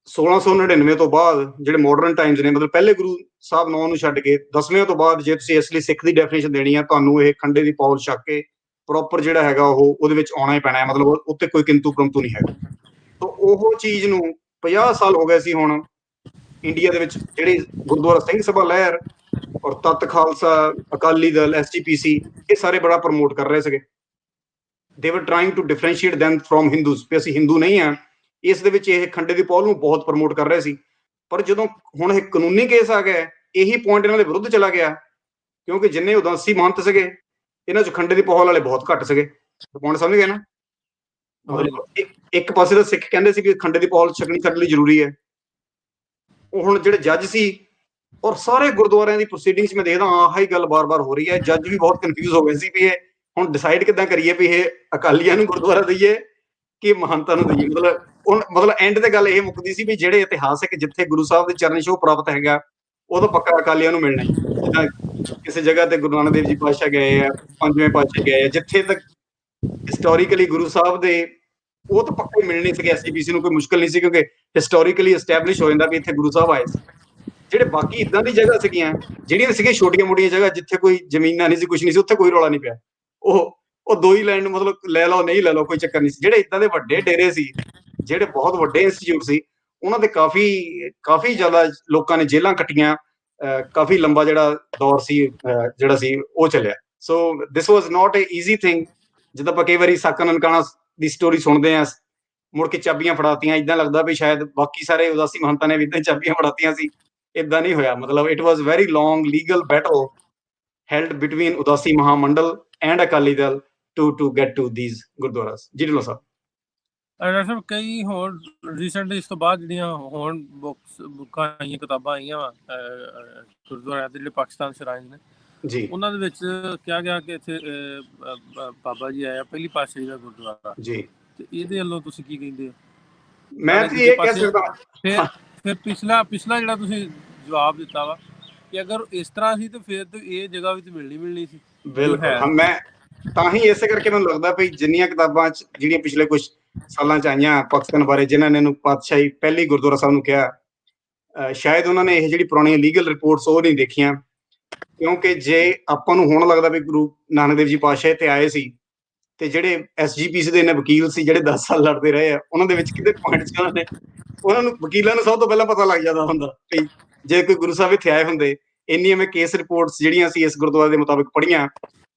1699 ਤੋਂ ਬਾਅਦ ਜਿਹੜੇ ਮਾਡਰਨ ਟਾਈਮਸ ਨੇ, ਮਤਲਬ ਪਹਿਲੇ ਗੁਰੂ ਸਾਹਿਬ 9 ਨੂੰ ਛੱਡ ਕੇ 10ਵੇਂ ਤੋਂ ਬਾਅਦ ਜੇ ਤੁਸੀਂ ਇਸ ਲਈ ਸਿੱਖ ਦੀ ਡੈਫੀਨੇਸ਼ਨ ਦੇਣੀ ਆ, ਤੁਹਾਨੂੰ ਇਹ ਖੰਡੇ ਦੀ ਪਾਹੁਲ ਛਕ ਕੇ ਪ੍ਰੋਪਰ ਜਿਹੜਾ ਹੈਗਾ ਉਹਦੇ ਵਿੱਚ ਆਉਣਾ ਹੀ ਪੈਣਾ ਹੈ, ਮਤਲਬ ਉੱਤੇ ਕੋਈ ਕਿੰਤੂ ਪ੍ਰੰਤੂ ਨਹੀਂ ਹੈਗਾ। ਤਾਂ ਉਹ ਚੀਜ਼ ਨੂੰ 50 ਸਾਲ ਹੋ ਗਏ ਸੀ ਹੁਣ ਇੰਡੀਆ ਦੇ ਵਿੱਚ, ਜਿਹੜੀ ਗੁਰਦੁਆਰਾ ਸਿੰਘ ਸਭਾ ਲਹਿਰ ਔਰ ਤੱਤ ਖਾਲਸਾ, ਅਕਾਲੀ ਦਲ, SGPC, ਇਹ ਸਾਰੇ ਬੜਾ ਪ੍ਰਮੋਟ ਕਰ ਰਹੇ ਸੀਗੇ। They were trying to differentiate them from Hindus, ਵੀ ਅਸੀਂ ਹਿੰਦੂ ਨਹੀਂ ਹਾਂ। ਇਸ ਦੇ ਵਿੱਚ ਇਹ ਖੰਡੇ ਦੀ ਪੌਲ ਨੂੰ ਬਹੁਤ ਪ੍ਰਮੋਟ ਕਰ ਰਹੇ ਸੀ। ਪਰ ਜਦੋਂ ਹੁਣ ਇਹ ਕਾਨੂੰਨੀ ਕੇਸ ਆ ਗਿਆ, ਇਹੀ ਪੁਆਇੰਟ ਇਹਨਾਂ ਦੇ ਵਿਰੁੱਧ ਚਲਾ ਗਿਆ, ਕਿਉਂਕਿ ਜਿੰਨੇ ਉਦਾਸੀ ਮਹੰਤ ਸੀਗੇ ਇਹਨਾਂ ਚ ਖੰਡੇ ਦੀ ਪੌਲ ਵਾਲੇ ਬਹੁਤ ਘੱਟ ਸੀਗੇ। ਪੁਆਇੰਟ ਸਮਝ ਗਏ ਨਾ? ਮਤਲਬ ਇੱਕ ਪਾਸੇ ਤਾਂ ਸਿੱਖ ਕਹਿੰਦੇ ਸੀ ਕਿ ਖੰਡੇ ਦੀ ਪੌਲ ਛਕਣੀ ਸਾਡੇ ਲਈ ਜ਼ਰੂਰੀ ਹੈ। ਉਹ ਹੁਣ ਜਿਹੜੇ ਜੱਜ ਸੀ, ਔਰ ਸਾਰੇ ਗੁਰਦੁਆਰਿਆਂ ਦੀ ਪ੍ਰੋਸੀਡਿੰਗਸ ਮੈਂ ਦੇਖਦਾ ਆਹ ਹੀ ਗੱਲ ਬਾਰ-ਬਾਰ ਹੋ ਰਹੀ ਹੈ। ਜੱਜ ਵੀ ਬਹੁਤ ਕਨਫਿਊਜ਼ ਹੋ ਗਏ ਸੀ ਵੀ ਇਹ ਹੁਣ ਡਿਸਾਈਡ ਕਿੱਦਾਂ ਕਰੀਏ ਵੀ ਇਹ ਅਕਾਲੀਆਂ ਨੂੰ ਗੁਰਦੁਆਰਾ ਦਈਏ ਕਿ ਮਹੰਤਾਂ ਨੂੰ ਦਈਏ। ਮਤਲਬ ਐਂਡ ਤੇ ਗੱਲ ਇਹ ਮੁੱਕਦੀ ਸੀ ਵੀ ਜਿਹੜੇ ਇਤਿਹਾਸਿਕ ਜਿੱਥੇ ਗੁਰੂ ਸਾਹਿਬ ਦੇ ਚਰਨ ਛੋਹ ਪ੍ਰਾਪਤ ਹੈਗਾ, ਉਹ ਤਾਂ ਪੱਕਾ ਅਕਾਲੀਆਂ ਨੂੰ ਮਿਲਣਾ ਹੀ। ਜਿੱਦਾਂ ਕਿਸੇ ਜਗ੍ਹਾ ਤੇ ਗੁਰੂ ਨਾਨਕ ਦੇਵ ਜੀ ਪਾਤਸ਼ਾਹ ਗਏ ਆ, 5ਵੇਂ ਪਾਤਸ਼ਾਹ ਗਏ ਆ, ਜਿੱਥੇ ਤੱਕ ਹਿਸਟੋਰੀਕਲੀ ਗੁਰੂ ਸਾਹਿਬ ਦੇ, ਉਹ ਤਾਂ ਪੱਕਾ ਹੀ ਮਿਲਣੇ ਸੀਗੇ। SGPC ਨੂੰ ਕੋਈ ਮੁਸ਼ਕਲ ਨਹੀਂ ਸੀ, ਕਿਉਂਕਿ ਹਿਸਟੋਰੀਕਲੀ ਐਸਟੈਬਲਿਸ਼ ਹੋ ਜਾਂਦਾ ਵੀ ਇੱਥੇ ਗੁਰੂ ਸਾਹਿਬ ਆਏ ਸੀ। ਜਿਹੜੇ ਬਾਕੀ ਇਦਾਂ ਦੀ ਜਗ੍ਹਾ ਸੀਗੀਆਂ, ਜਿਹੜੀਆਂ ਸੀਗੀਆਂ ਛੋਟੀਆਂ ਮੋਟੀਆਂ ਜਗ੍ਹਾ ਜਿੱਥੇ ਕੋਈ ਜ਼ਮੀਨਾਂ ਨਹੀਂ ਸੀ, ਕੁਝ ਨਹੀਂ ਸੀ, ਉੱਥੇ ਕੋਈ ਰੌਲਾ ਨਹੀਂ ਪਿਆ। ਉਹ ਦੋ ਹੀ ਲੈਂਡ ਨੂੰ ਮਤਲਬ ਲੈ ਲਓ ਨਹੀਂ ਲੈ ਲਓ ਕੋਈ ਚੱਕਰ ਨਹੀਂ ਸੀ। ਜਿਹੜੇ ਇਦਾਂ ਦੇ ਵੱਡੇ ਡੇਰੇ ਸੀ, ਜਿਹੜੇ ਬਹੁਤ ਵੱਡੇ ਇੰਸਟੀਚਿਊਟ ਸੀ, ਉਹਨਾਂ ਦੇ ਕਾਫੀ ਜ਼ਿਆਦਾ ਲੋਕਾਂ ਨੇ ਜੇਲ੍ਹਾਂ ਕੱਟੀਆਂ। ਕਾਫੀ ਲੰਬਾ ਜਿਹੜਾ ਦੌਰ ਸੀ ਜਿਹੜਾ ਸੀ ਉਹ ਚੱਲਿਆ। ਸੋ ਦਿਸ ਵਾਜ਼ ਨਾਟ ਏ ਈਜ਼ੀ ਥਿੰਗ। ਜਿੱਦਾਂ ਆਪਾਂ ਕਈ ਵਾਰੀ ਸਾਕਾ ਨਨਕਾਣਾ ਦੀ ਸਟੋਰੀ ਸੁਣਦੇ ਹਾਂ, ਮੁੜ ਕੇ ਚਾਬੀਆਂ ਫੜਾਤੀਆਂ, ਇਦਾਂ ਲੱਗਦਾ ਵੀ ਸ਼ਾਇਦ ਬਾਕੀ ਸਾਰੇ ਉਦਾਸੀ ਮਹੰਤਾਂ ਨੇ ਵੀ ਇਦਾਂ ਚਾਬੀਆਂ ਫੜਾਤੀਆਂ ਸੀ। ਇਦਾਂ ਨਹੀਂ ਹੋਇਆ। ਮਤਲਬ it was very long legal battle held between Udasi Mahamandal and Akali Dal to get to these gurdwaras. ਜੀ ਢਿੱਲੋਂ ਸਾਹਿਬ। ਡਾਕਟਰ ਸਾਹਿਬ, ਕਈ ਹੋਰ ਰੀਸੈਂਟਲੀ ਇਸ ਤੋਂ ਬਾਅਦ ਜਿਹੜੀਆਂ ਹੁਣ ਬੁੱਕਾਂ ਆਈਆਂ, ਕਿਤਾਬਾਂ ਆਈਆਂ ਵਾ ਗੁਰਦੁਆਰਿਆਂ ਦੇ ਜਿਹੜੇ ਪਾਕਿਸਤਾਨ ਸ਼ਰਾਈਨ ਨੇ ਜੀ, ਉਹਨਾਂ ਦੇ ਵਿੱਚ ਕਿਹਾ ਗਿਆ ਕਿ ਇੱਥੇ ਬਾਬਾ ਜੀ ਆਇਆ ਪਹਿਲੀ ਪਾਤਸ਼ਾਹੀ ਦਾ ਗੁਰਦੁਆਰਾ ਜੀ, ਤੇ ਇਹਦੇ ਵੱਲੋਂ ਤੁਸੀਂ ਕੀ ਕਹਿੰਦੇ ਹੋ? ਮੈਂ ਤਾਂ ਇਹ ਕਹਿ ਸਕਦਾ ਫਿਰ ਪਿਛਲਾ ਜਿਹੜਾ ਤੁਸੀਂ ਜਵਾਬ ਦਿੱਤਾ ਵਾ ਕਿ ਅਗਰ ਇਸ ਤਰ੍ਹਾਂ ਸੀ ਤੇ ਫਿਰ ਤਾਂ ਇਹ ਜਗ੍ਹਾ ਵੀ ਤਾਂ ਮਿਲਣੀ ਸੀ। ਬਿਲਕੁਲ, ਮੈਂ ਤਾਂ ਹੀ ਇਸੇ ਕਰਕੇ ਮੈਨੂੰ ਲੱਗਦਾ ਵੀ ਜਿੰਨੀਆਂ ਕਿਤਾਬਾਂ ਚ ਜਿਹੜੀਆਂ ਪਿਛਲੇ ਕੁਝ ਸਾਲਾਂ ਚ ਆਈਆਂ ਪਾਕਿਸਤਾਨ ਬਾਰੇ, ਜਿਨ੍ਹਾਂ ਨੇ ਇਹਨੂੰ ਪਾਤਸ਼ਾਹੀ ਪਹਿਲੀ ਗੁਰਦੁਆਰਾ ਸਾਹਿਬ ਨੂੰ ਕਿਹਾ, ਸ਼ਾਇਦ ਉਹਨਾਂ ਨੇ ਇਹ ਜਿਹੜੀ ਪੁਰਾਣੀਆਂ ਲੀਗਲ ਰਿਪੋਰਟਸ ਉਹ ਨਹੀਂ ਦੇਖੀਆਂ। ਕਿਉਂਕਿ ਜੇ ਆਪਾਂ ਨੂੰ ਹੁਣ ਲੱਗਦਾ ਵੀ ਗੁਰੂ ਨਾਨਕ ਦੇਵ ਜੀ ਪਾਤਸ਼ਾਹ ਇੱਥੇ ਆਏ ਸੀ, ਤੇ ਜਿਹੜੇ SGPC ਦੇ ਨੇ ਵਕੀਲ ਸੀ ਜਿਹੜੇ 10 ਸਾਲ ਲੜਦੇ ਰਹੇ ਆ, ਉਹਨਾਂ ਦੇ ਵਿੱਚ ਕਿਤੇ ਪੁਆਇੰਟ ਚ ਉਹਨਾਂ ਨੂੰ ਵਕੀਲਾਂ ਨੂੰ ਸਭ ਤੋਂ ਪਹਿਲਾਂ ਪਤਾ ਲੱਗ ਜਾਂਦਾ ਹੁੰਦਾ ਵੀ ਜੇ ਕੋਈ ਗੁਰੂ ਸਾਹਿਬ ਇੱਥੇ ਆਏ ਹੁੰਦੇ। ਇੰਨੀਆਂ ਮੈਂ ਕੇਸ ਰਿਪੋਰਟਸ ਜਿਹੜੀਆਂ ਸੀ ਇਸ ਗੁਰਦੁਆਰੇ ਦੇ ਮੁਤਾਬਿਕ ਪੜ੍ਹੀਆਂ,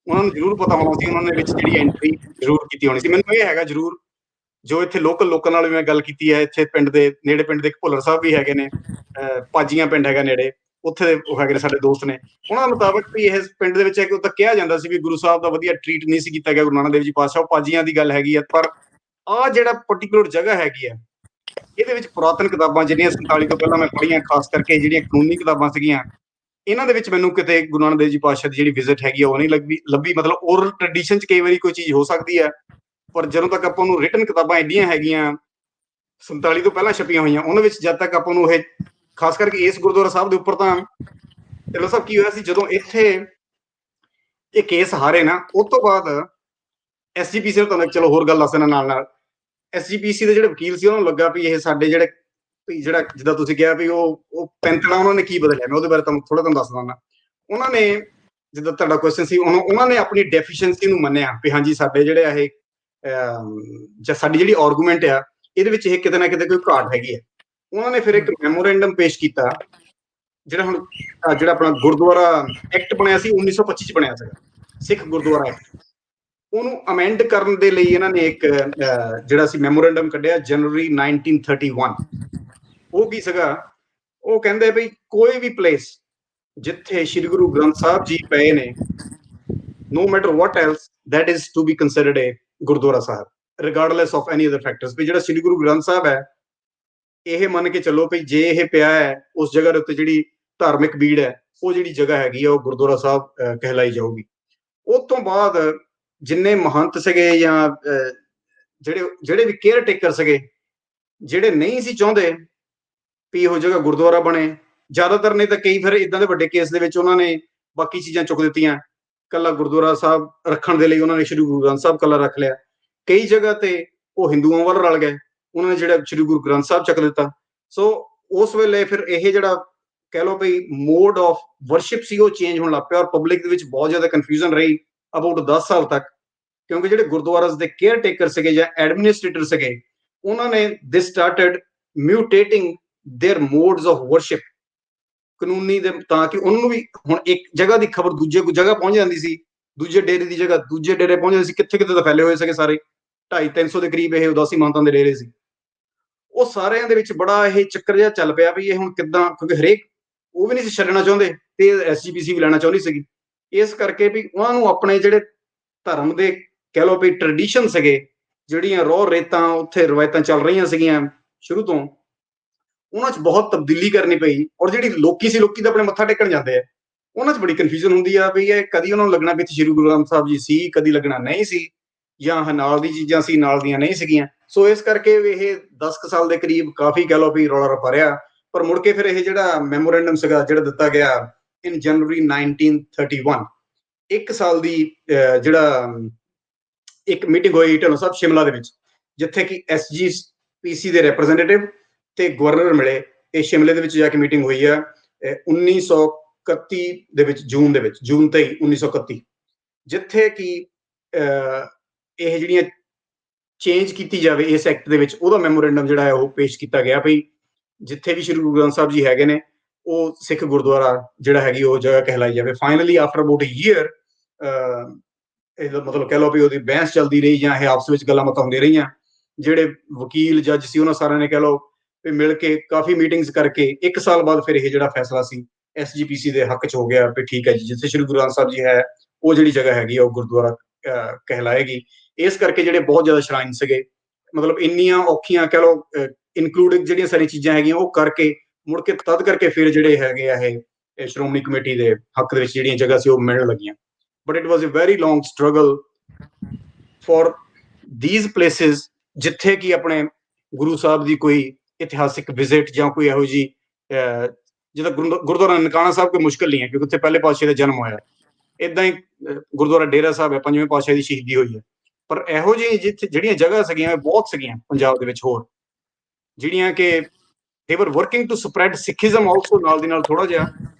ਉਹਨਾਂ ਨੂੰ ਜ਼ਰੂਰ ਪਤਾ ਹੋਣਾ ਸੀ, ਉਹਨਾਂ ਨੇ ਵਿੱਚ ਜਿਹੜੀ ਐਂਟਰੀ ਜ਼ਰੂਰ ਕੀਤੀ ਹੋਣੀ ਸੀ। ਮੈਨੂੰ ਇਹ ਹੈਗਾ ਜ਼ਰੂਰ, ਜੋ ਇੱਥੇ ਲੋਕਾਂ ਨਾਲ ਵੀ ਮੈਂ ਗੱਲ ਕੀਤੀ ਹੈ, ਇੱਥੇ ਪਿੰਡ ਦੇ ਨੇੜੇ ਪਿੰਡ ਦੇ ਇੱਕ ਭੁੱਲਰ ਸਾਹਿਬ ਵੀ ਹੈਗੇ ਨੇ, ਪਾਜੀਆਂ ਪਿੰਡ ਹੈਗਾ ਨੇੜੇ, ਉੱਥੇ ਉਹ ਹੈਗੇ ਨੇ ਸਾਡੇ ਦੋਸਤ ਨੇ, ਉਹਨਾਂ ਮੁਤਾਬਕ ਵੀ ਇਹ ਪਿੰਡ ਦੇ ਵਿੱਚ ਇੱਕ ਤਾਂ ਕਿਹਾ ਜਾਂਦਾ ਸੀ ਵੀ ਗੁਰੂ ਸਾਹਿਬ ਦਾ ਵਧੀਆ ਟ੍ਰੀਟ ਨਹੀਂ ਸੀ ਕੀਤਾ ਗਿਆ ਗੁਰੂ ਨਾਨਕ ਦੇਵ ਜੀ ਪਾਤਸ਼ਾਹ, ਉਹ ਪਾਜੀਆਂ ਦੀ ਗੱਲ ਹੈਗੀ ਹੈ। ਪਰ ਆਹ ਜਿਹੜਾ ਪਰਟੀਕੂਲਰ ਜਗ੍ਹਾ ਹੈਗੀ ਹੈ, ਇਹਦੇ ਵਿੱਚ ਪੁਰਾਤਨ ਕਿਤਾਬਾਂ ਜਿਹੜੀਆਂ 47 ਤੋਂ ਪਹਿਲਾਂ ਮੈਂ ਪੜ੍ਹੀਆਂ, ਖਾਸ ਕਰਕੇ ਜਿਹੜੀਆਂ ਕਾਨੂੰਨੀ ਕਿਤਾਬਾਂ ਸੀਗੀਆਂ, ਇਹਨਾਂ ਦੇ ਵਿੱਚ ਮੈਨੂੰ ਕਿਤੇ ਗੁਰੂ ਨਾਨਕ ਦੇਵ ਜੀ ਪਾਤਸ਼ਾਹ ਦੀ ਜਿਹੜੀ ਵਿਜ਼ਿਟ ਹੈਗੀ ਆ ਉਹ ਨਹੀਂ ਲੱਭੀ। ਮਤਲਬ ਓਰਲ ਟ੍ਰੈਡੀਸ਼ਨ ਚ ਕਈ ਵਾਰੀ ਕੋਈ ਚੀਜ਼ ਹੋ ਸਕਦੀ ਹੈ, ਪਰ ਜਦੋਂ ਤੱਕ ਆਪਾਂ ਨੂੰ ਰਿਟਨ ਕਿਤਾਬਾਂ ਇੰਨੀਆਂ ਹੈਗੀਆਂ 47 ਤੋਂ ਪਹਿਲਾਂ ਛਪੀਆਂ ਹੋਈਆਂ, ਉਹਨਾਂ ਵਿੱਚ ਜਦ ਤੱਕ ਆਪਾਂ ਨੂੰ ਇਹ, ਖਾਸ ਕਰਕੇ ਇਸ ਗੁਰਦੁਆਰਾ ਸਾਹਿਬ ਦੇ ਉੱਪਰ ਤਾਂ ਢਿੱਲੋਂ ਸਾਹਿਬ ਕੀ ਹੋਇਆ ਸੀ ਜਦੋਂ ਇੱਥੇ ਇਹ ਕੇਸ ਹਾਰੇ ਨਾ, ਉਸ ਤੋਂ ਬਾਅਦ SGPC ਨੂੰ ਤੁਹਾਨੂੰ ਚਲੋ ਹੋਰ ਗੱਲ ਦੱਸ ਦੇਣਾ ਨਾਲ SGPC ਦੇ ਜਿਹੜੇ ਵਕੀਲ ਸੀ ਉਹਨਾਂ ਨੂੰ ਲੱਗਾ ਵੀ ਇਹ ਸਾਡੇ ਜਿਹੜਾ ਜਿੱਦਾਂ ਤੁਸੀਂ ਕਿਹਾ ਵੀ ਉਹ ਪੈਂਤੜਾ ਉਹਨਾਂ ਨੇ ਕੀ ਬਦਲਿਆ, ਮੈਂ ਉਹਦੇ ਬਾਰੇ ਤੁਹਾਨੂੰ ਦੱਸ ਦਿੰਦਾ। ਉਹਨਾਂ ਨੇ ਜਿੱਦਾਂ ਤੁਹਾਡਾ ਕੁਐਸਚਨ ਸੀ, ਉਹਨਾਂ ਨੇ ਆਪਣੀ ਡੈਫੀਸ਼ੀਐਂਸੀ ਨੂੰ ਮੰਨਿਆ ਵੀ ਹਾਂਜੀ ਸਾਡੇ ਜਿਹੜੇ ਇਹ ਸਾਡੀ ਜਿਹੜੀ ਆਰਗੂਮੈਂਟ ਆ ਇਹਦੇ ਵਿੱਚ ਇਹ ਕਿਤੇ ਨਾ ਕਿਤੇ ਕੋਈ ਘਾਟ ਹੈਗੀ ਹੈ। ਉਹਨਾਂ ਨੇ ਫਿਰ ਇੱਕ ਮੈਮੋਰੈਂਡਮ ਪੇਸ਼ ਕੀਤਾ, ਜਿਹੜਾ ਆਪਣਾ ਗੁਰਦੁਆਰਾ ਐਕਟ ਬਣਿਆ ਸੀ 1925 ਚ ਬਣਿਆ ਸੀਗਾ, ਸਿੱਖ ਗੁਰਦੁਆਰਾ ਐਕਟ। ਉਹਨੂੰ ਅਮੈਂਡ ਕਰਨ ਦੇ ਲਈ ਇਹਨਾਂ ਨੇ ਇੱਕ ਜਿਹੜਾ ਸੀ ਮੈਮੋਰੈਂਡਮ ਕੱਢਿਆ ਜਨਵਰੀ 1931। ਉਹ ਕੀ ਸੀਗਾ, ਉਹ ਕਹਿੰਦੇ ਵੀ ਕੋਈ ਵੀ ਪਲੇਸ ਜਿੱਥੇ ਸ਼੍ਰੀ ਗੁਰੂ ਗ੍ਰੰਥ ਸਾਹਿਬ ਜੀ ਪਏ ਨੇ, no matter what else, that is to be considered a Gurdwara Sahib, regardless of any other factors। ਵੀ ਜਿਹੜਾ ਸ਼੍ਰੀ ਗੁਰੂ ਗ੍ਰੰਥ ਸਾਹਿਬ ਹੈ, ਇਹ ਮੰਨ ਕੇ ਚੱਲੋ ਵੀ ਜੇ ਇਹ ਪਿਆ ਹੈ ਉਸ ਜਗ੍ਹਾ ਦੇ ਉੱਤੇ ਜਿਹੜੀ ਧਾਰਮਿਕ ਬੀੜ ਹੈ, ਉਹ ਜਿਹੜੀ ਜਗ੍ਹਾ ਹੈਗੀ ਆ ਉਹ ਗੁਰਦੁਆਰਾ ਸਾਹਿਬ ਕਹਿਲਾਈ ਜਾਊਗੀ। ਉਸ ਤੋਂ ਬਾਅਦ ਜਿੰਨੇ ਮਹੰਤ ਸੀਗੇ ਜਾਂ ਜਿਹੜੇ ਵੀ ਕੇਅਰ ਟੇਕਰ ਸੀਗੇ, ਜਿਹੜੇ ਨਹੀਂ ਸੀ ਚਾਹੁੰਦੇ ਵੀ ਉਹ ਜਗ੍ਹਾ ਗੁਰਦੁਆਰਾ ਬਣੇ, ਜ਼ਿਆਦਾਤਰ ਨੇ ਤਾਂ ਕਈ ਫਿਰ ਇਦਾਂ ਦੇ ਵੱਡੇ ਕੇਸ ਦੇ ਵਿੱਚ ਉਹਨਾਂ ਨੇ ਬਾਕੀ ਚੀਜ਼ਾਂ ਚੁੱਕ ਦਿੱਤੀਆਂ, ਕੱਲਾ ਗੁਰਦੁਆਰਾ ਸਾਹਿਬ ਰੱਖਣ ਦੇ ਲਈ ਉਹਨਾਂ ਨੇ ਸ਼੍ਰੀ ਗੁਰੂ ਗ੍ਰੰਥ ਸਾਹਿਬ ਕੱਲਾ ਰੱਖ ਲਿਆ। ਕਈ ਜਗ੍ਹਾ ਤੇ ਉਹ ਹਿੰਦੂਆਂ ਵੱਲ ਰਲ ਗਏ, ਉਹਨਾਂ ਨੇ ਜਿਹੜਾ ਸ਼੍ਰੀ ਗੁਰੂ ਗ੍ਰੰਥ ਸਾਹਿਬ ਚੱਕ ਦਿੱਤਾ। ਸੋ ਉਸ ਵੇਲੇ ਫਿਰ ਇਹ ਜਿਹੜਾ ਕਹਿ ਲਓ ਵੀ ਮੋਡ ਆਫ ਵਰਸ਼ਿਪ ਸੀ ਉਹ ਚੇਂਜ ਹੋਣ ਲੱਗ ਪਿਆ, ਔਰ ਪਬਲਿਕ ਦੇ ਵਿੱਚ ਬਹੁਤ ਜ਼ਿਆਦਾ ਕਨਫਿਊਜ਼ਨ ਰਹੀ ਅਬਾਊਟ 10 ਸਾਲ ਤੱਕ ਕਿਉਂਕਿ ਜਿਹੜੇ ਗੁਰਦੁਆਰਾ ਦੇ ਕੇਅਰ ਟੇਕਰ ਸੀਗੇ ਜਾਂ ਐਡਮਿਨਿਸਟ੍ਰੇਟਰ ਸੀਗੇ, ਉਹਨਾਂ ਨੇ they started mutating their modes of worship ਕਾਨੂੰਨੀ ਦੇ, ਤਾਂ ਕਿ ਉਹਨਾਂ ਨੂੰ ਵੀ ਹੁਣ ਇੱਕ ਜਗ੍ਹਾ ਦੀ ਖਬਰ ਦੂਜੇ ਜਗ੍ਹਾ ਪਹੁੰਚ ਜਾਂਦੀ ਸੀ, ਦੂਜੇ ਡੇਰੇ ਦੀ ਜਗ੍ਹਾ ਦੂਜੇ ਡੇਰੇ ਪਹੁੰਚ ਜਾਂਦੀ ਸੀ, ਕਿੱਥੇ ਕਿਤੇ ਤਾਂ ਫੈਲੇ ਹੋਏ ਸੀਗੇ ਸਾਰੇ 250-300 ਦੇ ਕਰੀਬ ਇਹ ਉਦਾਸੀ ਮਾਨਤਾ ਦੇ ਡੇਰੇ ਸੀ। ਉਹ ਸਾਰਿਆਂ ਦੇ ਵਿੱਚ ਬੜਾ ਇਹ ਚੱਕਰ ਜਿਹਾ ਚੱਲ ਪਿਆ ਵੀ ਇਹ ਹੁਣ ਕਿੱਦਾਂ, ਕਿਉਂਕਿ ਹਰੇਕ ਉਹ ਵੀ ਨਹੀਂ ਸੀ ਛੱਡਣਾ ਚਾਹੁੰਦੇ ਤੇ ਐਸਜੀਪੀਸੀ ਵੀ ਲੈਣਾ ਚਾਹੁੰਦੀ ਸੀਗੀ। ਇਸ ਕਰਕੇ ਵੀ ਉਹਨਾਂ ਨੂੰ ਆਪਣੇ ਜਿਹੜੇ ਧਰਮ ਦੇ ਕਹਿ ਲਓ ਵੀ ਟ੍ਰੈਡੀਸ਼ਨ ਸੀਗੇ, ਜਿਹੜੀਆਂ ਰੋਹ ਰੇਤਾਂ ਉੱਥੇ ਰਵਾਇਤਾਂ ਚੱਲ ਰਹੀਆਂ ਸੀਗੀਆਂ ਸ਼ੁਰੂ ਤੋਂ, ਉਹਨਾਂ 'ਚ ਬਹੁਤ ਤਬਦੀਲੀ ਕਰਨੀ ਪਈ। ਔਰ ਜਿਹੜੀ ਲੋਕੀ ਸੀ, ਲੋਕੀ ਤਾਂ ਆਪਣੇ ਮੱਥਾ ਟੇਕਣ ਜਾਂਦੇ ਆ, ਉਹਨਾਂ 'ਚ ਬੜੀ ਕਨਫਿਊਜ਼ਨ ਹੁੰਦੀ ਆ ਵੀ ਇਹ ਕਦੀ ਉਹਨਾਂ ਨੂੰ ਲੱਗਣਾ ਵੀ ਸ਼੍ਰੀ ਗੁਰੂ ਗ੍ਰੰਥ ਸਾਹਿਬ ਜੀ ਸੀ, ਕਦੀ ਲੱਗਣਾ ਨਹੀਂ ਸੀ, ਜਾਂ ਨਾਲ ਦੀ ਚੀਜ਼ਾਂ ਸੀ ਨਾਲ ਦੀਆਂ ਨਹੀਂ ਸੀਗੀਆਂ। ਸੋ ਇਸ ਕਰਕੇ ਇਹ 10 ਸਾਲ ਦੇ ਕਰੀਬ ਕਾਫੀ ਕਹਿ ਲਓ ਵੀ ਰੌਲਾ ਰੱਪਾ ਰਿਹਾ। ਪਰ ਮੁੜ ਕੇ ਫਿਰ ਇਹ ਜਿਹੜਾ ਮੈਮੋਰੈਂਡਮ ਸੀਗਾ ਜਿਹੜਾ ਦਿੱਤਾ ਗਿਆ ਇਨ ਜਨਵਰੀ 1931, 1 ਸਾਲ ਦੀ ਜਿਹੜਾ ਇੱਕ ਮੀਟਿੰਗ ਹੋਈ ਢਿੱਲੋਂ ਸਾਹਿਬ ਸ਼ਿਮਲਾ ਦੇ ਵਿੱਚ, ਜਿੱਥੇ ਕਿ ਐਸਜੀਪੀਸੀ ਦੇ ਰਿਪਰੈਜ਼ੈਂਟੇਟਿਵ ਤੇ ਗਵਰਨਰ ਮਿਲੇ। ਇਹ ਸ਼ਿਮਲੇ ਦੇ ਵਿੱਚ ਜਾ ਕੇ ਮੀਟਿੰਗ ਹੋਈ ਆ 1931 ਦੇ ਵਿੱਚ, ਜੂਨ 23 1931, ਜਿੱਥੇ ਕਿ ਇਹ ਜਿਹੜੀਆਂ ਚੇਂਜ ਕੀਤੀ ਜਾਵੇ ਇਸ ਐਕਟ ਦੇ ਵਿੱਚ, ਉਹਦਾ ਮੈਮੋਰੈਂਡਮ ਜਿਹੜਾ ਹੈ ਉਹ ਪੇਸ਼ ਕੀਤਾ ਗਿਆ ਵੀ ਜਿੱਥੇ ਵੀ ਸ਼੍ਰੀ ਗੁਰੂ ਗ੍ਰੰਥ ਸਾਹਿਬ ਜੀ ਹੈਗੇ ਨੇ ਉਹ ਸਿੱਖ ਗੁਰਦੁਆਰਾ ਜਿਹੜਾ ਹੈਗੀ ਉਹ ਜਗ੍ਹਾ ਕਹਿਲਾਈ ਜਾਵੇ। Finally after about a year, ਇਹਦਾ ਮਤਲਬ ਕਹਿ ਲਓ ਵੀ ਉਹਦੀ ਬਹਿਸ ਚੱਲਦੀ ਰਹੀ ਜਾਂ ਇਹ ਆਪਸ ਵਿੱਚ ਗੱਲਾਂ ਬਾਤਾਂ ਹੁੰਦੀਆਂ ਰਹੀਆਂ। ਜਿਹੜੇ ਵਕੀਲ ਜੱਜ ਸੀ ਉਹਨਾਂ ਸਾਰਿਆਂ ਨੇ ਕਹਿ ਲਓ ਵੀ ਮਿਲ ਕੇ ਕਾਫੀ ਮੀਟਿੰਗਸ ਕਰਕੇ 1 ਸਾਲ ਬਾਅਦ ਫਿਰ ਇਹ ਜਿਹੜਾ ਫੈਸਲਾ ਸੀ ਐਸਜੀਪੀਸੀ ਦੇ ਹੱਕ 'ਚ ਹੋ ਗਿਆ ਵੀ ਠੀਕ ਹੈ ਜੀ, ਜਿੱਥੇ ਸ਼੍ਰੀ ਗੁਰੂ ਗ੍ਰੰਥ ਸਾਹਿਬ ਜੀ ਹੈ ਉਹ ਜਿਹੜੀ ਜਗ੍ਹਾ ਹੈਗੀ ਉਹ ਗੁਰਦੁਆਰਾ ਕਹਿਲਾਏਗੀ। ਇਸ ਕਰਕੇ ਜਿਹੜੇ ਬਹੁਤ ਜ਼ਿਆਦਾ ਸ਼ਰਾਈਨ ਸੀਗੇ, ਮਤਲਬ ਇੰਨੀਆਂ ਔਖੀਆਂ ਕਹਿ ਲਓ ਇਨਕਲੂਡਿੰਗ ਜਿਹੜੀਆਂ ਸਾਰੀਆਂ ਚੀਜ਼ਾਂ ਹੈਗੀਆਂ ਉਹ ਕਰਕੇ ਮੁੜ ਕੇ ਤਦ ਕਰਕੇ ਫਿਰ ਜਿਹੜੇ ਹੈਗੇ ਆ ਇਹ ਸ਼੍ਰੋਮਣੀ ਕਮੇਟੀ ਦੇ ਹੱਕ ਦੇ ਵਿੱਚ ਜਿਹੜੀਆਂ ਜਗ੍ਹਾ ਸੀ ਉਹ ਮਿਲਣ ਲੱਗੀਆਂ। But it was a very long struggle for these places ਜਿੱਥੇ ਕਿ ਆਪਣੇ ਗੁਰੂ ਸਾਹਿਬ ਦੀ ਕੋਈ ਇਤਿਹਾਸਿਕ ਵਿਜ਼ਿਟ ਜਾਂ ਕੋਈ ਇਹੋ ਜਿਹੀ ਜਿੱਦਾਂ ਗੁਰਦੁਆਰਾ ਨਨਕਾਣਾ ਸਾਹਿਬ ਕੋਈ ਮੁਸ਼ਕਿਲ ਨਹੀਂ ਹੈ ਕਿਉਂਕਿ ਉੱਥੇ ਪਹਿਲੇ ਪਾਤਸ਼ਾਹ ਦਾ ਜਨਮ ਹੋਇਆ। ਏਦਾਂ ਹੀ ਗੁਰਦੁਆਰਾ ਡੇਰਾ ਸਾਹਿਬ ਹੈ, 5ਵੇਂ ਪਾਤਸ਼ਾਹ ਦੀ ਸ਼ਹੀਦੀ ਹੋਈ ਹੈ। ਪਰ ਇਹੋ ਜਿਹੀ ਜਿੱਥੇ ਜਿਹੜੀਆਂ ਜਗ੍ਹਾ ਸੀਗੀਆਂ ਬਹੁਤ ਸੀਗੀਆਂ ਪੰਜਾਬ ਦੇ ਵਿੱਚ ਹੋਰ, ਜਿਹੜੀਆਂ ਕਿ they were working to spread Sikhism also, ਨਾਲ ਦੀ ਨਾਲ ਥੋੜਾ ਜਿਹਾ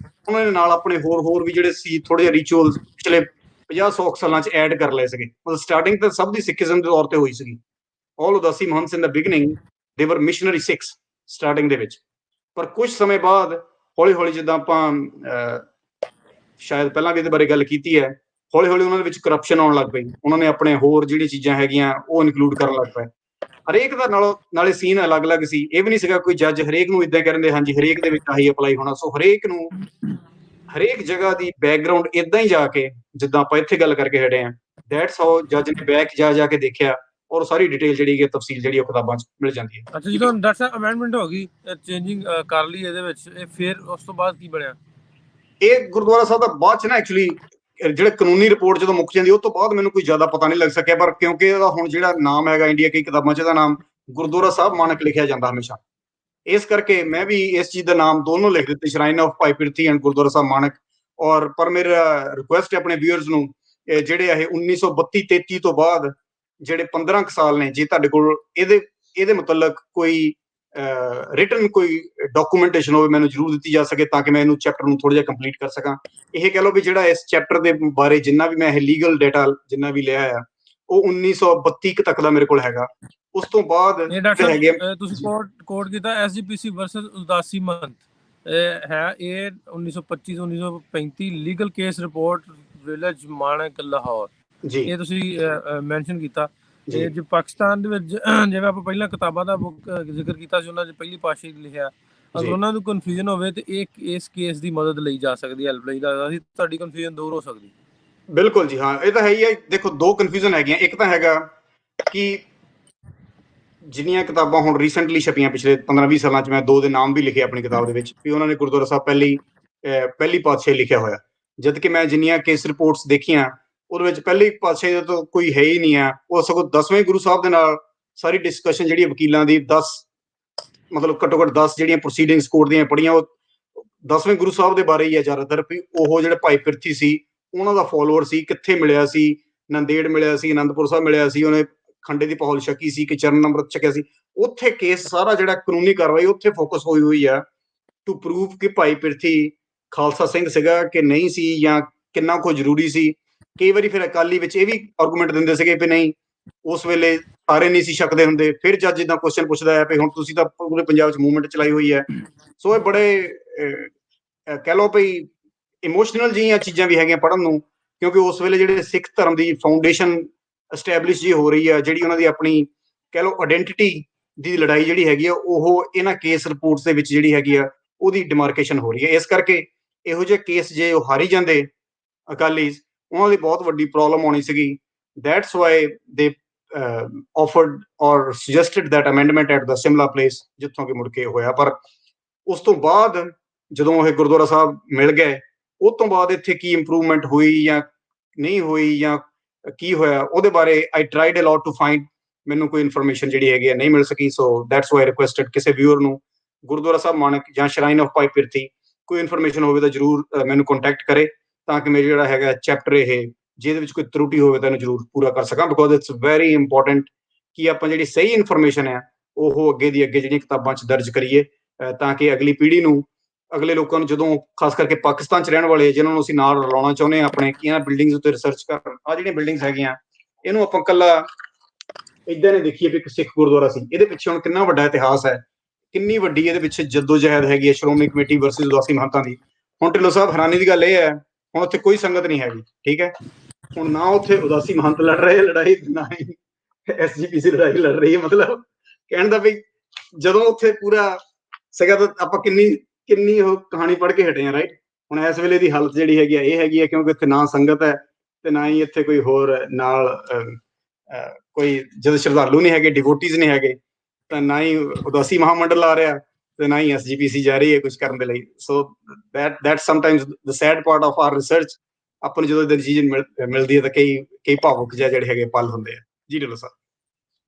ਉਹਨਾਂ ਦੇ ਨਾਲ ਆਪਣੇ ਹੋਰ ਵੀ ਜਿਹੜੇ ਸੀ ਥੋੜੇ ਜਿਹੇ ਰਿਚੁਅਲਸ ਪਿਛਲੇ 50-100 ਸਾਲਾਂ 'ਚ ਐਡ ਕਰ ਲਏ ਸੀਗੇ। ਮਤਲਬ ਸਟਾਰਟਿੰਗ ਤਾਂ ਸਭ ਦੀ ਸਿੱਖੀਜ਼ਮ ਦੇ ਤੌਰ ਤੇ ਹੋਈ ਸੀਗੀ। ਆਲ ਉਦਾਸੀ ਮਹੰਤਸ ਇਨ ਦਾ ਬਿਗਨਿੰਗ ਦੇ ਵਰ ਮਿਸ਼ਨਰੀ ਸਿੱਖਸ ਸਟਾਰਟਿੰਗ ਦੇ ਵਿੱਚ। ਪਰ ਕੁਝ ਸਮੇਂ ਬਾਅਦ ਹੌਲੀ ਹੌਲੀ, ਜਿੱਦਾਂ ਆਪਾਂ ਸ਼ਾਇਦ ਪਹਿਲਾਂ ਵੀ ਇਹਦੇ ਬਾਰੇ ਗੱਲ ਕੀਤੀ ਹੈ, ਹੌਲੀ ਹੌਲੀ ਉਹਨਾਂ ਦੇ ਵਿੱਚ ਕਰਪਸ਼ਨ ਆਉਣ ਲੱਗ ਪਈ। ਉਹਨਾਂ ਨੇ ਆਪਣੇ ਹੋਰ ਜਿਹੜੀਆਂ ਚੀਜ਼ਾਂ ਹੈਗੀਆਂ ਉਹ ਇਨਕਲੂਡ ਕਰਨ ਲੱਗ ਪਏ। ਹਰੇਕ ਦਾ ਨਾਲੇ ਸੀਨ ਅਲੱਗ-ਅਲੱਗ ਸੀ। ਇਹ ਵੀ ਨਹੀਂ ਸੀਗਾ ਕੋਈ ਜੱਜ ਹਰੇਕ ਨੂੰ ਇਦਾਂ ਕਹਿੰਦੇ ਹਾਂਜੀ ਹਰੇਕ ਦੇ ਵਿੱਚ ਆਹੀ ਅਪਲਾਈ ਹੋਣਾ। ਸੋ ਹਰੇਕ ਨੂੰ ਹਰੇਕ ਜਗ੍ਹਾ ਦੀ ਬੈਕਗਰਾਉਂਡ ਇਦਾਂ ਹੀ ਜਾ ਕੇ, ਜਿੱਦਾਂ ਆਪਾਂ ਇੱਥੇ ਗੱਲ ਕਰਕੇ ਹਟੇ ਆ, ਦੈਟਸ ਹਾਊ ਜੱਜ ਨੇ ਬੈਕ ਜਾ ਕੇ ਦੇਖਿਆ ਔਰ ਸਾਰੀ ਡਿਟੇਲ ਜਿਹੜੀ ਹੈ ਤਫਸੀਲ ਜਿਹੜੀ ਉਹ ਕਿਤਾਬਾਂ 'ਚ ਮਿਲ ਜਾਂਦੀ ਹੈ। ਅੱਛਾ, ਜਦੋਂ ਡਾਕਟਰ ਸਾਹਿਬ ਅਮੈਂਡਮੈਂਟ ਹੋ ਗਈ, ਚੇਂਜਿੰਗ ਕਰ ਲਈ ਇਹਦੇ ਵਿੱਚ, ਇਹ ਫਿਰ ਉਸ ਤੋਂ ਬਾਅਦ ਕੀ ਬਣਿਆ? ਇਹ ਗੁਰਦੁਆਰਾ ਸਾਹਿਬ ਦਾ ਬਾਅਦ 'ਚ ਨਾ ਐਕਚੁਅਲੀ ਜਿਹੜੇ ਕਾਨੂੰਨੀ ਰਿਪੋਰਟ ਜਦੋਂ ਮੁੱਕ ਜਾਂਦੀ ਉਹ ਤੋਂ ਬਾਅਦ ਮੈਨੂੰ ਕੋਈ ਜ਼ਿਆਦਾ ਪਤਾ ਨਹੀਂ ਲੱਗ ਸਕਿਆ। ਪਰ ਕਿਉਂਕਿ ਇਹਦਾ ਹੁਣ ਜਿਹੜਾ ਨਾਮ ਹੈਗਾ ਇੰਡੀਆ ਕਈ ਕਿਤਾਬਾਂ 'ਚ ਇਹਦਾ ਨਾਮ ਗੁਰਦੁਆਰਾ ਸਾਹਿਬ ਮਾਨਕ ਲਿਖਿਆ ਜਾਂਦਾ ਹਮੇਸ਼ਾ, ਇਸ ਕਰਕੇ ਮੈਂ ਵੀ ਇਸ ਚੀਜ਼ ਦਾ ਨਾਮ ਦੋਨੋਂ ਲਿਖ ਦਿੱਤੇ, shrine of Bhai Prithi and Gurdwara ਸਾਹਿਬ ਮਾਨਕ। ਔਰ ਪਰ ਮੇਰਾ ਰਿਕੁਐਸਟ ਹੈ ਆਪਣੇ ਵਿਊਅਰਸ ਨੂੰ, ਜਿਹੜੇ ਇਹ 1932-33 ਤੋਂ ਬਾਅਦ ਜਿਹੜੇ 15 ਸਾਲ ਨੇ, ਜੇ ਤੁਹਾਡੇ ਕੋਲ ਇਹਦੇ ਮੁਤਲਕ ਕੋਈ ਰਿਟਨ ਕੋਈ ਡਾਕੂਮੈਂਟੇਸ਼ਨ ਹੋਵੇ ਮੈਨੂੰ ਜ਼ਰੂਰ ਦਿੱਤੀ ਜਾ ਸਕੇ, ਤਾਂ ਕਿ ਮੈਂ ਇਹਨੂੰ ਚੈਪਟਰ ਨੂੰ ਥੋੜਾ ਜਿਹਾ ਕੰਪਲੀਟ ਕਰ ਸਕਾਂ। ਇਹ ਕਹਿ ਲਓ ਵੀ ਜਿਹੜਾ ਇਸ ਚੈਪਟਰ ਦੇ ਬਾਰੇ ਜਿੰਨਾ ਵੀ ਮੈਂ ਇਹ ਲੀਗਲ ਡਾਟਾ ਜਿੰਨਾ ਵੀ ਲਿਆ ਆ ਉਹ 1932 ਤੱਕ ਦਾ ਮੇਰੇ ਕੋਲ ਹੈਗਾ। ਉਸ ਤੋਂ ਬਾਅਦ ਹੈਗੇ ਤੁਸੀਂ ਕੋਟ ਕੀਤਾ ਐਸਜੀਪੀਸੀ ਵਰਸਸ ਉਦਾਸੀ ਮਹੰਤ, ਹੈ ਇਹ 1925-1935 ਲੀਗਲ ਕੇਸ ਰਿਪੋਰਟ ਵਿਲੇਜ ਮਾਨਕ ਲਾਹੌਰ ਜੀ, ਇਹ ਤੁਸੀਂ ਮੈਂਸ਼ਨ ਕੀਤਾ। ਜੇ ਪਾਕਿਸਤਾਨ ਦੇ ਵਿੱਚ ਜਿਵੇਂ ਆਪਾਂ ਪਹਿਲਾਂ ਕਿਤਾਬਾਂ ਦਾ ਜ਼ਿਕਰ ਕੀਤਾ ਸੀ, ਉਹਨਾਂ 'ਚ ਪਹਿਲੀ ਪਾਤਸ਼ਾਹੀ ਲਿਖਿਆ, ਅਗਰ ਉਹਨਾਂ ਨੂੰ ਕਨਫਿਊਜ਼ਨ ਹੋਵੇ ਤੇ ਇਹ ਇਸ ਕੇਸ ਦੀ ਮਦਦ ਲਈ ਜਾ ਸਕਦੀ ਹੈ, ਹੈਲਪ ਲਈ ਜਾ ਸਕਦੀ, ਤੁਹਾਡੀ ਕਨਫਿਊਜ਼ਨ ਦੂਰ ਹੋ ਸਕਦੀ। ਬਿਲਕੁਲ ਜੀ, ਹਾਂ, ਇਹ ਤਾਂ ਹੈ ਹੀ ਹੈ। ਦੇਖੋ, ਦੋ ਕਨਫਿਊਜ਼ਨ ਹੈਗੀਆਂ। ਇੱਕ ਤਾਂ ਹੈਗਾ ਕਿ ਜਿੰਨੀਆਂ ਕਿਤਾਬਾਂ ਹੁਣ ਰੀਸੈਂਟਲੀ ਛਪੀਆਂ ਪਿਛਲੇ 15-20 ਸਾਲਾਂ 'ਚ, ਮੈਂ 2 ਦੇ ਨਾਮ ਵੀ ਲਿਖੇ ਆਪਣੀ ਕਿਤਾਬ ਦੇ ਵਿੱਚ ਵੀ ਉਹਨਾਂ ਨੇ ਗੁਰਦੁਆਰਾ ਸਾਹਿਬ ਪਹਿਲੀ ਪਾਤਸ਼ਾਹੀ ਲਿਖਿਆ ਹੋਇਆ, ਜਦ ਕਿ ਮੈਂ ਜਿੰਨੀਆਂ ਕੇਸ ਰਿਪੋਰਟਸ ਦੇਖੀਆਂ ਉਹਦੇ ਵਿੱਚ ਪਹਿਲੀ ਪਾਤਸ਼ਾਹੀ ਦਾ ਤਾਂ ਕੋਈ ਹੈ ਹੀ ਨਹੀਂ ਆ। ਉਹ ਸਗੋਂ 10ਵੇਂ ਗੁਰੂ ਸਾਹਿਬ ਦੇ ਨਾਲ ਸਾਰੀ ਡਿਸਕਸ਼ਨ ਜਿਹੜੀ ਵਕੀਲਾਂ ਦੀ 10 ਮਤਲਬ ਘੱਟੋ ਘੱਟ 10 ਜਿਹੜੀਆਂ ਪ੍ਰੋਸੀਡਿੰਗਸ ਕੋਰਟ ਦੀਆਂ ਪੜ੍ਹੀਆਂ ਉਹ 10ਵੇਂ ਗੁਰੂ ਸਾਹਿਬ ਦੇ ਬਾਰੇ ਹੀ ਹੈ ਜ਼ਿਆਦਾਤਰ, ਵੀ ਉਹ ਜਿਹੜੇ ਭਾਈ ਪਿਰਥੀ ਸੀ ਉਹਨਾਂ ਦਾ ਫੋਲੋਅਰ ਸੀ, ਕਿੱਥੇ ਮਿਲਿਆ ਸੀ, ਨੰਦੇੜ ਮਿਲਿਆ ਸੀ, ਅਨੰਦਪੁਰ ਸਾਹਿਬ ਮਿਲਿਆ ਸੀ, ਉਹਨੇ ਖੰਡੇ ਦੀ ਪਹੌਲ ਛਕੀ ਸੀ ਕਿ ਚਰਨ ਅੰਮ੍ਰਿਤ ਛਕਿਆ ਸੀ। ਉੱਥੇ ਕੇਸ ਸਾਰਾ ਜਿਹੜਾ ਕਾਨੂੰਨੀ ਕਾਰਵਾਈ ਉੱਥੇ ਫੋਕਸ ਹੋਈ ਆ ਟੂ ਪ੍ਰੂਵ ਕਿ ਭਾਈ ਪਿਰਥੀ ਖਾਲਸਾ ਸਿੰਘ ਸੀਗਾ ਕਿ ਨਹੀਂ ਸੀ, ਜਾਂ ਕਿੰਨਾ ਕੁ ਜ਼ਰੂਰੀ ਸੀ ਕਈ ਵਾਰੀ ਫਿਰ ਅਕਾਲੀ ਵਿੱਚ ਇਹ ਵੀ ਆਰਗੂਮੈਂਟ ਦਿੰਦੇ ਸੀਗੇ ਵੀ ਨਹੀਂ ਉਸ ਵੇਲੇ ਸਾਰੇ ਨਹੀਂ ਸੀ ਛਕਦੇ ਹੁੰਦੇ। ਫਿਰ ਜੱਜ ਜਿੱਦਾਂ ਕੁਐਸਚਨ ਪੁੱਛਦਾ ਹੈ ਵੀ ਹੁਣ ਤੁਸੀਂ ਤਾਂ ਪੂਰੇ ਪੰਜਾਬ 'ਚ ਮੂਵਮੈਂਟ ਚਲਾਈ ਹੋਈ ਹੈ। ਸੋ ਇਹ ਬੜੇ ਕਹਿ ਲਓ ਵੀ ਇਮੋਸ਼ਨਲ ਜਿਹੀਆਂ ਚੀਜ਼ਾਂ ਵੀ ਹੈਗੀਆਂ ਪੜ੍ਹਨ ਨੂੰ, ਕਿਉਂਕਿ ਉਸ ਵੇਲੇ ਜਿਹੜੇ ਸਿੱਖ ਧਰਮ ਦੀ ਫਾਊਂਡੇਸ਼ਨ ਐਸਟੈਬਲਿਸ਼ ਜੀ ਹੋ ਰਹੀ ਆ, ਜਿਹੜੀ ਉਹਨਾਂ ਦੀ ਆਪਣੀ ਕਹਿ ਲਓ ਆਇਡੈਂਟੀਟੀ ਦੀ ਲੜਾਈ ਜਿਹੜੀ ਹੈਗੀ ਆ, ਉਹ ਇਹਨਾਂ ਕੇਸ ਰਿਪੋਰਟਸ ਦੇ ਵਿੱਚ ਜਿਹੜੀ ਹੈਗੀ ਆ ਉਹਦੀ ਡਿਮਾਰਕੇਸ਼ਨ ਹੋ ਰਹੀ ਹੈ। ਇਸ ਕਰਕੇ ਇਹੋ ਜਿਹੇ ਕੇਸ ਜੇ ਉਹ ਹਾਰੀ ਜਾਂਦੇ ਅਕਾਲੀ, ਉਹਨਾਂ ਦੀ ਬਹੁਤ ਵੱਡੀ ਪ੍ਰੋਬਲਮ ਆਉਣੀ ਸੀਗੀ। ਦੈਟਸ ਵਾਈ ਦੇ offered or suggested that amendment at the Simla place, ਜਿੱਥੋਂ ਕਿ ਮੁੜ ਕੇ ਹੋਇਆ। ਪਰ ਉਸ ਤੋਂ ਬਾਅਦ ਜਦੋਂ ਇਹ ਗੁਰਦੁਆਰਾ ਸਾਹਿਬ ਮਿਲ ਗਏ, ਉਹ ਤੋਂ ਬਾਅਦ ਇੱਥੇ ਕੀ ਇੰਪਰੂਵਮੈਂਟ ਹੋਈ ਜਾਂ ਨਹੀਂ ਹੋਈ ਜਾਂ ਕੀ ਹੋਇਆ, ਉਹਦੇ ਬਾਰੇ I tried a lot to find, ਮੈਨੂੰ ਕੋਈ ਇਨਫੋਰਮੇਸ਼ਨ ਜਿਹੜੀ ਹੈਗੀ ਨਹੀਂ ਮਿਲ ਸਕੀ। ਸੋ ਦੈਟਸ ਵਾਈ ਰਿਕੁਐਸਟਡ ਕਿਸੇ ਵਿਊਅਰ ਨੂੰ ਗੁਰਦੁਆਰਾ ਸਾਹਿਬ ਮਾਣਕ ਜਾਂ ਸ਼ਰਾਈਨ ਆਫ ਭਾਈ ਪਿਰਥੀ ਕੋਈ ਇਨਫੋਰਮੇਸ਼ਨ ਹੋਵੇ ਤਾਂ ਜ਼ਰੂਰ ਮੈਨੂੰ ਕੰਟੈਕਟ ਕਰੇ, ਤਾਂ ਕਿ ਮੇਰਾ ਜਿਹੜਾ ਹੈਗਾ ਚੈਪਟਰ ਇਹ ਜਿਹਦੇ ਵਿੱਚ ਕੋਈ ਤਰੁਟੀ ਹੋਵੇ ਤਾਂ ਇਹਨੂੰ ਜ਼ਰੂਰ ਪੂਰਾ ਕਰ ਸਕਾਂ। ਬਿਕੋਜ਼ ਇਟਸ ਵੈਰੀ ਇੰਪੋਰਟੈਂਟ ਕਿ ਆਪਾਂ ਜਿਹੜੀ ਸਹੀ ਇਨਫੋਰਮੇਸ਼ਨ ਹੈ ਉਹ ਅੱਗੇ ਦੀ ਅੱਗੇ ਜਿਹੜੀਆਂ ਕਿਤਾਬਾਂ 'ਚ ਦਰਜ ਕਰੀਏ, ਤਾਂ ਕਿ ਅਗਲੀ ਪੀੜ੍ਹੀ ਨੂੰ, ਅਗਲੇ ਲੋਕਾਂ ਨੂੰ, ਜਦੋਂ ਖਾਸ ਕਰਕੇ ਪਾਕਿਸਤਾਨ 'ਚ ਰਹਿਣ ਵਾਲੇ ਜਿਨ੍ਹਾਂ ਨੂੰ ਅਸੀਂ ਨਾਲ ਰਲਾਉਣਾ ਚਾਹੁੰਦੇ ਹਾਂ ਆਪਣੇ, ਕਿ ਇਹਨਾਂ ਬਿਲਡਿੰਗਸ ਉੱਤੇ ਰਿਸਰਚ ਕਰਨ। ਆਹ ਜਿਹੜੀਆਂ ਬਿਲਡਿੰਗਸ ਹੈਗੀਆਂ ਇਹਨੂੰ ਆਪਾਂ ਇਕੱਲਾ ਏਦਾਂ ਨੇ ਦੇਖੀਏ ਵੀ ਇੱਕ ਸਿੱਖ ਗੁਰਦੁਆਰਾ ਸੀ, ਇਹਦੇ ਪਿੱਛੇ ਹੁਣ ਕਿੰਨਾ ਵੱਡਾ ਇਤਿਹਾਸ ਹੈ, ਕਿੰਨੀ ਵੱਡੀ ਇਹਦੇ ਪਿੱਛੇ ਜਦੋਜਹਿਦ ਹੈਗੀ ਹੈ ਸ਼੍ਰੋਮਣੀ ਕਮੇਟੀ ਵਰਸਸ ਉਦਾਸੀ ਮਹੰਤਾਂ ਦੀ। ਹੁਣ ਢਿੱਲੋਂ ਸਾਹਿਬ, ਹੈਰਾਨੀ ਦੀ ਗੱਲ ਇਹ ਹੈ ਹੁਣ ਉੱਥੇ ਕੋਈ ਸੰਗਤ ਨਹੀਂ ਹੈਗੀ, ਠੀਕ ਹੈ। ਹੁਣ ਨਾ ਉੱਥੇ ਉਦਾਸੀ ਮਹੰਤ ਲੜ ਰਹੇ ਲੜਾਈ, ਨਾ ਹੀ SGPC ਲੜਾਈ ਲੜ ਰਹੀ ਹੈ। ਮਤਲਬ ਕਹਿਣ ਦਾ ਵੀ ਜਦੋਂ ਉੱਥੇ ਪੂਰਾ ਸੀਗਾ ਤਾਂ ਆਪਾਂ ਕਿੰਨੀ ਉਹ ਕਹਾਣੀ ਪੜ੍ਹ ਕੇ ਹਟੇ ਆ, ਰਾਈਟ। ਹੁਣ ਇਸ ਵੇਲੇ ਦੀ ਹਾਲਤ ਜਿਹੜੀ ਹੈਗੀ ਆ ਇਹ ਹੈਗੀ ਹੈ, ਕਿਉਂਕਿ ਇੱਥੇ ਨਾ ਸੰਗਤ ਹੈ ਤੇ ਨਾ ਹੀ ਇੱਥੇ ਕੋਈ ਹੋਰ ਨਾਲ ਕੋਈ, ਜਦੋਂ ਸ਼ਰਧਾਲੂ ਨਹੀਂ ਹੈਗੇ, ਡਿਵੋਟੀਜ਼ ਨਹੀਂ ਹੈਗੇ, ਤਾਂ ਨਾ ਹੀ ਉਦਾਸੀ ਮਹਾਮੰਡਲ ਆ ਰਿਹਾ ਤੇ ਨਾ ਹੀ SGPC ਜਾ ਰਹੀ ਹੈ ਕੁਝ ਕਰਨ ਦੇ ਲਈ। So that sometimes the sad part of our research. ਆਪਾਂ ਨੂੰ ਜਦੋਂ ਡਿਸੀਜਨ ਮਿਲਦੀ ਹੈ ਤਾਂ ਕਈ ਭਾਵੁਕ ਜਿਹੇ ਜਿਹੜੇ ਹੈਗੇ ਪਲ ਹੁੰਦੇ ਆ। ਜੀ ਢਿੱਲੋਂ ਸਾਹਿਬ।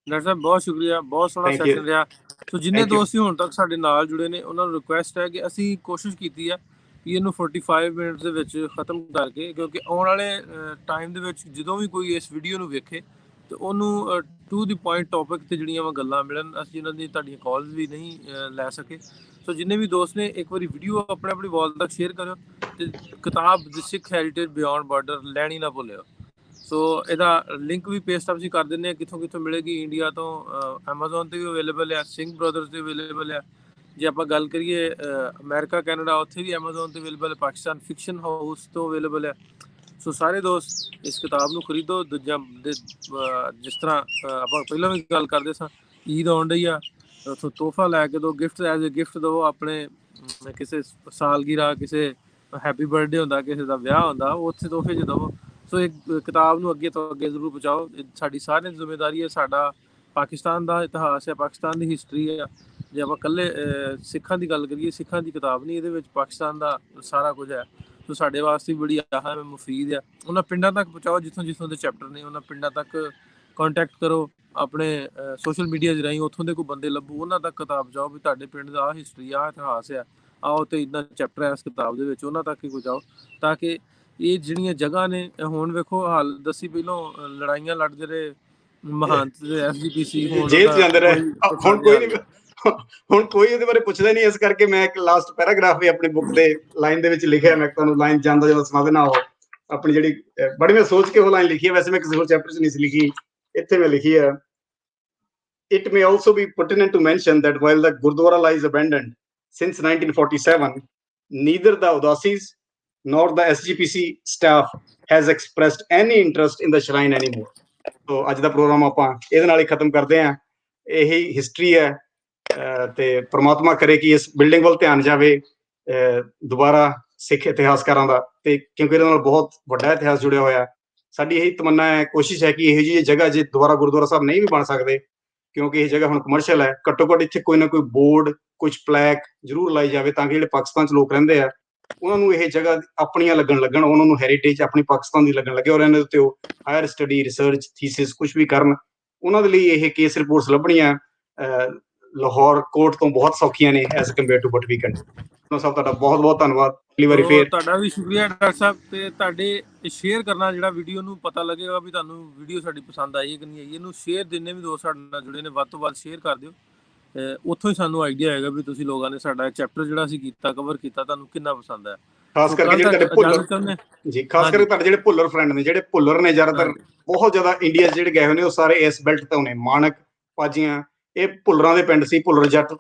ਡਾਕਟਰ ਸਾਹਿਬ ਬਹੁਤ ਸ਼ੁਕਰੀਆ, ਬਹੁਤ ਸੋਹਣਾ ਸੈਸ਼ਨ ਰਿਹਾ। ਸੋ ਜਿੰਨੇ ਦੋਸਤ ਹੁਣ ਤੱਕ ਸਾਡੇ ਨਾਲ ਜੁੜੇ ਨੇ ਉਹਨਾਂ ਨੂੰ ਰਿਕੁਐਸਟ ਹੈ ਕਿ ਅਸੀਂ ਕੋਸ਼ਿਸ਼ ਕੀਤੀ ਆ ਕਿ ਇਹਨੂੰ 45 ਮਿੰਟਸ ਦੇ ਵਿੱਚ ਖਤਮ ਕਰਕੇ, ਕਿਉਂਕਿ ਆਉਣ ਵਾਲੇ ਟਾਈਮ ਦੇ ਵਿੱਚ ਜਦੋਂ ਵੀ ਕੋਈ ਇਸ ਵੀਡੀਓ ਨੂੰ ਵੇਖੇ ਤੇ ਉਹਨੂੰ ਟੂ ਦੀ ਪੁਆਇੰਟ ਟੌਪਿਕ ਤੇ ਜਿਹੜੀਆਂ ਵਾ ਗੱਲਾਂ ਮਿਲਣ। ਅਸੀਂ ਇਹਨਾਂ ਦੀ ਤੁਹਾਡੀਆਂ ਕਾਲਸ ਵੀ ਨਹੀਂ ਲੈ ਸਕੇ। ਸੋ ਜਿੰਨੇ ਵੀ ਦੋਸਤ ਨੇ ਇੱਕ ਵਾਰੀ ਵੀਡੀਓ ਆਪਣੀ ਵਾਲ ਤੱਕ ਸ਼ੇਅਰ ਕਰਿਓ ਤੇ ਕਿਤਾਬ ਦ ਸਿੱਖ ਹੈਰੀਟੇਜ ਬਿਯੋਂਡ ਬਾਰਡਰ ਲੈਣੀ ਨਾ ਭੁੱਲਿਓ। ਸੋ ਇਹਦਾ ਲਿੰਕ ਵੀ ਪੇਸਟ ਅਸੀਂ ਕਰ ਦਿੰਦੇ ਹਾਂ ਕਿੱਥੋਂ ਮਿਲੇਗੀ। ਇੰਡੀਆ ਤੋਂ ਐਮਾਜ਼ੋਨ ਤੇ ਵੀ ਅਵੇਲੇਬਲ ਹੈ, ਸਿੰਘ ਬ੍ਰਦਰਸ ਤੇ ਅਵੇਲੇਬਲ ਹੈ। ਜੇ ਆਪਾਂ ਗੱਲ ਕਰੀਏ ਅਮਰੀਕਾ ਕੈਨੇਡਾ, ਉੱਥੇ ਵੀ ਐਮਾਜ਼ੋਨ ਤੇ ਅਵੇਲੇਬਲ ਹੈ। ਪਾਕਿਸਤਾਨ ਫਿਕਸ਼ਨ ਹਾਊਸ ਤੋਂ ਅਵੇਲੇਬਲ ਹੈ। ਸੋ ਸਾਰੇ ਦੋਸਤ ਇਸ ਕਿਤਾਬ ਨੂੰ ਖਰੀਦੋ। ਦੂਜਾ ਜਿਸ ਤਰ੍ਹਾਂ ਆਪਾਂ ਪਹਿਲਾਂ ਵੀ ਗੱਲ ਕਰਦੇ ਸਾਂ, ਈਦ ਆਉਣ ਡਈ ਆ, ਉੱਥੋਂ ਤੋਹਫਾ ਲੈ ਕੇ ਦਿਓ, ਗਿਫਟ ਐਜ਼ ਏ ਗਿਫਟ ਦਿਓ ਆਪਣੇ, ਕਿਸੇ ਸਾਲਗਿਰਾ, ਕਿਸੇ ਹੈਪੀ ਬਰਥਡੇ ਹੁੰਦਾ, ਕਿਸੇ ਦਾ ਵਿਆਹ ਹੁੰਦਾ, ਉੱਥੇ ਤੋਹਫੇ 'ਚ ਦਿਓ। ਸੋ ਇਹ ਕਿਤਾਬ ਨੂੰ ਅੱਗੇ ਤੋਂ ਅੱਗੇ ਜ਼ਰੂਰ ਪਹੁੰਚਾਓ। ਸਾਡੀ ਸਾਰਿਆਂ ਦੀ ਜ਼ਿੰਮੇਵਾਰੀ ਹੈ। ਸਾਡਾ ਪਾਕਿਸਤਾਨ ਦਾ ਇਤਿਹਾਸ ਹੈ, ਪਾਕਿਸਤਾਨ ਦੀ ਹਿਸਟਰੀ ਹੈ। ਜੇ ਆਪਾਂ ਇਕੱਲੇ ਸਿੱਖਾਂ ਦੀ ਗੱਲ ਕਰੀਏ, ਸਿੱਖਾਂ ਦੀ ਕਿਤਾਬ ਨਹੀਂ, ਇਹਦੇ ਵਿੱਚ ਪਾਕਿਸਤਾਨ ਦਾ ਸਾਰਾ ਕੁਝ ਹੈ। ਸੋ ਸਾਡੇ ਵਾਸਤੇ ਬੜੀ ਅਹਿਮ ਮੁਫੀਦ ਆ। ਉਹਨਾਂ ਪਿੰਡਾਂ ਤੱਕ ਪਹੁੰਚਾਓ ਜਿੱਥੋਂ ਦੇ ਚੈਪਟਰ ਨੇ, ਉਹਨਾਂ ਪਿੰਡਾਂ ਤੱਕ ਕੰਟੈਕਟ ਕਰੋ ਆਪਣੇ ਸੋਸ਼ਲ ਮੀਡੀਆ ਦੇ ਰਾਹੀਂ। ਉੱਥੋਂ ਦੇ ਕੋਈ ਬੰਦੇ ਲੱਭੋ, ਉਹਨਾਂ ਤੱਕ ਕਿਤਾਬ ਪਹੁੰਚਾਓ ਵੀ ਤੁਹਾਡੇ ਪਿੰਡ ਦਾ ਆਹ ਹਿਸਟਰੀ, ਆਹ ਇਤਿਹਾਸ ਆ, ਆਓ ਤੇ ਇੰਨਾ ਚੈਪਟਰ ਹੈ ਇਸ ਕਿਤਾਬ ਦੇ ਵਿੱਚ, ਉਹਨਾਂ ਤੱਕ ਹੀ ਪਹੁੰਚਾਓ। ਤਾਂ ਕਿ ਇਹ ਜਿਹੜੀਆਂ ਜਗ੍ਹਾ ਨੇ, ਹੁਣ ਵੇਖੋ ਹਾਲ ਦੱਸੀ, ਪਹਿਲੋਂ ਲੜਾਈਆਂ ਲੜਦੇ ਰਹੇ ਮਹੰਤ ਤੇ SGPC, ਜੇਲ੍ਹ 'ਚ ਜਾਂਦੇ ਰਹੇ। ਹੁਣ ਕੋਈ ਉਹਦੇ ਬਾਰੇ ਪੁੱਛਦਾ ਨਹੀਂ। ਇਸ ਕਰਕੇ ਮੈਂ ਇੱਕ ਲਾਸਟ ਪੈਰਾਗ੍ਰਾਫ ਵੀ ਆਪਣੀ ਬੁੱਕ ਦੇ ਲਾਈਨ ਦੇ ਵਿੱਚ ਲਿਖਿਆ। ਮੈਂ ਤੁਹਾਨੂੰ ਲਾਈਨ ਜਾਂਦਾ ਸੁਣਾ ਦੇਣਾ। ਉਹ ਆਪਣੀ ਜਿਹੜੀ ਬੜੀ ਮੈਂ ਸੋਚ ਕੇ ਉਹ ਲਾਈਨ ਲਿਖੀ ਹੈ, ਵੈਸੇ ਮੈਂ ਕਿਸੇ ਹੋਰ ਚੈਪਟਰ 'ਚ ਨਹੀਂ ਸੀ ਲਿਖੀ, ਇੱਥੇ ਮੈਂ ਲਿਖੀ ਹੈ। It may also be pertinent to mention that while the Gurdwara lies abandoned since 1947, neither the Udasis nor the SGPC staff has expressed any interest in the shrine anymore. So ਅੱਜ ਦਾ programme ਆਪਾਂ ਇਹਦੇ ਨਾਲ ਹੀ ਖਤਮ ਕਰਦੇ ਹਾਂ। ਇਹੀ history ਹੈ ਤੇ ਪ੍ਰਮਾਤਮਾ ਕਰੇ ਕਿ ਇਸ ਬਿਲਡਿੰਗ ਵੱਲ ਧਿਆਨ ਜਾਵੇ ਦੁਬਾਰਾ ਸਿੱਖ ਇਤਿਹਾਸਕਾਰਾਂ ਦਾ, ਤੇ ਕਿਉਂਕਿ ਇਹਦੇ ਨਾਲ ਬਹੁਤ ਵੱਡਾ ਇਤਿਹਾਸ ਜੁੜਿਆ ਹੋਇਆ। ਸਾਡੀ ਇਹੀ ਤਮੰਨਾ ਹੈ, ਕੋਸ਼ਿਸ਼ ਹੈ ਕਿ ਇਹੋ ਜਿਹੀ ਜਗ੍ਹਾ ਜੇ ਦੁਬਾਰਾ ਗੁਰਦੁਆਰਾ ਸਾਹਿਬ ਨਹੀਂ ਵੀ ਬਣ ਸਕਦੇ, ਕਿਉਂਕਿ ਇਹ ਜਗ੍ਹਾ ਹੁਣ ਕਮਰਸ਼ੀਅਲ ਹੈ, ਘੱਟੋ ਘੱਟ ਇੱਥੇ ਕੋਈ ਨਾ ਕੋਈ ਬੋਰਡ, ਕੁਝ ਪਲੈਕ ਜ਼ਰੂਰ ਲਾਈ ਜਾਵੇ, ਤਾਂ ਕਿ ਜਿਹੜੇ ਪਾਕਿਸਤਾਨ 'ਚ ਲੋਕ ਰਹਿੰਦੇ ਆ ਉਹਨਾਂ ਨੂੰ ਇਹ ਜਗ੍ਹਾ ਆਪਣੀਆਂ ਲੱਗਣ, ਉਹਨਾਂ ਨੂੰ ਹੈਰੀਟੇਜ ਆਪਣੀ ਪਾਕਿਸਤਾਨ ਦੀ ਲੱਗਣ ਲੱਗੇ, ਔਰ ਇਹਨਾਂ ਦੇ ਉੱਤੇ ਉਹ ਹਾਇਰ ਸਟੱਡੀ, ਰਿਸਰਚ, ਥੀਸਿਸ ਕੁਝ ਵੀ ਕਰਨ। ਉਹਨਾਂ ਦੇ ਲਈ ਇਹ ਕੇਸ ਰਿਪੋਰਟਸ ਲੱਭਣੀਆਂ ਲਾਹੌਰ ਕੋਰਟ ਤੋਂ ਬਹੁਤ ਸੌਖੀਆਂ ਨੇ as compare to what we can. ਸਾਹਿਬ ਤੁਹਾਡਾ ਬਹੁਤ ਬਹੁਤ ਧੰਨਵਾਦ। ਅਗਲੀ ਵਾਰੀ ਫੇਰ ਤੁਹਾਡਾ ਵੀ ਸ਼ੁਕਰੀਆ ਡਾਕਟਰ ਸਾਹਿਬ। ਤੇ ਤੁਹਾਡੇ ਸ਼ੇਅਰ ਕਰਨਾ, ਜਿਹੜਾ ਵੀਡੀਓ ਨੂੰ ਪਤਾ ਲੱਗੇਗਾ ਵੀ ਤੁਹਾਨੂੰ ਵੀਡੀਓ ਸਾਡੀ ਪਸੰਦ ਆਈ ਹੈ ਕਿ ਨਹੀਂ ਆਈ, ਇਹਨੂੰ ਸ਼ੇਅਰ ਜਿੰਨੇ ਵੀ ਦੋਸਤ ਸਾਡੇ ਨਾਲ ਜੁੜੇ ਨੇ ਵੱਧ ਤੋਂ ਵੱਧ ਸ਼ੇਅਰ ਕਰ ਦਿਓ। ਉੱਥੋਂ ਹੀ ਸਾਨੂੰ ਆਈਡੀਆ ਆਏਗਾ ਵੀ ਤੁਸੀਂ ਲੋਕਾਂ ਨੇ ਸਾਡਾ ਚੈਪਟਰ ਜਿਹੜਾ ਅਸੀਂ ਕੀਤਾ, ਕਵਰ ਕੀਤਾ, ਤੁਹਾਨੂੰ ਕਿੰਨਾ ਪਸੰਦ ਹੈ। ਖਾਸ ਕਰਕੇ ਜਿਹੜੇ ਤੁਹਾਡੇ ਭੁੱਲਰ ਜੀ, ਖਾਸ ਕਰਕੇ ਤੁਹਾਡੇ ਜਿਹੜੇ ਭੁੱਲਰ ਫਰੈਂਡ ਨੇ, ਜਿਹੜੇ ਭੁੱਲਰ ਨੇ ਜ਼ਿਆਦਾਤਰ ਬਹੁਤ ਜ਼ਿਆਦਾ ਇੰਡੀਆ 'ਚ ਜਿਹੜੇ ਗਏ ਹੋਏ ਨੇ, ਉਹ ਸਾਰੇ ਇਸ ਬੈਲਟ ਤੋਂ ਨੇ। ਮਾਣਕ, ਪਾਜੀਆਂ, ਇਹ ਭੁੱਲਰਾਂ ਦੇ ਪਿੰਡ ਸੀ। ਭੁੱਲਰ ਜੱਟ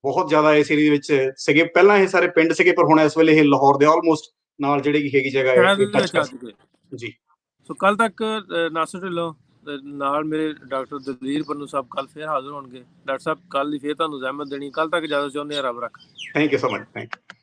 ਬਹੁਤ ਜ਼ਿਆਦਾ ਇਸ ਏਰੀਏ ਵਿੱਚ ਸੀਗੇ। ਪਹਿਲਾਂ ਇਹ ਸਾਰੇ ਪਿੰਡ ਸੀਗੇ, ਪਰ ਹੁਣ ਇਸ ਵੇਲੇ ਇਹ ਲਾਹੌਰ ਦੇ ਆਲਮੋਸਟ ਨਾਲ ਜਿਹੜੀ ਹੈਗੀ ਜਗ੍ਹਾ ਹੈ ਜੀ। ਸੋ ਕੱਲ ਤੱਕ ਨਾਸਰ ਢਿੱਲੋਂ ਨਾਲ ਮੇਰੇ ਡਾਕਟਰ ਦਲਵੀਰ ਪੰਨੂ ਸਾਹਿਬ ਕੱਲ ਫੇਰ ਹਾਜ਼ਰ ਹੋਣਗੇ। ਡਾਕਟਰ ਸਾਹਿਬ ਕੱਲ ਦੀ ਫੇਰ ਤੁਹਾਨੂੰ ਜ਼ਹਿਮਤ ਦੇਣੀ, ਕੱਲ ਤੱਕ ਇਜਾਜ਼ਤ ਚਾਹੁੰਦੇ ਆ। ਰੱਬ ਰੱਖ। Thank you so much. Thank you.